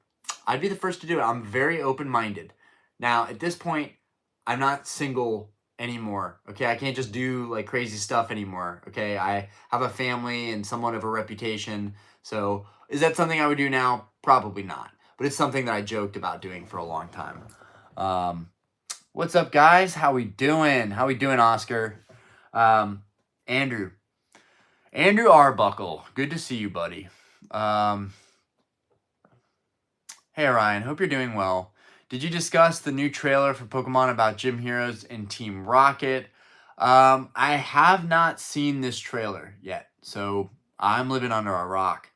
I'd be the first to do it. I'm very open-minded. Now, at this point, I'm not single anymore. Okay, I can't just do like crazy stuff anymore. Okay, I have a family and somewhat of a reputation. So, is that something I would do now? Probably not. But it's something that I joked about doing for a long time. What's up, guys? How we doing? How we doing, Oscar? Andrew. Andrew Arbuckle. Good to see you, buddy. Hey, Ryan. Hope you're doing well. Did you discuss the new trailer for Pokemon about Gym Heroes and Team Rocket? I have not seen this trailer yet, so I'm living under a rock.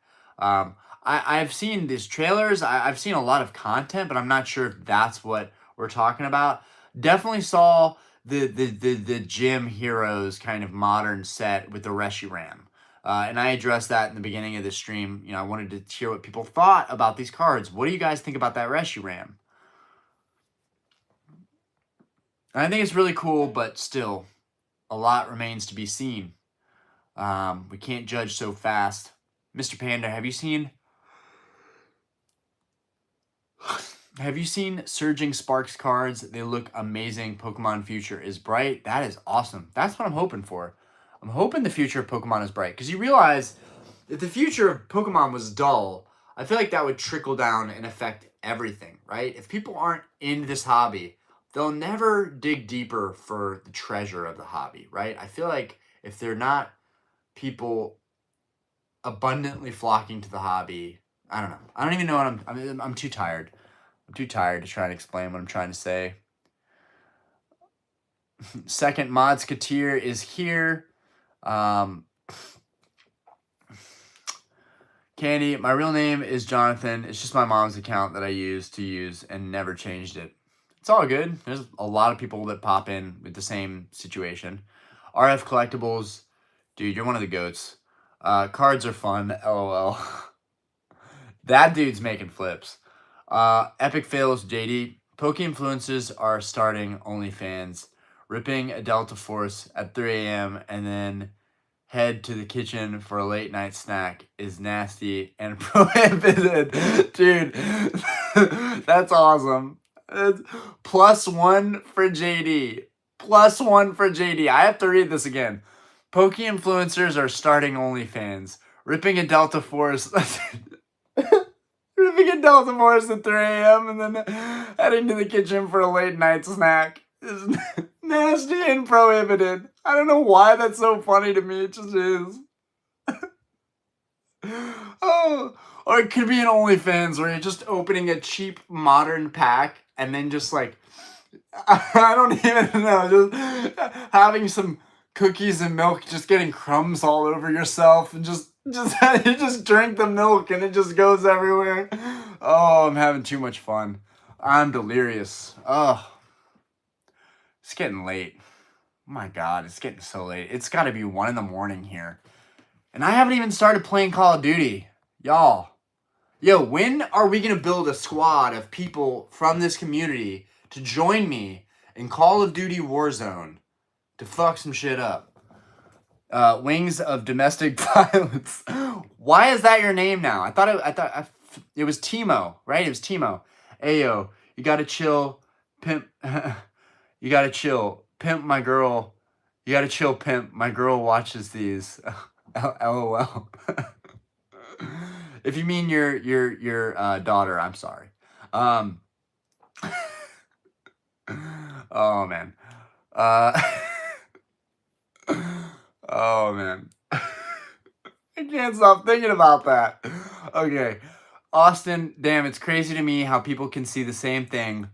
I've seen these trailers. I've seen a lot of content, but I'm not sure if that's what we're talking about. Definitely saw the Gym Heroes kind of modern set with the Reshiram. And I addressed that in the beginning of the stream. You know, I wanted to hear what people thought about these cards. What do you guys think about that Reshiram? And I think it's really cool, but still, a lot remains to be seen. We can't judge so fast. Mr. Panda, have you seen Surging Sparks cards? They look amazing. Pokemon future is bright. That is awesome. That's what I'm hoping for. I'm hoping the future of Pokemon is bright. Because you realize if the future of Pokemon was dull, I feel like that would trickle down and affect everything, right? If people aren't in this hobby, they'll never dig deeper for the treasure of the hobby, right? I feel like if they're not people abundantly flocking to the hobby, I don't know. I don't even know what I'm too tired. I'm too tired to try and explain what I'm trying to say. Second Modsketeer is here. Candy, my real name is Jonathan. It's just my mom's account that I use and never changed it. It's all good. There's a lot of people that pop in with the same situation. RF Collectibles, dude, you're one of the goats. Cards are fun, LOL. That dude's making flips. Epic Fails, JD. Poke influencers are starting OnlyFans, ripping a Delta Force at 3 a.m. and then head to the kitchen for a late night snack is nasty and prohibited. Dude, that's awesome. It's +1 for JD. +1 for JD. I have to read this again. Poke influencers are starting OnlyFans, ripping a Delta Force. Ripping a Delta Force at 3 a.m. and then heading to the kitchen for a late night snack is nasty and prohibited. I don't know why that's so funny to me. It just is. Oh, or it could be an OnlyFans where you're just opening a cheap modern pack and then just like, I don't even know, just having some cookies and milk, just getting crumbs all over yourself and just you just drink the milk and it just goes everywhere. Oh, I'm having too much fun. I'm delirious. Oh, it's getting late. Oh my God, it's getting so late. It's got to be 1 a.m. here. And I haven't even started playing Call of Duty. Y'all. Yo, when are we going to build a squad of people from this community to join me in Call of Duty Warzone to fuck some shit up? Wings of Domestic Violence. Why is that your name now? I thought it was Timo, right? It was Timo. Ayo, you gotta chill, pimp. You gotta chill, pimp. My girl. You gotta chill, pimp. My girl watches these. LOL. If you mean your daughter, I'm sorry. Oh man. Oh man. I can't stop thinking about that. Okay. Austin, damn, it's crazy to me how people can see the same thing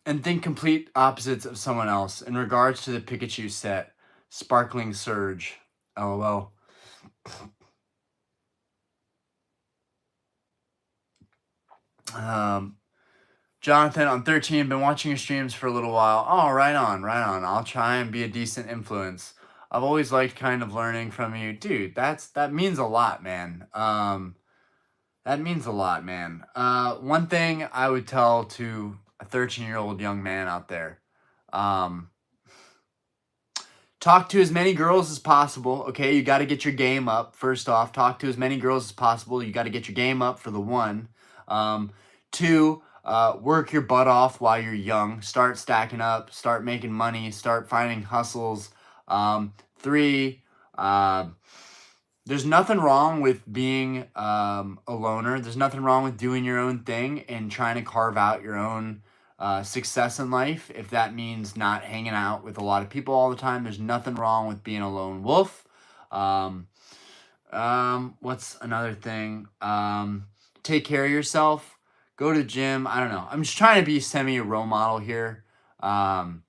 and think complete opposites of someone else in regards to the Pikachu set. Sparkling Surge. LOL. Um, Jonathan, I'm 13, been watching your streams for a little while. Oh, right on, right on. I'll try and be a decent influence. I've always liked kind of learning from you. Dude, that means a lot, man. That means a lot, man. One thing I would tell to a 13-year-old young man out there, um, talk to as many girls as possible. Okay, you got to get your game up. First off, talk to as many girls as possible. You got to get your game up for the one. Two, work your butt off while you're young. Start stacking up. Start making money. Start finding hustles. Three, there's nothing wrong with being a loner. There's nothing wrong with doing your own thing and trying to carve out your own success in life. If that means not hanging out with a lot of people all the time, there's nothing wrong with being a lone wolf. What's another thing? Take care of yourself. Go to the gym. I don't know. I'm just trying to be semi a role model here. Damn,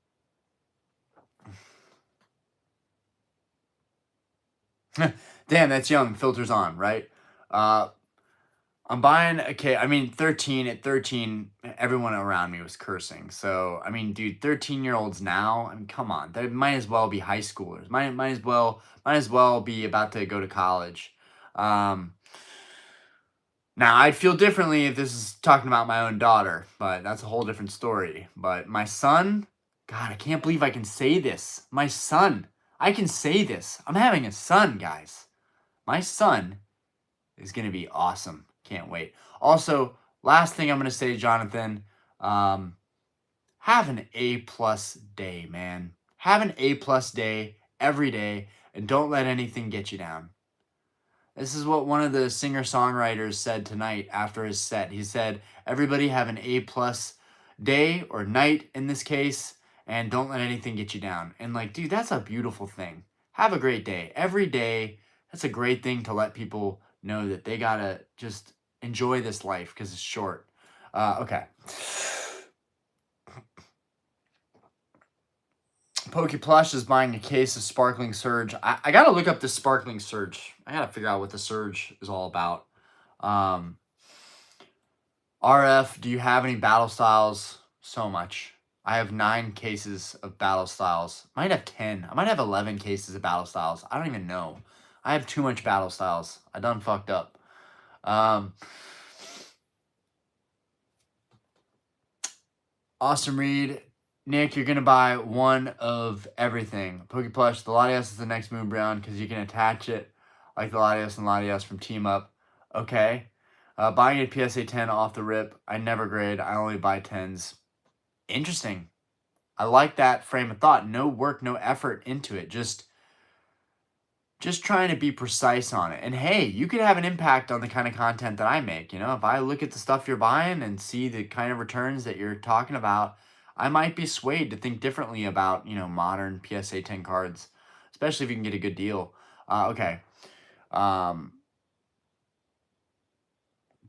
that's young. Filters on, right? I'm buying a case. I mean, 13 at 13, everyone around me was cursing. So, I mean, dude, 13-year-olds now, I mean, come on. They might as well be high schoolers. Might as well be about to go to college. Um, Now, I'd feel differently if this is talking about my own daughter, but that's a whole different story. But my son, God, I can't believe I can say this. My son, I can say this. I'm having a son, guys. My son is going to be awesome. Can't wait. Also, last thing I'm going to say, Jonathan, have an A+ day, man. Have an A+ day every day, and don't let anything get you down. This is what one of the singer-songwriters said tonight after his set. He said, everybody have an A+ day or night in this case, and don't let anything get you down. And like, dude, that's a beautiful thing. Have a great day. Every day, that's a great thing to let people know that they gotta just enjoy this life because it's short. Okay. Pokeplush is buying a case of Sparkling Surge. I gotta look up this Sparkling Surge. I gotta figure out what the Surge is all about. Um, RF, do you have any battle styles? So much. I have 9 cases of battle styles. I might have 10. I might have 11 cases of battle styles. I don't even know. I have too much battle styles. I done fucked up. Awesome Reed. Nick, you're going to buy one of everything. Pokeplush, the Latias is the next move round because you can attach it like the Latias and Latias from Team Up. Okay. Buying a PSA 10 off the rip. I never grade. I only buy 10s. Interesting. I like that frame of thought. No work, no effort into it. Just trying to be precise on it. And hey, you could have an impact on the kind of content that I make. You know, if I look at the stuff you're buying and see the kind of returns that you're talking about, I might be swayed to think differently about, you know, modern PSA 10 cards, especially if you can get a good deal. Okay.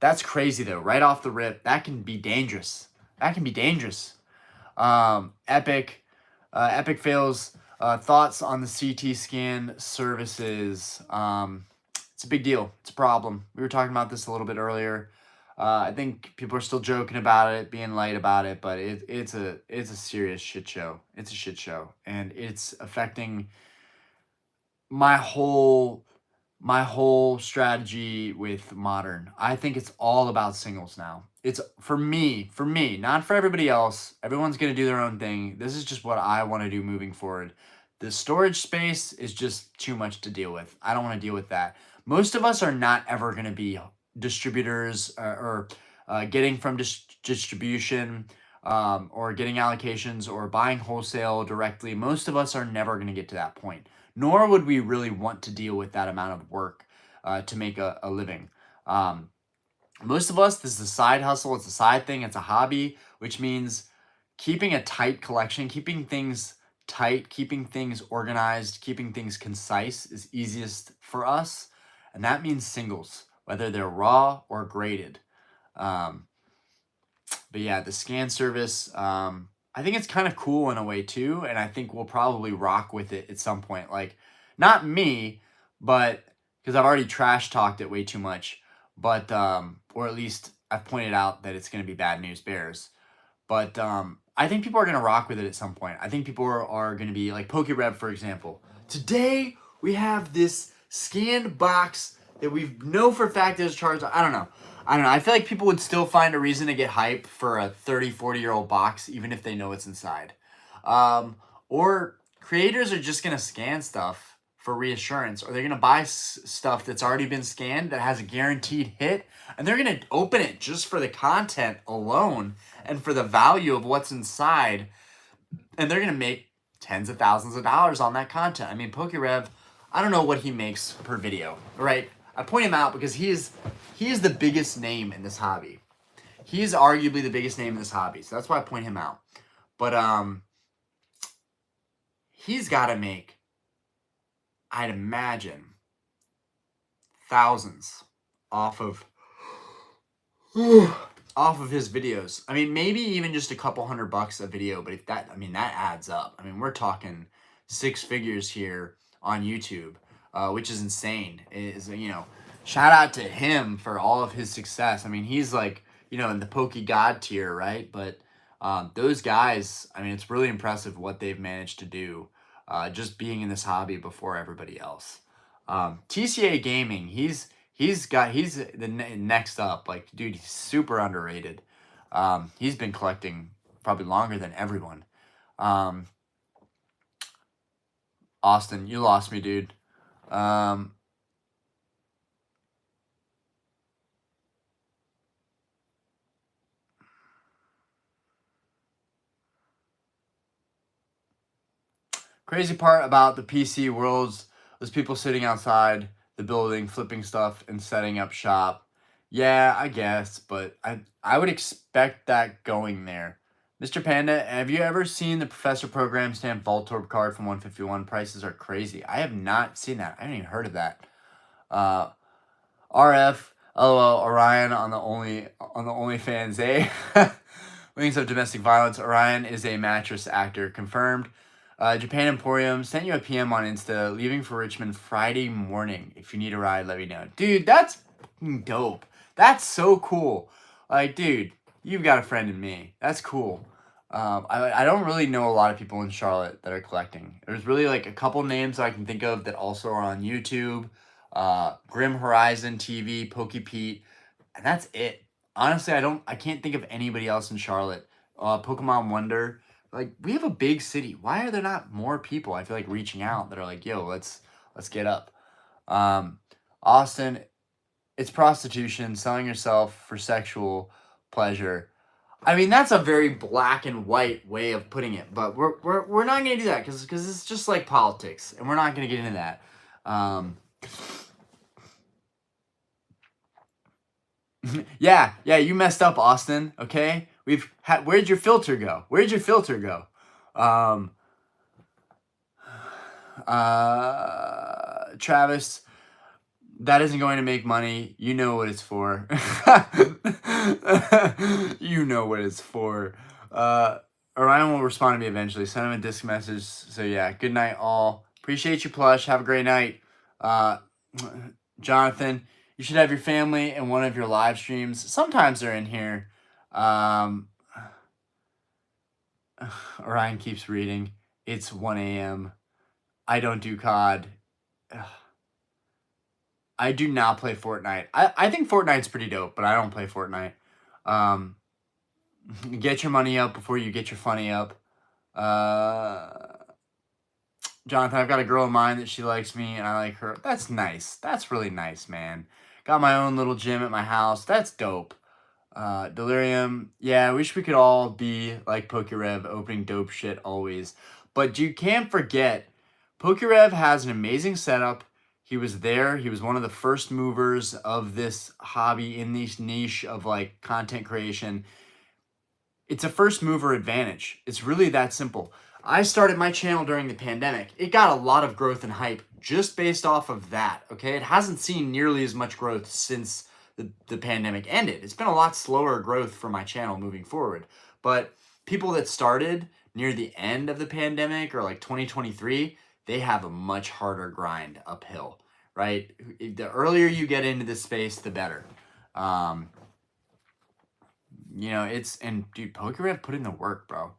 That's crazy though. Right off the rip, that can be dangerous. That can be dangerous. Epic fails. Thoughts on the CT scan services. It's a big deal. It's a problem. We were talking about this a little bit earlier. I think people are still joking about it, being light about it, but it's a serious shit show. It's a shit show, and it's affecting my whole strategy with modern. I think it's all about singles now. It's for me, not for everybody else. Everyone's going to do their own thing. This is just what I want to do moving forward. The storage space is just too much to deal with. I don't want to deal with that. Most of us are not ever going to be distributors or getting from distribution or getting allocations or buying wholesale directly. Most of us are never going to get to that point, nor would we really want to deal with that amount of work to make a living. Most of us, this is a side hustle, it's a side thing, it's a hobby, which means keeping a tight collection, keeping things tight, keeping things organized, keeping things concise is easiest for us. and that means singles, whether they're raw or graded. Um, but yeah, the scan service, I think it's kind of cool in a way too, and I think we'll probably rock with it at some point. Like, not me, but because I've already trash talked it way too much, but or at least I've pointed out that it's going to be bad news bears. But I think people are going to rock with it at some point. I think people are going to be like PokeRev, for example. Today, we have this scanned box that we know for a fact is charged. I don't know. I feel like people would still find a reason to get hype for a 30, 40-year-old box, even if they know what's inside. Or creators are just going to scan stuff for reassurance, or they're going to buy stuff that's already been scanned that has a guaranteed hit, and they're going to open it just for the content alone and for the value of what's inside, and they're going to make tens of thousands of dollars on that content. I mean, PokeRev, I don't know what he makes per video, right? I point him out because he is the biggest name in this hobby. He is arguably the biggest name in this hobby, so that's why I point him out. But he's got to make, I'd imagine, thousands off of his videos. I mean, maybe even just a couple $100 a video, but if that, I mean, that adds up. I mean, we're talking 6 figures here on YouTube, which is insane. Shout out to him for all of his success. I mean, he's like, in the Poke God tier, right? But those guys, I mean, it's really impressive what they've managed to do, just being in this hobby before everybody else. TCA Gaming, he's the next up. Like, dude, he's super underrated. He's been collecting probably longer than everyone. Austin, you lost me, dude. Crazy part about the PC worlds was people sitting outside the building, flipping stuff and setting up shop. Yeah, I guess, but I would expect that going there. Mr. Panda, have you ever seen the Professor Program stamp Voltorb card from 151? Prices are crazy. I have not seen that. I haven't even heard of that. RF, LOL, Orion on the OnlyFans, eh? Wings of domestic violence. Orion is a mattress actor, confirmed. Japan Emporium sent you a PM on Insta, leaving for Richmond Friday morning. If you need a ride, let me know. Dude, that's dope. That's so cool. Like, dude, you've got a friend in me. That's cool. I don't really know a lot of people in Charlotte that are collecting. There's really like a couple names I can think of that also are on YouTube. Grim Horizon TV, Pokey Pete, and that's it. Honestly, I can't think of anybody else in Charlotte. Pokemon Wonder. Like, we have a big city. Why are there not more people, I feel like, reaching out that are like, yo, let's get up. Austin, it's prostitution, selling yourself for sexual pleasure. I mean, that's a very black and white way of putting it, but we're not gonna do that because it's just like politics, and we're not gonna get into that. Yeah, you messed up, Austin. Okay, where'd your filter go? Travis, that isn't going to make money. You know what it's for. You know what it's for. Orion will respond to me eventually. Send him a disc message. So yeah, good night all. Appreciate you, Plush. Have a great night. Jonathan, you should have your family in one of your live streams. Sometimes they're in here. Orion keeps reading. It's 1 a.m. I don't do COD. I do not play Fortnite. I think Fortnite's pretty dope, but I don't play Fortnite. Get your money up before you get your funny up. Jonathan, I've got a girl in mind that she likes me and I like her. That's nice. That's really nice, man. Got my own little gym at my house. That's dope. Delirium. Yeah, I wish we could all be like PokeRev, opening dope shit always. But you can't forget, PokeRev has an amazing setup. He was there. He was one of the first movers of this hobby in this niche of like content creation. It's a first mover advantage. It's really that simple. I started my channel during the pandemic. It got a lot of growth and hype just based off of that, okay? It hasn't seen nearly as much growth since the pandemic ended. It's been a lot slower growth for my channel moving forward. But people that started near the end of the pandemic or like 2023, they have a much harder grind uphill, right? The earlier you get into this space, the better. You know, and dude, PokeRev put in the work, bro.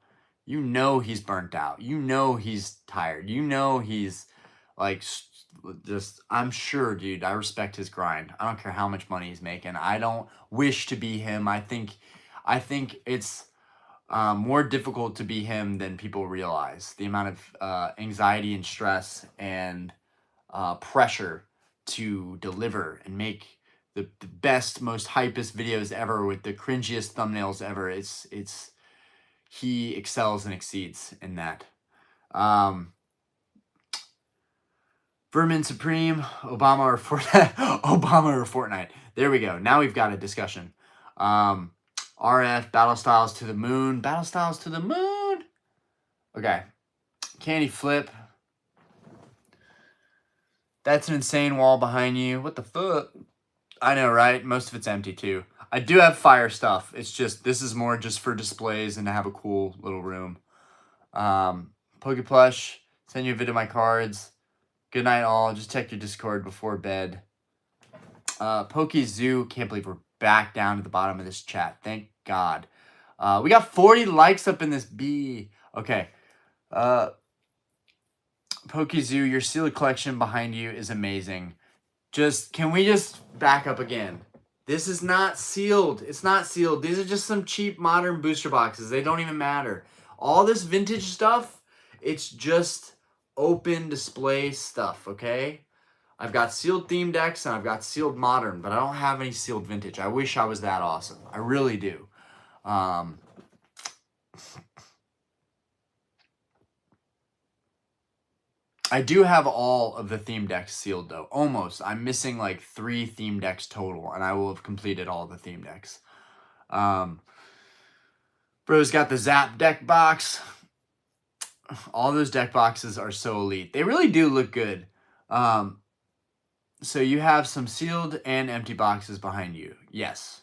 You know he's burnt out. You know he's tired. You know he's like just, I'm sure, dude, I respect his grind. I don't care how much money he's making. I don't wish to be him. I think it's more difficult to be him than people realize. The amount of anxiety and stress and pressure to deliver and make the best, most hypest videos ever with the cringiest thumbnails ever. It's he excels and exceeds in that. Vermin Supreme, Obama or Fortnite. Obama or Fortnite. There we go. Now we've got a discussion. RF, Battle Styles to the moon. Battle Styles to the moon. Okay. Candy Flip. That's an insane wall behind you. What the fuck? I know, right? Most of it's empty too. I do have fire stuff. It's just, this is more just for displays and to have a cool little room. Poke Plush, send you a video of my cards. Good night all. Just check your Discord before bed. Poke Zoo, can't believe we're back down to the bottom of this chat. Thank God. We got 40 likes up in this B. Okay. Poke Zoo, your sealed collection behind you is amazing. Can we just back up again? This is not sealed. It's not sealed. These are just some cheap modern booster boxes. They don't even matter. All this vintage stuff, it's just open display stuff, okay? I've got sealed theme decks and I've got sealed modern, but I don't have any sealed vintage. I wish I was that awesome. I really do. I do have all of the theme decks sealed though, almost. I'm missing like 3 theme decks total, and I will have completed all the theme decks. Bro's got the Zap deck box. All those deck boxes are so elite. They really do look good. So you have some sealed and empty boxes behind you. Yes.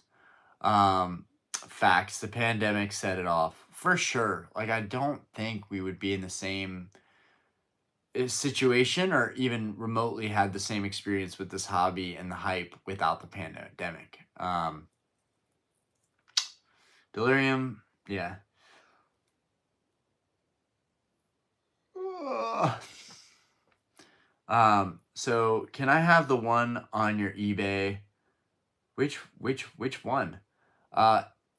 Facts. The pandemic set it off. For sure. Like, I don't think we would be in the same situation or even remotely had the same experience with this hobby and the hype without the pandemic. Delirium, yeah. So can I have the one on your eBay? Which one?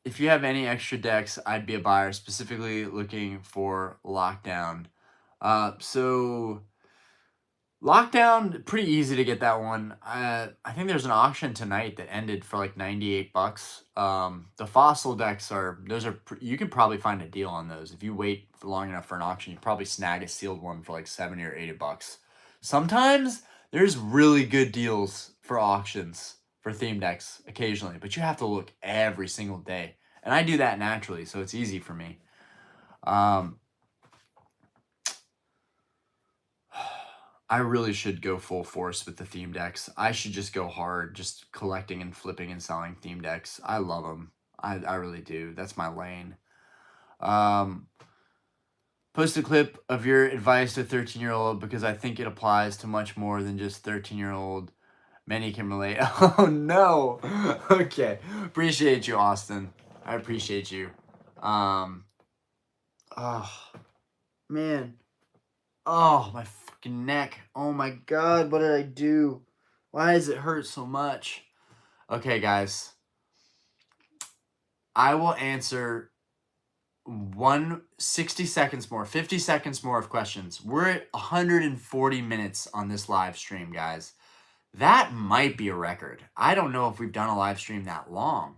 If you have any extra decks, I'd be a buyer, specifically looking for Lockdown. So Lockdown, pretty easy to get that one. I think there's an auction tonight that ended for like $98. The fossil decks you can probably find a deal on those. If you wait for long enough for an auction, you probably snag a sealed one for like $70 or $80. Sometimes there's really good deals for auctions for theme decks occasionally, but you have to look every single day. And I do that naturally, so it's easy for me. I really should go full force with the theme decks. I should just go hard, just collecting and flipping and selling theme decks. I love them. I really do. That's my lane. Post a clip of your advice to a 13-year-old because I think it applies to much more than just 13-year-old. Many can relate. Oh, no. Okay. Appreciate you, Austin. I appreciate you. Oh, man. Oh, my fucking neck. Oh my God, what did I do? Why does it hurt so much? Okay, guys. I will answer 60 seconds more, 50 seconds more of questions. We're at 140 minutes on this live stream, guys. That might be a record. I don't know if we've done a live stream that long.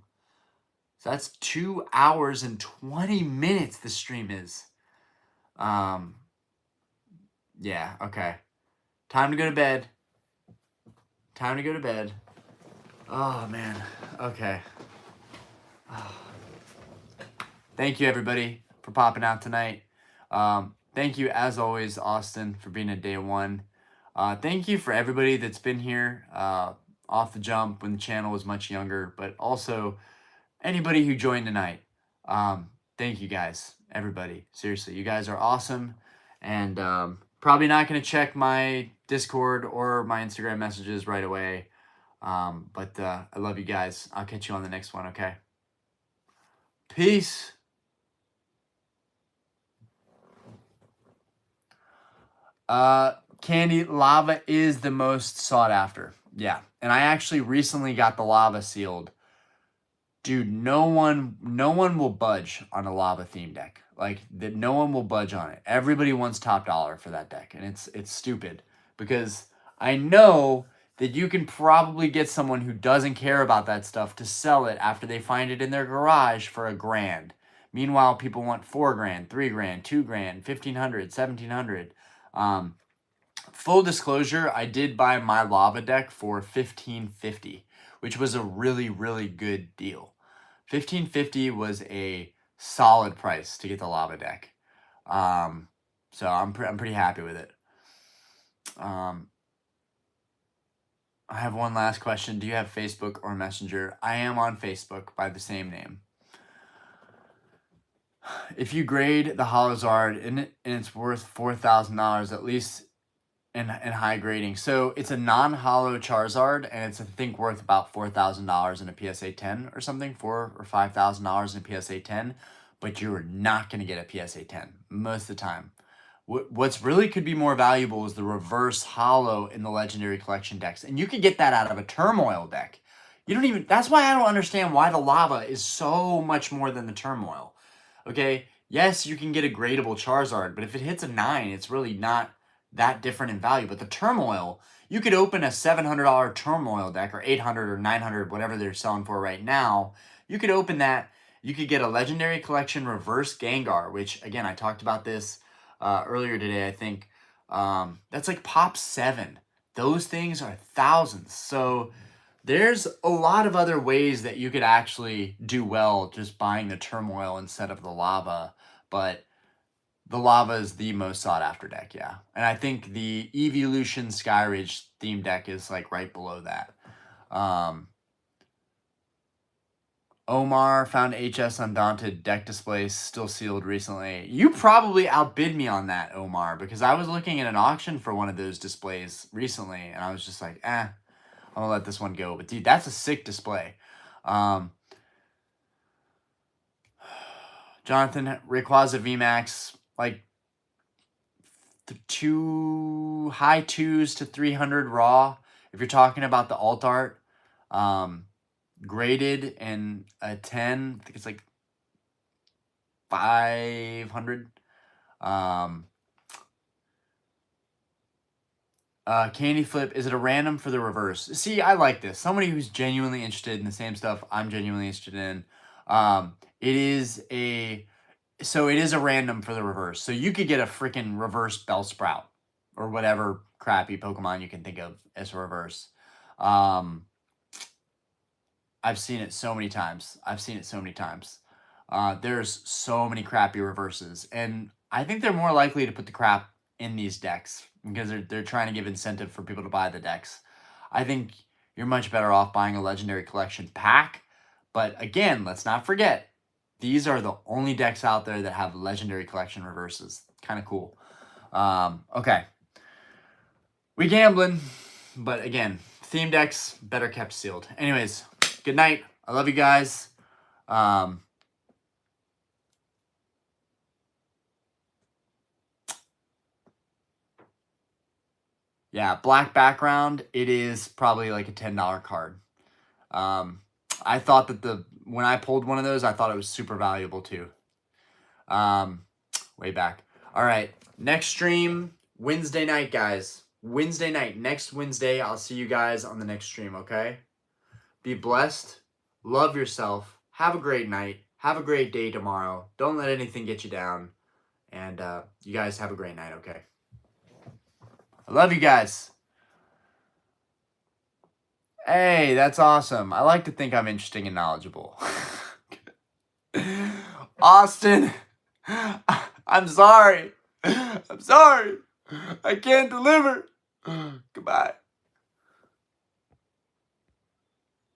So that's 2 hours and 20 minutes the stream is. Yeah, okay. Time to go to bed. Time to go to bed. Oh, man. Okay. Oh. Thank you, everybody, for popping out tonight. thank you as always, Austin, for being a day one. Thank you for everybody that's been here off the jump when the channel was much younger, but also anybody who joined tonight. Thank you guys, everybody. Seriously, you guys are awesome. And probably not going to check my Discord or my Instagram messages right away. But I love you guys. I'll catch you on the next one, okay? Peace. Candy, lava is the most sought after. Yeah. And I actually recently got the lava sealed. Dude, no one will budge on a lava theme deck. Like that, no one will budge on it. Everybody wants top dollar for that deck, and it's stupid because I know that you can probably get someone who doesn't care about that stuff to sell it after they find it in their garage for $1,000. Meanwhile, people want $4,000, $3,000, $2,000, 1,500, 1,700. Full disclosure, I did buy my lava deck for $1,550, which was a really, really good deal. $1,550 was a solid price to get the lava deck. So I'm pretty happy with it. I have one last question. Do you have Facebook or Messenger? I am on Facebook by the same name. If you grade the Holozard and it's worth $4,000 at least in high grading. So it's a non-holo Charizard, and it's I think worth about $4,000 in a PSA 10 or something, $4,000 or $5,000 in a PSA 10. But you're not going to get a PSA 10 most of the time. What's really could be more valuable is the reverse holo in the Legendary Collection decks, and you could get that out of a Turmoil deck. You don't even. That's why I don't understand why the lava is so much more than the Turmoil. Okay, yes, you can get a gradable Charizard, but if it hits a 9, it's really not that different in value. But the Turmoil, you could open a $700 Turmoil deck, or $800 or $900, whatever they're selling for right now. You could open that. You could get a Legendary Collection reverse Gengar, which again I talked about this earlier today. I think that's like pop 7. Those things are thousands. So there's a lot of other ways that you could actually do well just buying the Turmoil instead of the lava, but the lava is the most sought after deck, yeah. And I think the Evolution Skyridge theme deck is like right below that. Omar found HS Undaunted deck displays still sealed recently. You probably outbid me on that, Omar, because I was looking at an auction for one of those displays recently, and I was just like, I'm gonna let this one go. But dude, that's a sick display. Jonathan, Rayquaza VMAX, like high 2s to 300 raw. If you're talking about the alt art, graded and a 10, I think it's like 500. Candy Flip, is it a random for the reverse? See, I like this. Somebody who's genuinely interested in the same stuff I'm genuinely interested in. It is a random for the reverse. So you could get a freaking reverse Bellsprout or whatever crappy Pokemon you can think of as a reverse. I've seen it so many times. There's so many crappy reverses, and I think they're more likely to put the crap in these decks because they're trying to give incentive for people to buy the decks. I think you're much better off buying a Legendary Collection pack. But again, let's not forget, these are the only decks out there that have Legendary Collection reverses. Kind of cool. Okay. We gambling, but again, theme decks better kept sealed. Anyways, good night. I love you guys. Yeah, black background. It is probably like a $10 card. I thought that when I pulled one of those, I thought it was super valuable too. Way back. All right, next stream Wednesday night, guys. Wednesday night, next Wednesday. I'll see you guys on the next stream. Okay. Be blessed. Love yourself. Have a great night. Have a great day tomorrow. Don't let anything get you down. And you guys have a great night. Okay. I love you guys. Hey, that's awesome. I like to think I'm interesting and knowledgeable. Austin, I'm sorry. I'm sorry. I can't deliver. Goodbye.